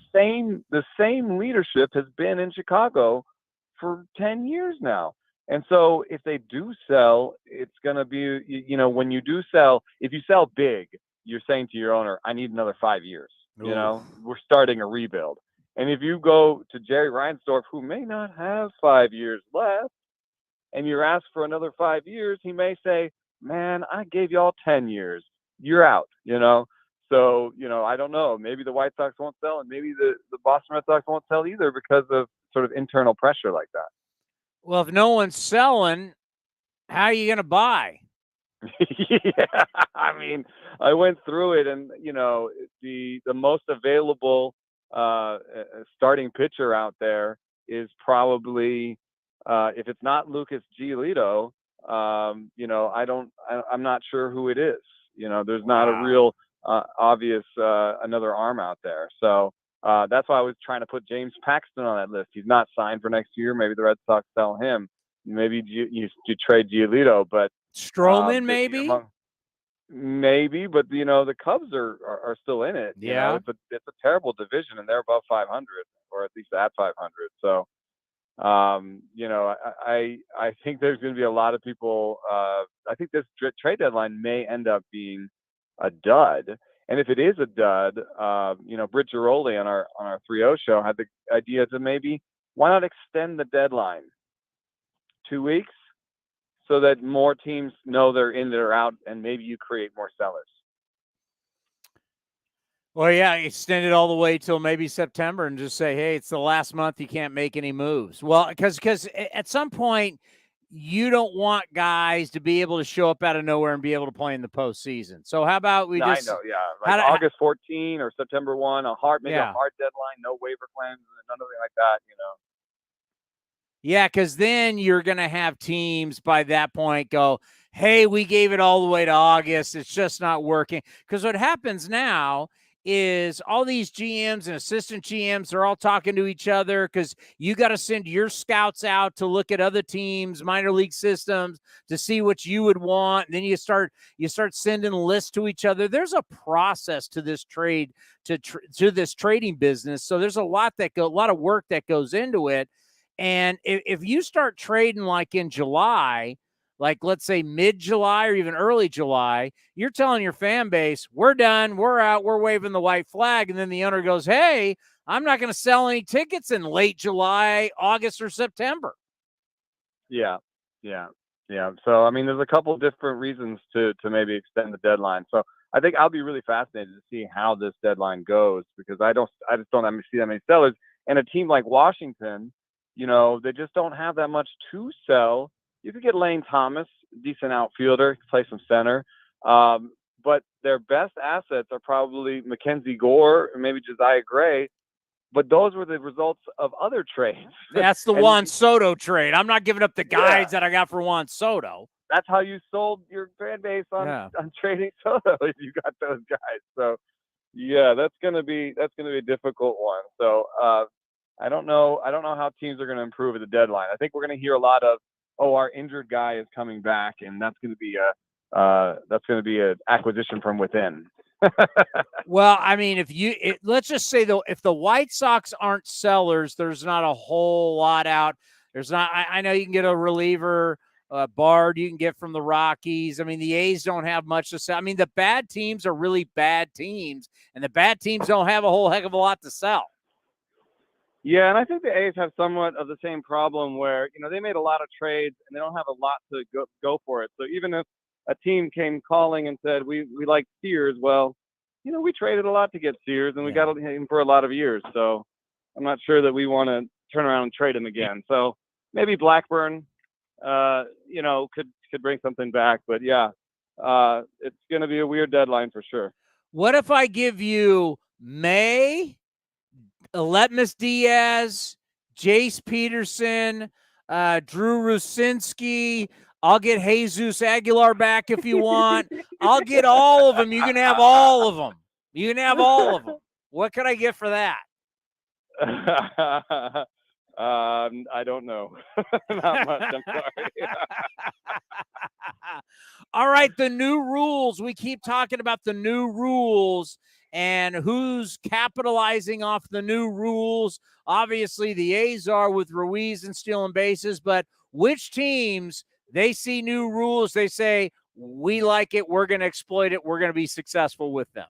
the same leadership has been in Chicago for 10 years now. And so if they do sell, it's going to be, when you do sell, if you sell big, you're saying to your owner, I need another 5 years. Ooh. We're starting a rebuild. And if you go to Jerry Reinsdorf, who may not have 5 years left, and you're asked for another 5 years, he may say, man, I gave y'all 10 years. You're out, So, I don't know. Maybe the White Sox won't sell, and maybe the Boston Red Sox won't sell either because of sort of internal pressure like that. Well, if no one's selling, how are you going to buy? Yeah, I mean, I went through it, and the most available starting pitcher out there is probably if it's not Lucas Giolito, I'm not sure who it is. There's not a real obvious another arm out there. So that's why I was trying to put James Paxton on that list. He's not signed for next year. Maybe the Red Sox sell him. Maybe you trade Giolito, but Stroman, maybe. Maybe, but the Cubs are still in it. Yeah, it's a terrible division, and they're above 500, or at least at 500. So, I think there's going to be a lot of people. I think this trade deadline may end up being a dud. And if it is a dud, Britt Giroli on our 3-0 show had the idea to maybe why not extend the deadline 2 weeks so that more teams know they're in, they're out, and maybe you create more sellers. Well, yeah, extend it all the way till maybe September and just say, hey, it's the last month. You can't make any moves. Well, because at some point, you don't want guys to be able to show up out of nowhere and be able to play in the postseason. So how about we just... I know, yeah. Like August 14 or September 1, a hard deadline, no waiver claims, nothing like that, Yeah, because then you're going to have teams by that point go, hey, we gave it all the way to August. It's just not working. Because what happens now is all these GMs and assistant GMs are all talking to each other because you got to send your scouts out to look at other teams, minor league systems, to see what you would want. And then you start sending lists to each other. There's a process to this trade, to this trading business. So there's a lot of work that goes into it. And if you start trading like in July, like let's say mid-July or even early July, you're telling your fan base, we're done, we're out, we're waving the white flag. And then the owner goes, hey, I'm not going to sell any tickets in late July, August, or September. Yeah. So, I mean, there's a couple of different reasons to maybe extend the deadline. So I think I'll be really fascinated to see how this deadline goes because I just don't see that many sellers. And a team like Washington, they just don't have that much to sell. You could get Lane Thomas, decent outfielder, play some center. But their best assets are probably Mackenzie Gore or maybe Josiah Gray. But those were the results of other trades. That's the Juan Soto trade. I'm not giving up the guys that I got for Juan Soto. That's how you sold your fan base on trading Soto if you got those guys. So, yeah, that's gonna be a difficult one. So I don't know how teams are going to improve at the deadline. I think we're going to hear a lot of, our injured guy is coming back, and that's going to be an acquisition from within. Well, I mean, let's just say though, if the White Sox aren't sellers, there's not a whole lot out. There's not. I know you can get a reliever, Bard. You can get from the Rockies. I mean, the A's don't have much to sell. I mean, the bad teams are really bad teams, and the bad teams don't have a whole heck of a lot to sell. Yeah, and I think the A's have somewhat of the same problem where, they made a lot of trades and they don't have a lot to go for it. So even if a team came calling and said, we like Sears, well, we traded a lot to get Sears and we got him for a lot of years. So I'm not sure that we want to turn around and trade him again. So maybe Blackburn, could bring something back. But yeah, it's going to be a weird deadline for sure. What if I give you May, Aletmus Diaz, Jace Peterson, Drew Rucinski? I'll get Jesus Aguilar back if you want. I'll get all of them. You can have all of them. You can have all of them. What can I get for that? I don't know. Not much. I'm sorry. All right, the new rules. We keep talking about the new rules and who's capitalizing off the new rules. Obviously, the A's are with Ruiz and stealing bases, but which teams, they see new rules, they say, we like it, we're going to exploit it, we're going to be successful with them?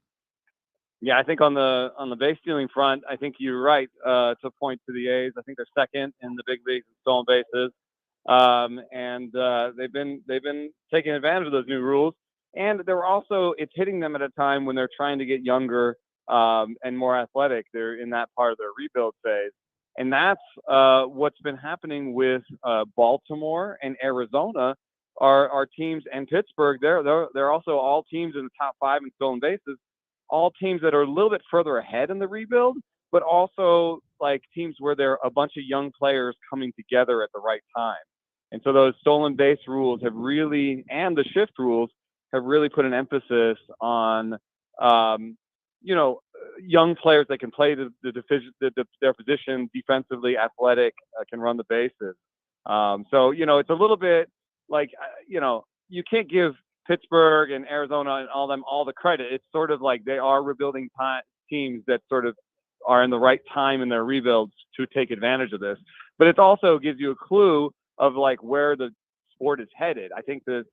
Yeah, I think on the base stealing front, I think you're right to point to the A's. I think they're second in the big leagues in stolen bases, and they've been taking advantage of those new rules. And they're also, it's hitting them at a time when they're trying to get younger and more athletic. They're in that part of their rebuild phase, and that's what's been happening with Baltimore and Arizona. Are teams, and Pittsburgh. They're also all teams in the top 5 in stolen bases. All teams that are a little bit further ahead in the rebuild, but also like teams where there are a bunch of young players coming together at the right time. And so those stolen base rules have really, and the shift rules have really put an emphasis on, young players that can play their position defensively, athletic, can run the bases. So, it's a little bit like, you can't give Pittsburgh and Arizona and all the credit. It's sort of like they are rebuilding teams that sort of are in the right time in their rebuilds to take advantage of this. But it also gives you a clue of like where the sport is headed. I think the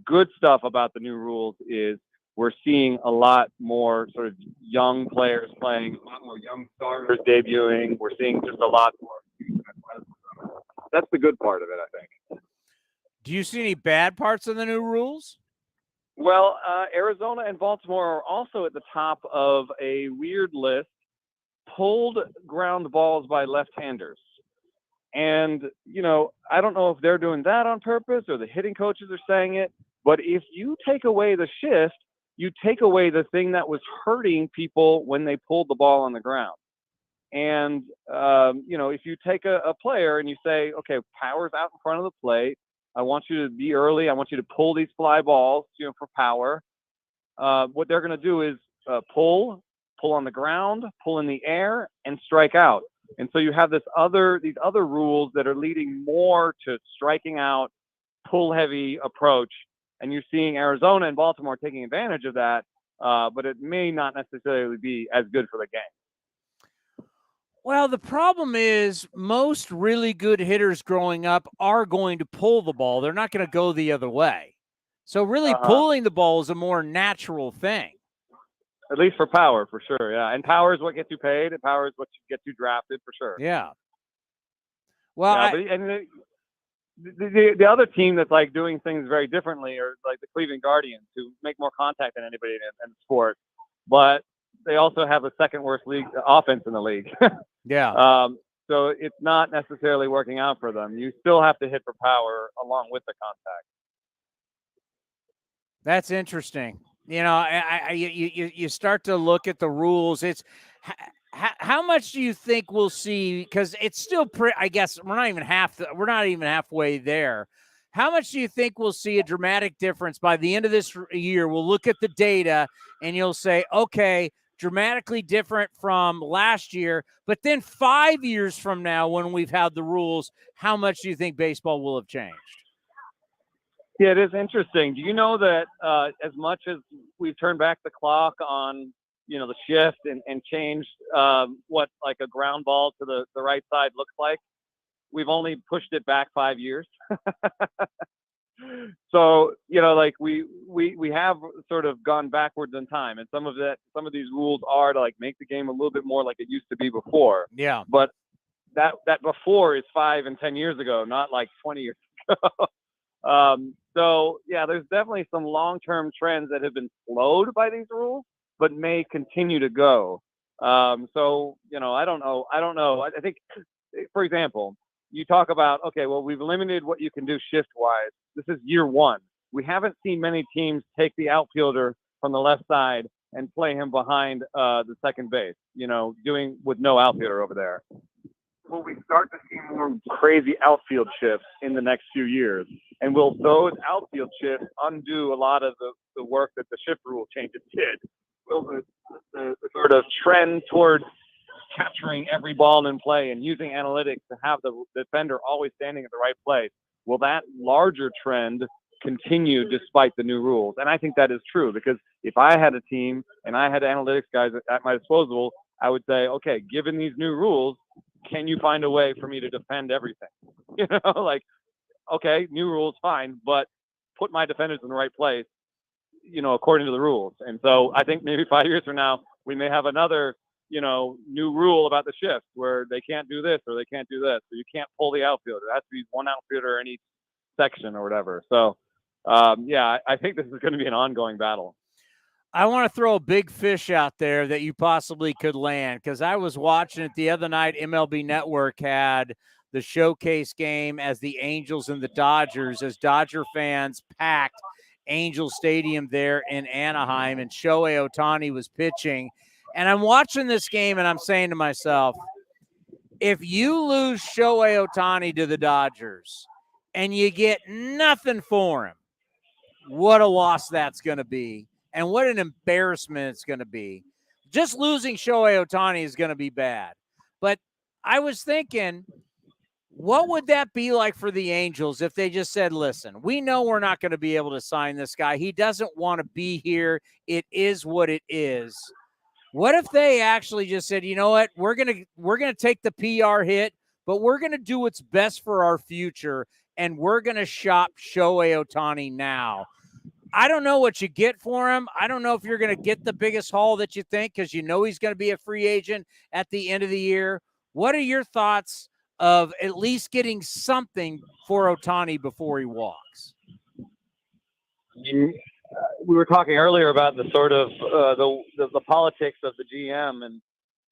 good stuff about the new rules is we're seeing a lot more sort of young players playing, a lot more young starters debuting. We're seeing just a lot more. That's the good part of it, I think. Do you see any bad parts of the new rules? Well, Arizona and Baltimore are also at the top of a weird list, pulled ground balls by left-handers. And, I don't know if they're doing that on purpose or the hitting coaches are saying it, but if you take away the shift, you take away the thing that was hurting people when they pulled the ball on the ground. And, if you take a player and you say, okay, power's out in front of the plate, I want you to be early. I want you to pull these fly balls, for power. What they're going to do is pull on the ground, pull in the air, and strike out. And so you have these other rules that are leading more to striking out, pull heavy approach. And you're seeing Arizona and Baltimore taking advantage of that, but it may not necessarily be as good for the game. Well, the problem is most really good hitters growing up are going to pull the ball. They're not going to go the other way. So really pulling the ball is a more natural thing. At least for power, for sure, yeah. And power is what gets you paid, and power is what gets you drafted, for sure. Yeah. Well, the other team that's like doing things very differently are like the Cleveland Guardians, who make more contact than anybody in sport, but they also have the second worst offense in the league. Yeah. So it's not necessarily working out for them. You still have to hit for power along with the contact. That's interesting. You start to look at the rules. It's how much do you think we'll see? Because it's still I guess we're not even halfway there. How much do you think we'll see a dramatic difference by the end of this year? We'll look at the data and you'll say, okay, dramatically different from last year. But then 5 years from now, when we've had the rules, how much do you think baseball will have changed? Yeah, it is interesting. Do you know that as much as we've turned back the clock on, the shift and changed what like a ground ball to the right side looks like, we've only pushed it back 5 years. So, like we have sort of gone backwards in time, and some of these rules are to like make the game a little bit more like it used to be before. Yeah. But that before is 5 and 10 years ago, not like 20 years ago. So yeah, there's definitely some long-term trends that have been slowed by these rules, but may continue to go. So, I don't know. I think, for example, you talk about, okay, well, we've limited what you can do shift-wise. This is year one. We haven't seen many teams take the outfielder from the left side and play him behind the second base, doing with no outfielder over there. Will we start to see more crazy outfield shifts in the next few years? And will those outfield shifts undo a lot of the work that the shift rule changes did? Will the sort of trend towards capturing every ball in play and using analytics to have the defender always standing at the right place, will that larger trend continue despite the new rules? And I think that is true, because if I had a team and I had analytics guys at my disposal, I would say, okay, given these new rules, can you find a way for me to defend everything? Okay, new rules, fine, but put my defenders in the right place, according to the rules. And so I think maybe 5 years from now, we may have another, new rule about the shift where they can't do this or they can't do this. So you can't pull the outfielder. It has to be one outfielder in each section or whatever. So, I think this is going to be an ongoing battle. I want to throw a big fish out there that you possibly could land, because I was watching it the other night. MLB Network had the showcase game as the Angels and the Dodgers, as Dodger fans packed Angel Stadium there in Anaheim, and Shohei Ohtani was pitching. And I'm watching this game and I'm saying to myself, if you lose Shohei Ohtani to the Dodgers and you get nothing for him, what a loss that's going to be. And what an embarrassment it's going to be. Just losing Shohei Ohtani is going to be bad. But I was thinking, what would that be like for the Angels if they just said, listen, we know we're not going to be able to sign this guy. He doesn't want to be here. It is what it is. What if they actually just said, you know what, we're going to take the PR hit, but we're going to do what's best for our future, and we're going to shop Shohei Ohtani now. I don't know what you get for him. I don't know if you're going to get the biggest haul that you think, because he's going to be a free agent at the end of the year. What are your thoughts of at least getting something for Ohtani before he walks? We were talking earlier about the sort of the politics of the GM, and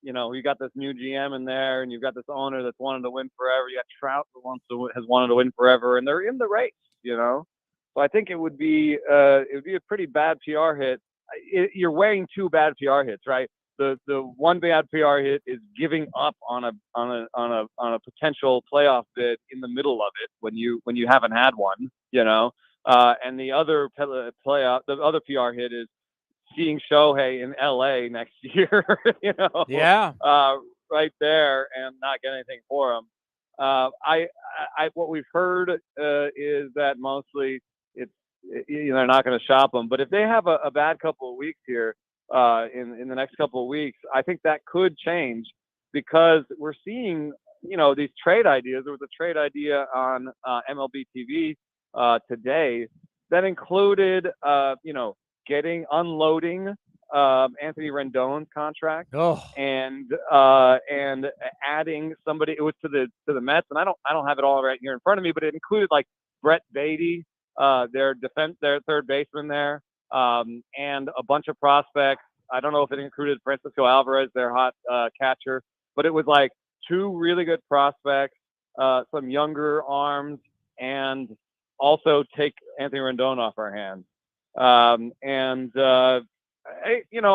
you got this new GM in there, and you've got this owner that's wanted to win forever. You got Trout that has wanted to win forever, and they're in the race. So I think it would be a pretty bad PR hit. You're weighing two bad PR hits, right? The one bad PR hit is giving up on a potential playoff bid in the middle of it when you haven't had one, and the other PR hit is seeing Shohei in LA next year, Yeah. Right there, and not get anything for him. What we've heard is that mostly they're not going to shop him. But if they have a bad couple of weeks here in the next couple of weeks, I think that could change, because we're seeing these trade ideas. There was a trade idea on MLB TV today that included unloading Anthony Rendon's contract and adding somebody. It was to the Mets, and I don't have it all right here in front of me, but it included like Brett Beatty, their third baseman there, and a bunch of prospects. I don't know if it included Francisco Alvarez, their hot catcher, but it was like two really good prospects, some younger arms, and also take Anthony Rendon off our hands. I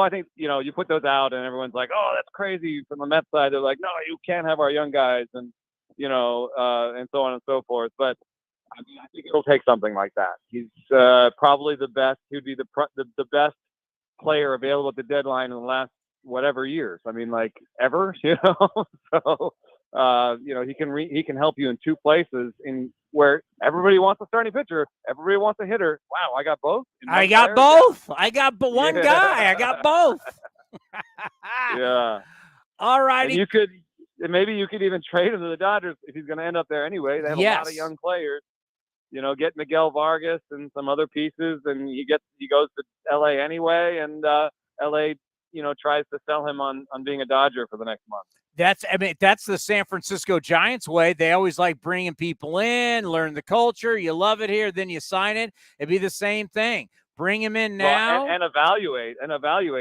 think, you put those out and everyone's like, oh, that's crazy. From the Mets side, they're like, no, you can't have our young guys, and, and so on and so forth. But I think it'll take something like that. He's probably the best. He'd be the best player available at the deadline in the last whatever years. I mean, like ever, So, he can help you in two places in where everybody wants a starting pitcher, everybody wants a hitter. Wow, I got both. I got both. I got one guy. I got both. Yeah. All righty. Maybe you could even trade him to the Dodgers if he's going to end up there anyway. They have a lot of young players. Get Miguel Vargas and some other pieces, and he goes to LA anyway, and LA, tries to sell him on being a Dodger for the next month. That's the San Francisco Giants way. They always like bringing people in, learn the culture. You love it here, then you sign it. It'd be the same thing. Bring him in now. And evaluate.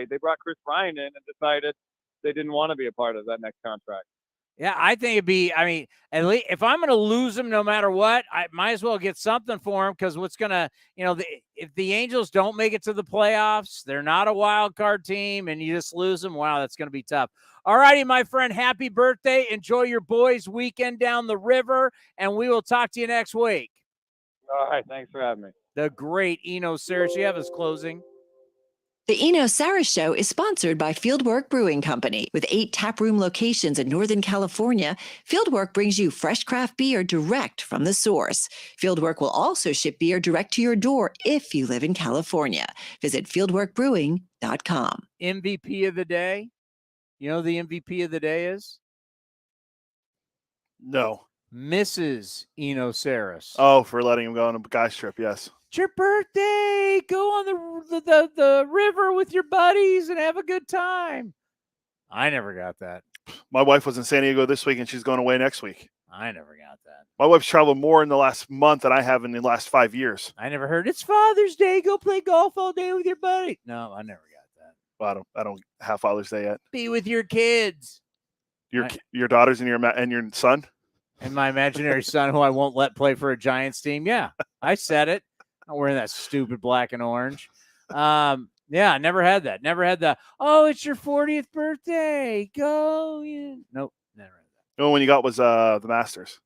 They brought Chris Bryant in and decided they didn't want to be a part of that next contract. Yeah, I think it'd be, at least if I'm going to lose him no matter what, I might as well get something for him, because what's going to, if the Angels don't make it to the playoffs, they're not a wild card team, and you just lose them, wow, that's going to be tough. All righty, my friend, happy birthday. Enjoy your boys' weekend down the river, and we will talk to you next week. All right, thanks for having me. The great Eno Sarris. You have his closing. The Eno Sarris Show is sponsored by Fieldwork Brewing Company. With 8 taproom locations in Northern California, Fieldwork brings you fresh craft beer direct from the source. Fieldwork will also ship beer direct to your door if you live in California. Visit fieldworkbrewing.com. MVP of the day. You know who the MVP of the day is? No. Mrs. Eno Sarris. Oh, for letting him go on a guy's trip, yes. It's your birthday. Go on the river with your buddies and have a good time. I never got that. My wife was in San Diego this week, and she's going away next week. I never got that. My wife's traveled more in the last month than I have in the last 5 years. I never heard it's Father's Day. Go play golf all day with your buddy. No, I never got that. Well, I don't have Father's Day yet. Be with your kids. Your daughters and your son? And my imaginary son, who I won't let play for a Giants team. Yeah, I said it. I'm wearing that stupid black and orange. Yeah, I never had that. Never had the, oh, it's your 40th birthday. Go. Yeah. Nope, never had that. The only one you got was the Masters.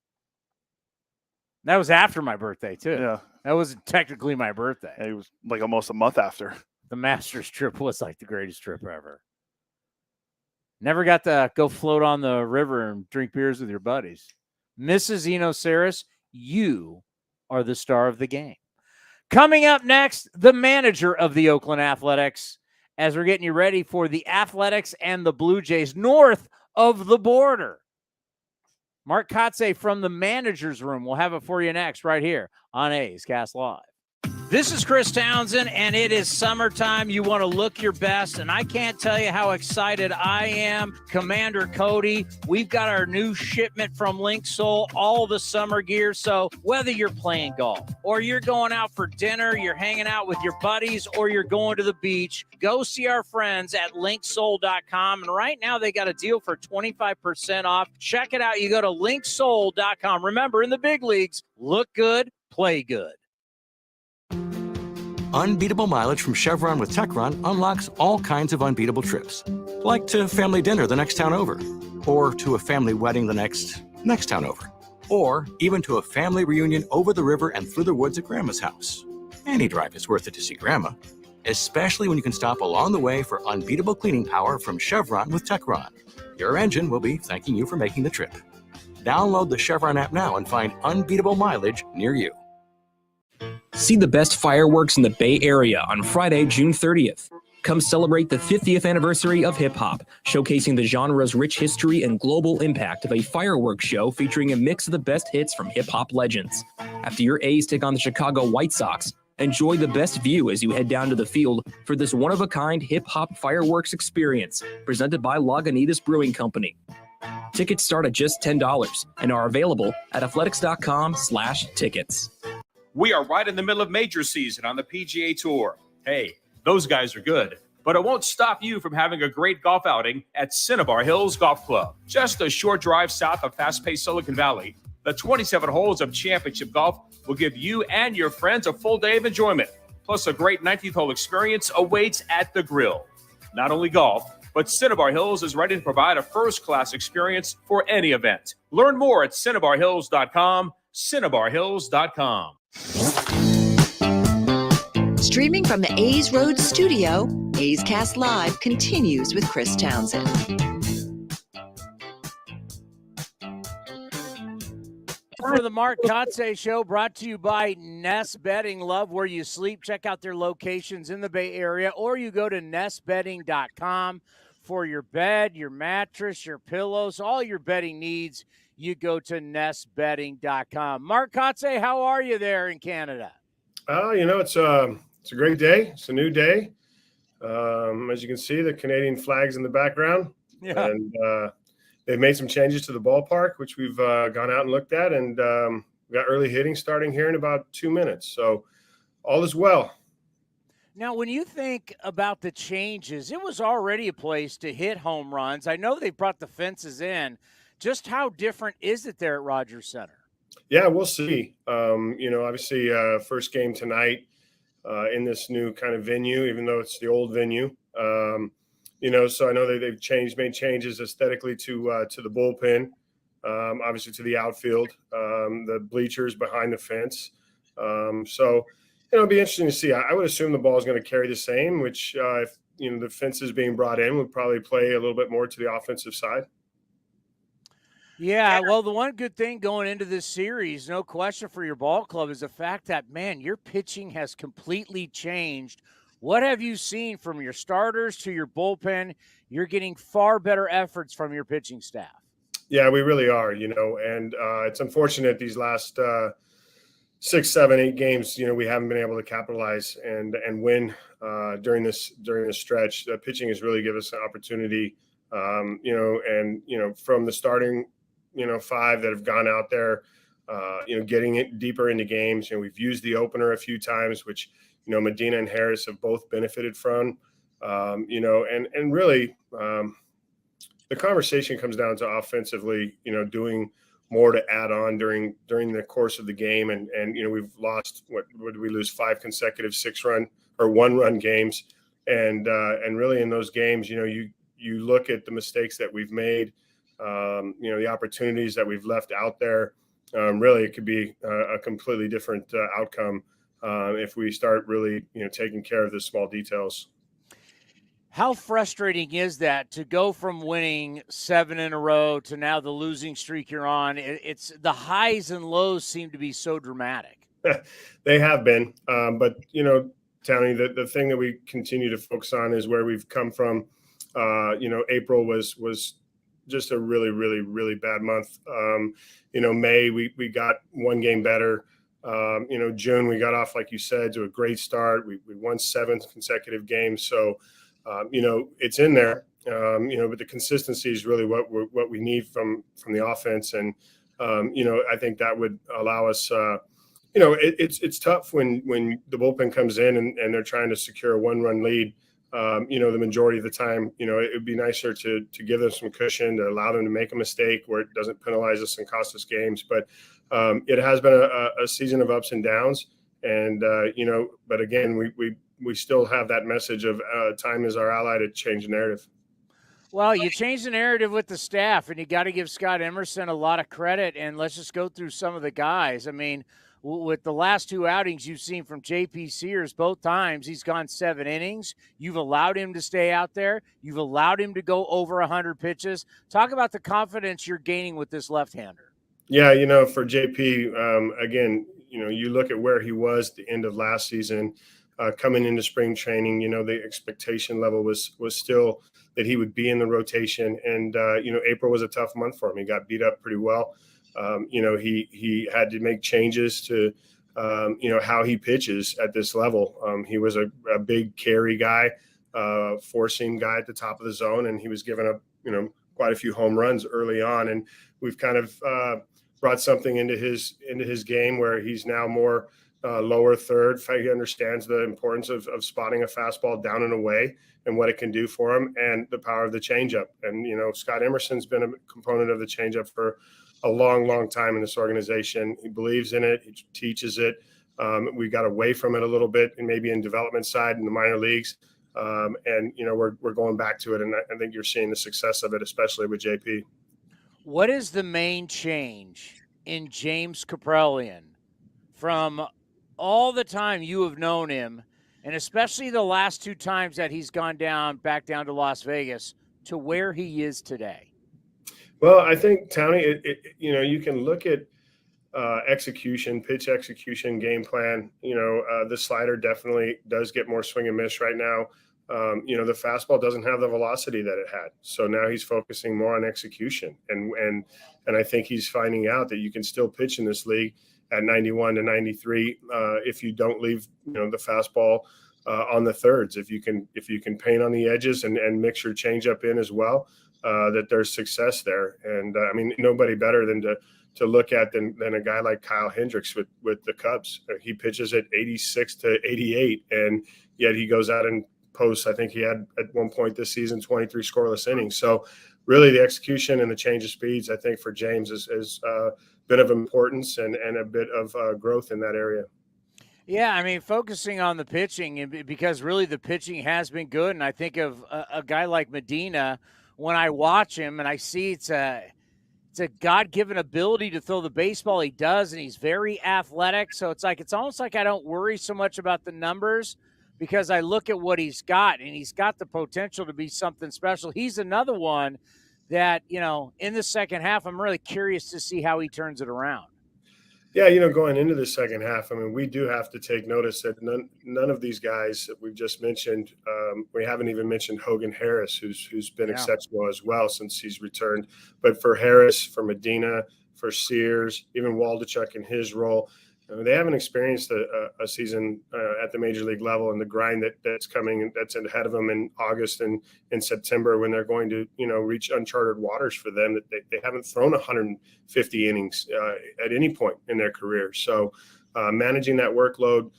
That was after my birthday, too. Yeah. That wasn't technically my birthday. It was like almost a month after. The Masters trip was like the greatest trip ever. Never got to go float on the river and drink beers with your buddies. Mrs. Eno Sarris, you are the star of the game. Coming up next, the manager of the Oakland Athletics, as we're getting you ready for the Athletics and the Blue Jays north of the border. Mark Kotsay from the manager's room. We'll have it for you next right here on A's Cast Live. This is Chris Townsend, and it is summertime. You want to look your best, and I can't tell you how excited I am. Commander Cody, we've got our new shipment from Link Soul, all the summer gear. So whether you're playing golf or you're going out for dinner, you're hanging out with your buddies, or you're going to the beach, go see our friends at linksoul.com. And right now they got a deal for 25% off. Check it out. You go to linksoul.com. Remember, in the big leagues, look good, play good. Unbeatable mileage from Chevron with Techron unlocks all kinds of unbeatable trips. Like to family dinner the next town over, or to a family wedding the next town over, or even to a family reunion over the river and through the woods at Grandma's house. Any drive is worth it to see Grandma, especially when you can stop along the way for unbeatable cleaning power from Chevron with Techron. Your engine will be thanking you for making the trip. Download the Chevron app now and find unbeatable mileage near you. See the best fireworks in the Bay Area on Friday, June 30th. Come celebrate the 50th anniversary of hip-hop, showcasing the genre's rich history and global impact of a fireworks show featuring a mix of the best hits from hip-hop legends. After your A's take on the Chicago White Sox, enjoy the best view as you head down to the field for this one-of-a-kind hip-hop fireworks experience presented by Lagunitas Brewing Company. Tickets start at just $10 and are available at athletics.com/tickets. We are right in the middle of major season on the PGA Tour. Hey, those guys are good, but it won't stop you from having a great golf outing at Cinnabar Hills Golf Club. Just a short drive south of fast-paced Silicon Valley, the 27 holes of championship golf will give you and your friends a full day of enjoyment. Plus, a great 19th hole experience awaits at the grill. Not only golf, but Cinnabar Hills is ready to provide a first-class experience for any event. Learn more at CinnabarHills.com, CinnabarHills.com. Streaming from the A's Road studio, A's Cast Live continues with Chris Townsend. For the Mark Kotsay Show, brought to you by Nest Bedding. Love where you sleep. Check out their locations in the Bay Area, or you go to nestbedding.com for your bed, your mattress, your pillows, all your bedding needs. You go to nestbedding.com. Mark Kotsay, how are you there in Canada? It's a great day. It's a new day. As you can see, the Canadian flag's in the background. Yeah. And they've made some changes to the ballpark, which we've gone out and looked at, and we got early hitting starting here in about 2 minutes. So all is well. Now, when you think about the changes, it was already a place to hit home runs. I know they brought the fences in. Just how different is it there at Rogers Center? Yeah, we'll see. Obviously, first game tonight in this new kind of venue, even though it's the old venue. So I know they've made changes aesthetically to the bullpen, obviously to the outfield, the bleachers behind the fence. It'll be interesting to see. I would assume the ball is going to carry the same, which if the fences being brought in would probably play a little bit more to the offensive side. Yeah, well, the one good thing going into this series, no question for your ball club, is the fact that, man, your pitching has completely changed. What have you seen from your starters to your bullpen? You're getting far better efforts from your pitching staff. Yeah, we really are, and it's unfortunate these last 6, 7, 8 games, we haven't been able to capitalize and win during this stretch. The pitching has really given us an opportunity, from the starting, 5 that have gone out there, getting it deeper into games. We've used the opener a few times, which, Medina and Harris have both benefited from, and really the conversation comes down to offensively, doing more to add on during the course of the game. And we've lost, what did we lose? 5 consecutive 6-run or 1-run games. And really in those games, you look at the mistakes that we've made, the opportunities that we've left out there. Really, it could be a completely different outcome if we start really, taking care of the small details. How frustrating is that to go from winning 7 in a row to now the losing streak you're on? It's the highs and lows seem to be so dramatic. They have been. But, Townie, the thing that we continue to focus on is where we've come from. April was just a really, really, really bad month. May, we got 1 game better. June, we got off, like you said, to a great start. We won 7 consecutive games. So, it's in there, but the consistency is really what we need from the offense. And, I think that would allow us, it's tough when the bullpen comes in and they're trying to secure a 1-run lead. The majority of the time, it would be nicer to give them some cushion, to allow them to make a mistake where it doesn't penalize us and cost us games. But it has been a season of ups and downs. And, but again, we still have that message of time is our ally to change the narrative. Well, you changed the narrative with the staff, and you got to give Scott Emerson a lot of credit. And let's just go through some of the guys. I mean, with the last 2 outings you've seen from J.P. Sears, both times he's gone 7 innings. You've allowed him to stay out there. You've allowed him to go over 100 pitches. Talk about the confidence you're gaining with this left-hander. Yeah, for J.P., again, you look at where he was at the end of last season, coming into spring training, the expectation level was still that he would be in the rotation. And, April was a tough month for him. He got beat up pretty well. He had to make changes to, how he pitches at this level. He was a big carry guy, four-seam guy at the top of the zone, and he was given up, quite a few home runs early on. And we've kind of brought something into his game where he's now more lower third. He understands the importance of spotting a fastball down and away and what it can do for him, and the power of the changeup. And, Scott Emerson's been a component of the changeup for a long, long time in this organization. He believes in it. He teaches it. We got away from it a little bit, and maybe in development side in the minor leagues. We're going back to it, and I think you're seeing the success of it, especially with JP. What is the main change in James Kaprelian from all the time you have known him, and especially the last 2 times that he's gone back down to Las Vegas, to where he is today? Well, I think, Townie, you can look at execution, pitch execution, game plan. The slider definitely does get more swing and miss right now. The fastball doesn't have the velocity that it had. So now he's focusing more on execution. And I think he's finding out that you can still pitch in this league at 91 to 93 if you don't leave, the fastball on the thirds. If you can paint on the edges and mix your changeup in as well, that there's success there. And I mean, nobody better than to look at than a guy like Kyle Hendricks with the Cubs. He pitches at 86 to 88, and yet he goes out and posts. I think he had at one point this season 23 scoreless innings. So really the execution and the change of speeds, I think, for James has been of importance and a bit of growth in that area. Yeah, I mean, focusing on the pitching, because really the pitching has been good. And I think of a guy like Medina, when I watch him and I see it's a God-given ability to throw the baseball. He does, and he's very athletic. So it's almost like I don't worry so much about the numbers because I look at what he's got, and he's got the potential to be something special. He's another one that, in the second half, I'm really curious to see how he turns it around. Yeah, going into the second half, I mean, we do have to take notice that none of these guys that we've just mentioned, we haven't even mentioned Hogan Harris, who's been exceptional as well since he's returned. But for Harris, for Medina, for Sears, even Waldachuk in his role, they haven't experienced a season at the major league level, and the grind that's coming, that's ahead of them in August and in September when they're going to, reach uncharted waters for them. That they haven't thrown 150 innings at any point in their career. So managing that workload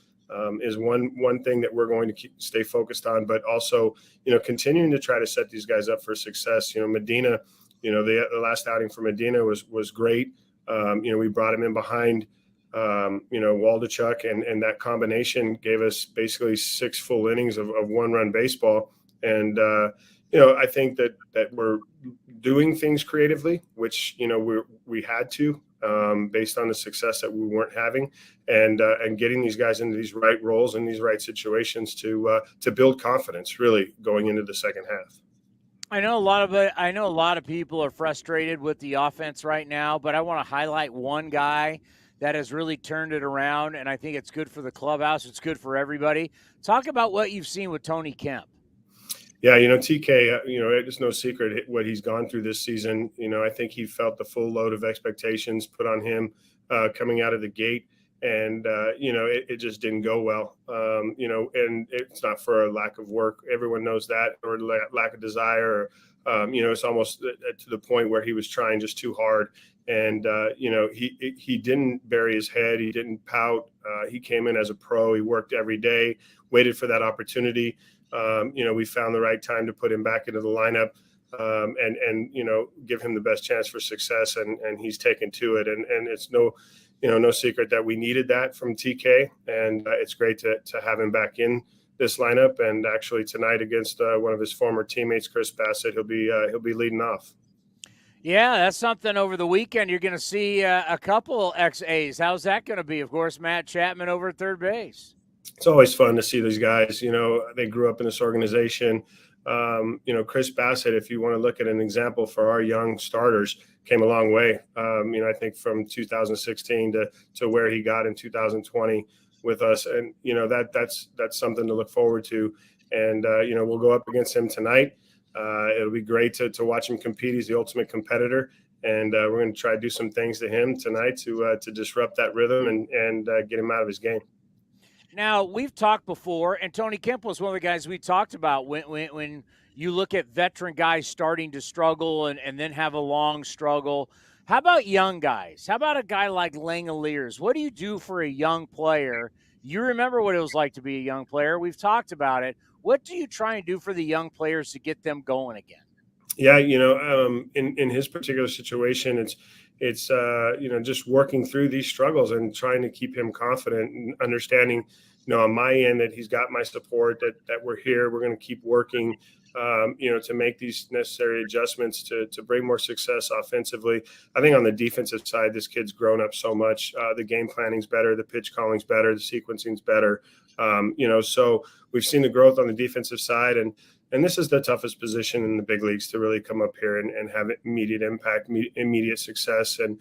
is one thing that we're going to stay focused on, but also, continuing to try to set these guys up for success. Medina, the last outing for Medina was great. We brought him in behind Waldachuk, and that combination gave us basically 6 full innings of one-run baseball. And, I think that we're doing things creatively, which, we had to, based on the success that we weren't having, and getting these guys into these right roles and these right situations to build confidence really going into the second half. I know a lot of people are frustrated with the offense right now, but I want to highlight one guy that has really turned it around, and I think it's good for the clubhouse. It's good for everybody. Talk about what you've seen with Tony Kemp. Yeah, TK, it's no secret what he's gone through this season. I think he felt the full load of expectations put on him coming out of the gate, and, it just didn't go well. And it's not for a lack of work. Everyone knows that, or lack of desire. It's almost to the point where he was trying just too hard. And, he didn't bury his head. He didn't pout. He came in as a pro. He worked every day, waited for that opportunity. We found the right time to put him back into the lineup and give him the best chance for success. And he's taken to it. And it's no secret that we needed that from TK. And it's great to have him back in this lineup. And actually tonight against one of his former teammates, Chris Bassitt, he'll be leading off. Yeah, that's something over the weekend. You're going to see a couple ex-A's. How's that going to be? Of course, Matt Chapman over at third base. It's always fun to see these guys. They grew up in this organization. Chris Bassitt, if you want to look at an example for our young starters, came a long way. I think from 2016 to where he got in 2020 with us. And, that's something to look forward to. And, we'll go up against him tonight. It'll be great to watch him compete. He's the ultimate competitor, and we're going to try to do some things to him tonight to disrupt that rhythm and get him out of his game. Now, we've talked before, and Tony Kemp was one of the guys we talked about when you look at veteran guys starting to struggle and then have a long struggle. How about young guys? How about a guy like Langoliers? What do you do for a young player? You remember what it was like to be a young player. We've talked about it. What do you try and do for the young players to get them going again? Yeah, in his particular situation, it's just working through these struggles and trying to keep him confident and understanding, on my end that he's got my support, that we're here, we're going to keep working, to make these necessary adjustments to bring more success offensively. I think on the defensive side, this kid's grown up so much. The game planning's better, the pitch calling's better, the sequencing's better. So we've seen the growth on the defensive side, and this is the toughest position in the big leagues to really come up here and have immediate impact, immediate success. And,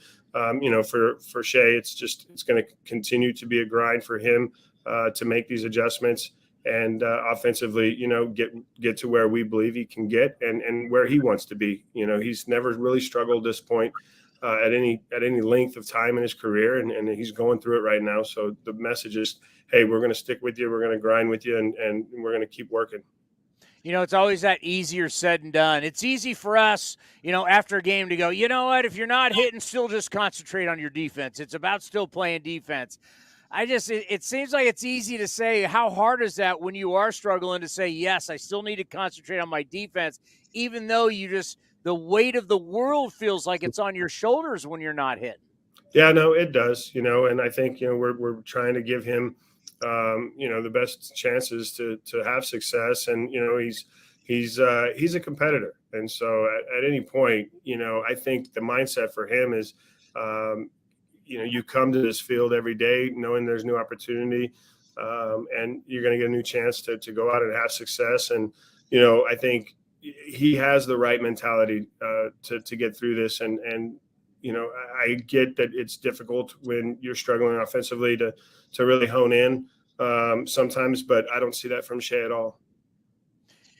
for Shea, it's going to continue to be a grind for him to make these adjustments and offensively, get to where we believe he can get and where he wants to be. He's never really struggled at this point at any length of time in his career, and he's going through it right now. So the message is, hey, we're going to stick with you, we're going to grind with you, and we're going to keep working. It's always that easier said than done. It's easy for us, after a game to go, you know what, if you're not hitting, still just concentrate on your defense. It's about still playing defense. It seems like it's easy to say. How hard is that when you are struggling to say, yes, I still need to concentrate on my defense, even though the weight of the world feels like it's on your shoulders when you're not hitting? Yeah, no, it does, and I think, we're trying to give him, the best chances to have success. And, he's a competitor. And so at any point, I think the mindset for him is, you come to this field every day knowing there's new opportunity, and you're going to get a new chance to go out and have success. And, I think he has the right mentality to get through this. And I get that it's difficult when you're struggling offensively to really hone in sometimes, but I don't see that from Shea at all.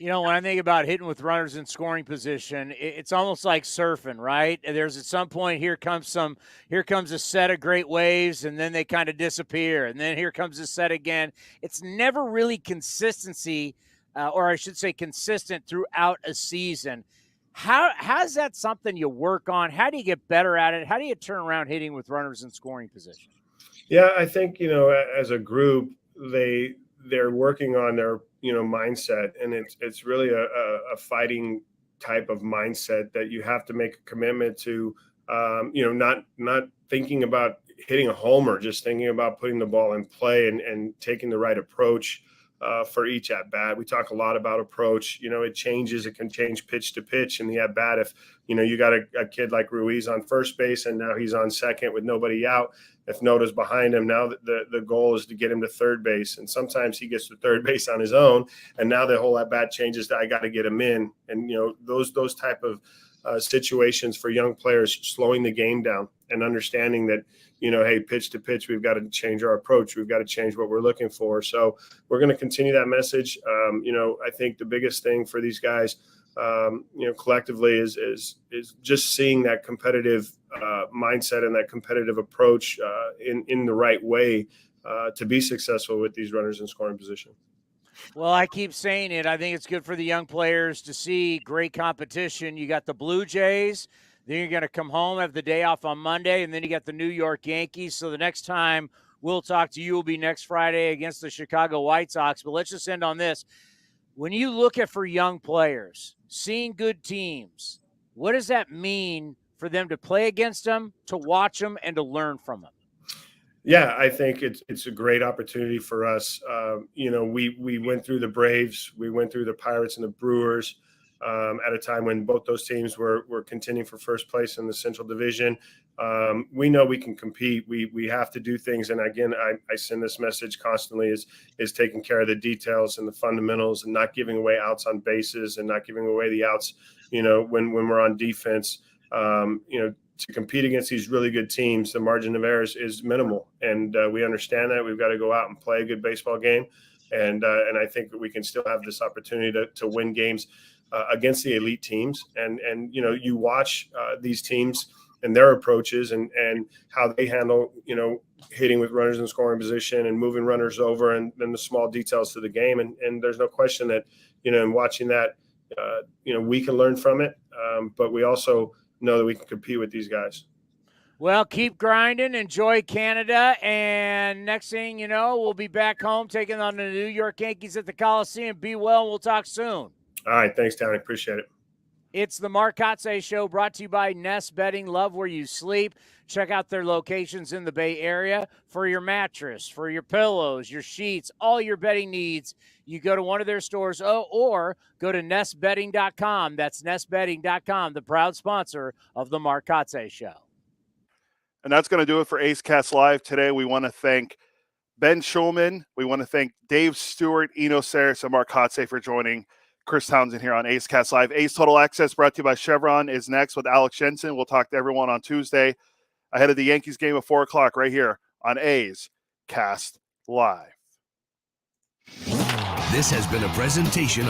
When I think about hitting with runners in scoring position, it's almost like surfing, right? There's at some point, here comes a set of great waves, and then they kind of disappear, and then here comes a set again. It's never really consistency, or I should say consistent throughout a season. How's that something you work on? How do you get better at it? How do you turn around hitting with runners in scoring position? Yeah, I think, as a group, they're working on their, mindset, and it's really a fighting type of mindset that you have to make a commitment to, not thinking about hitting a homer, just thinking about putting the ball in play and taking the right approach for each at bat. We talk a lot about approach. It changes. It can change pitch to pitch in the at bat. If you got a kid like Ruiz on first base and now he's on second with nobody out, if Noda's behind him, now the goal is to get him to third base. And sometimes he gets to third base on his own, and now the whole at bat changes to I got to get him in. And those type of situations for young players, slowing the game down and understanding that, hey, pitch to pitch, we've got to change our approach. We've got to change what we're looking for. So we're going to continue that message. I think the biggest thing for these guys, collectively is just seeing that competitive mindset and that competitive approach in the right way to be successful with these runners in scoring position. Well, I keep saying it. I think it's good for the young players to see great competition. You got the Blue Jays. Then you're going to come home, have the day off on Monday, and then you got the New York Yankees. So the next time we'll talk to you will be next Friday against the Chicago White Sox. But let's just end on this. When you look at for young players, seeing good teams, what does that mean for them to play against them, to watch them, and to learn from them? Yeah, I think it's a great opportunity for us. We went through the Braves, we went through the Pirates and the Brewers at a time when both those teams were contending for first place in the Central Division. We know we can compete. We have to do things. And again, I send this message constantly is taking care of the details and the fundamentals and not giving away outs on bases and not giving away the outs, when we're on defense. To compete against these really good teams, the margin of error is minimal. And we understand that. We've got to go out and play a good baseball game. And I think that we can still have this opportunity to win games against the elite teams. And you watch these teams and their approaches and how they handle, hitting with runners in scoring position and moving runners over and then the small details to the game. And there's no question that, in watching that, we can learn from it. But we also know that we can compete with these guys. Well, keep grinding, enjoy Canada, and next thing you know, we'll be back home taking on the New York Yankees at the Coliseum. Be well, and we'll talk soon. All right, thanks, Tony. Appreciate it. It's the Mark Kotsay Show, brought to you by Nest Bedding. Love where you sleep. Check out their locations in the Bay Area for your mattress, for your pillows, your sheets, all your bedding needs. You go to one of their stores or go to nestbedding.com. That's nestbedding.com, the proud sponsor of the Mark Kotsay Show. And that's going to do it for A's Cast Live today. We want to thank Ben Shulman. We want to thank Dave Stewart, Eno Sarris, and Mark Kotsay for joining Chris Townsend here on A's Cast Live. A's Total Access, brought to you by Chevron, is next with Alex Jensen. We'll talk to everyone on Tuesday ahead of the Yankees game at 4 o'clock right here on A's Cast Live. This has been a presentation of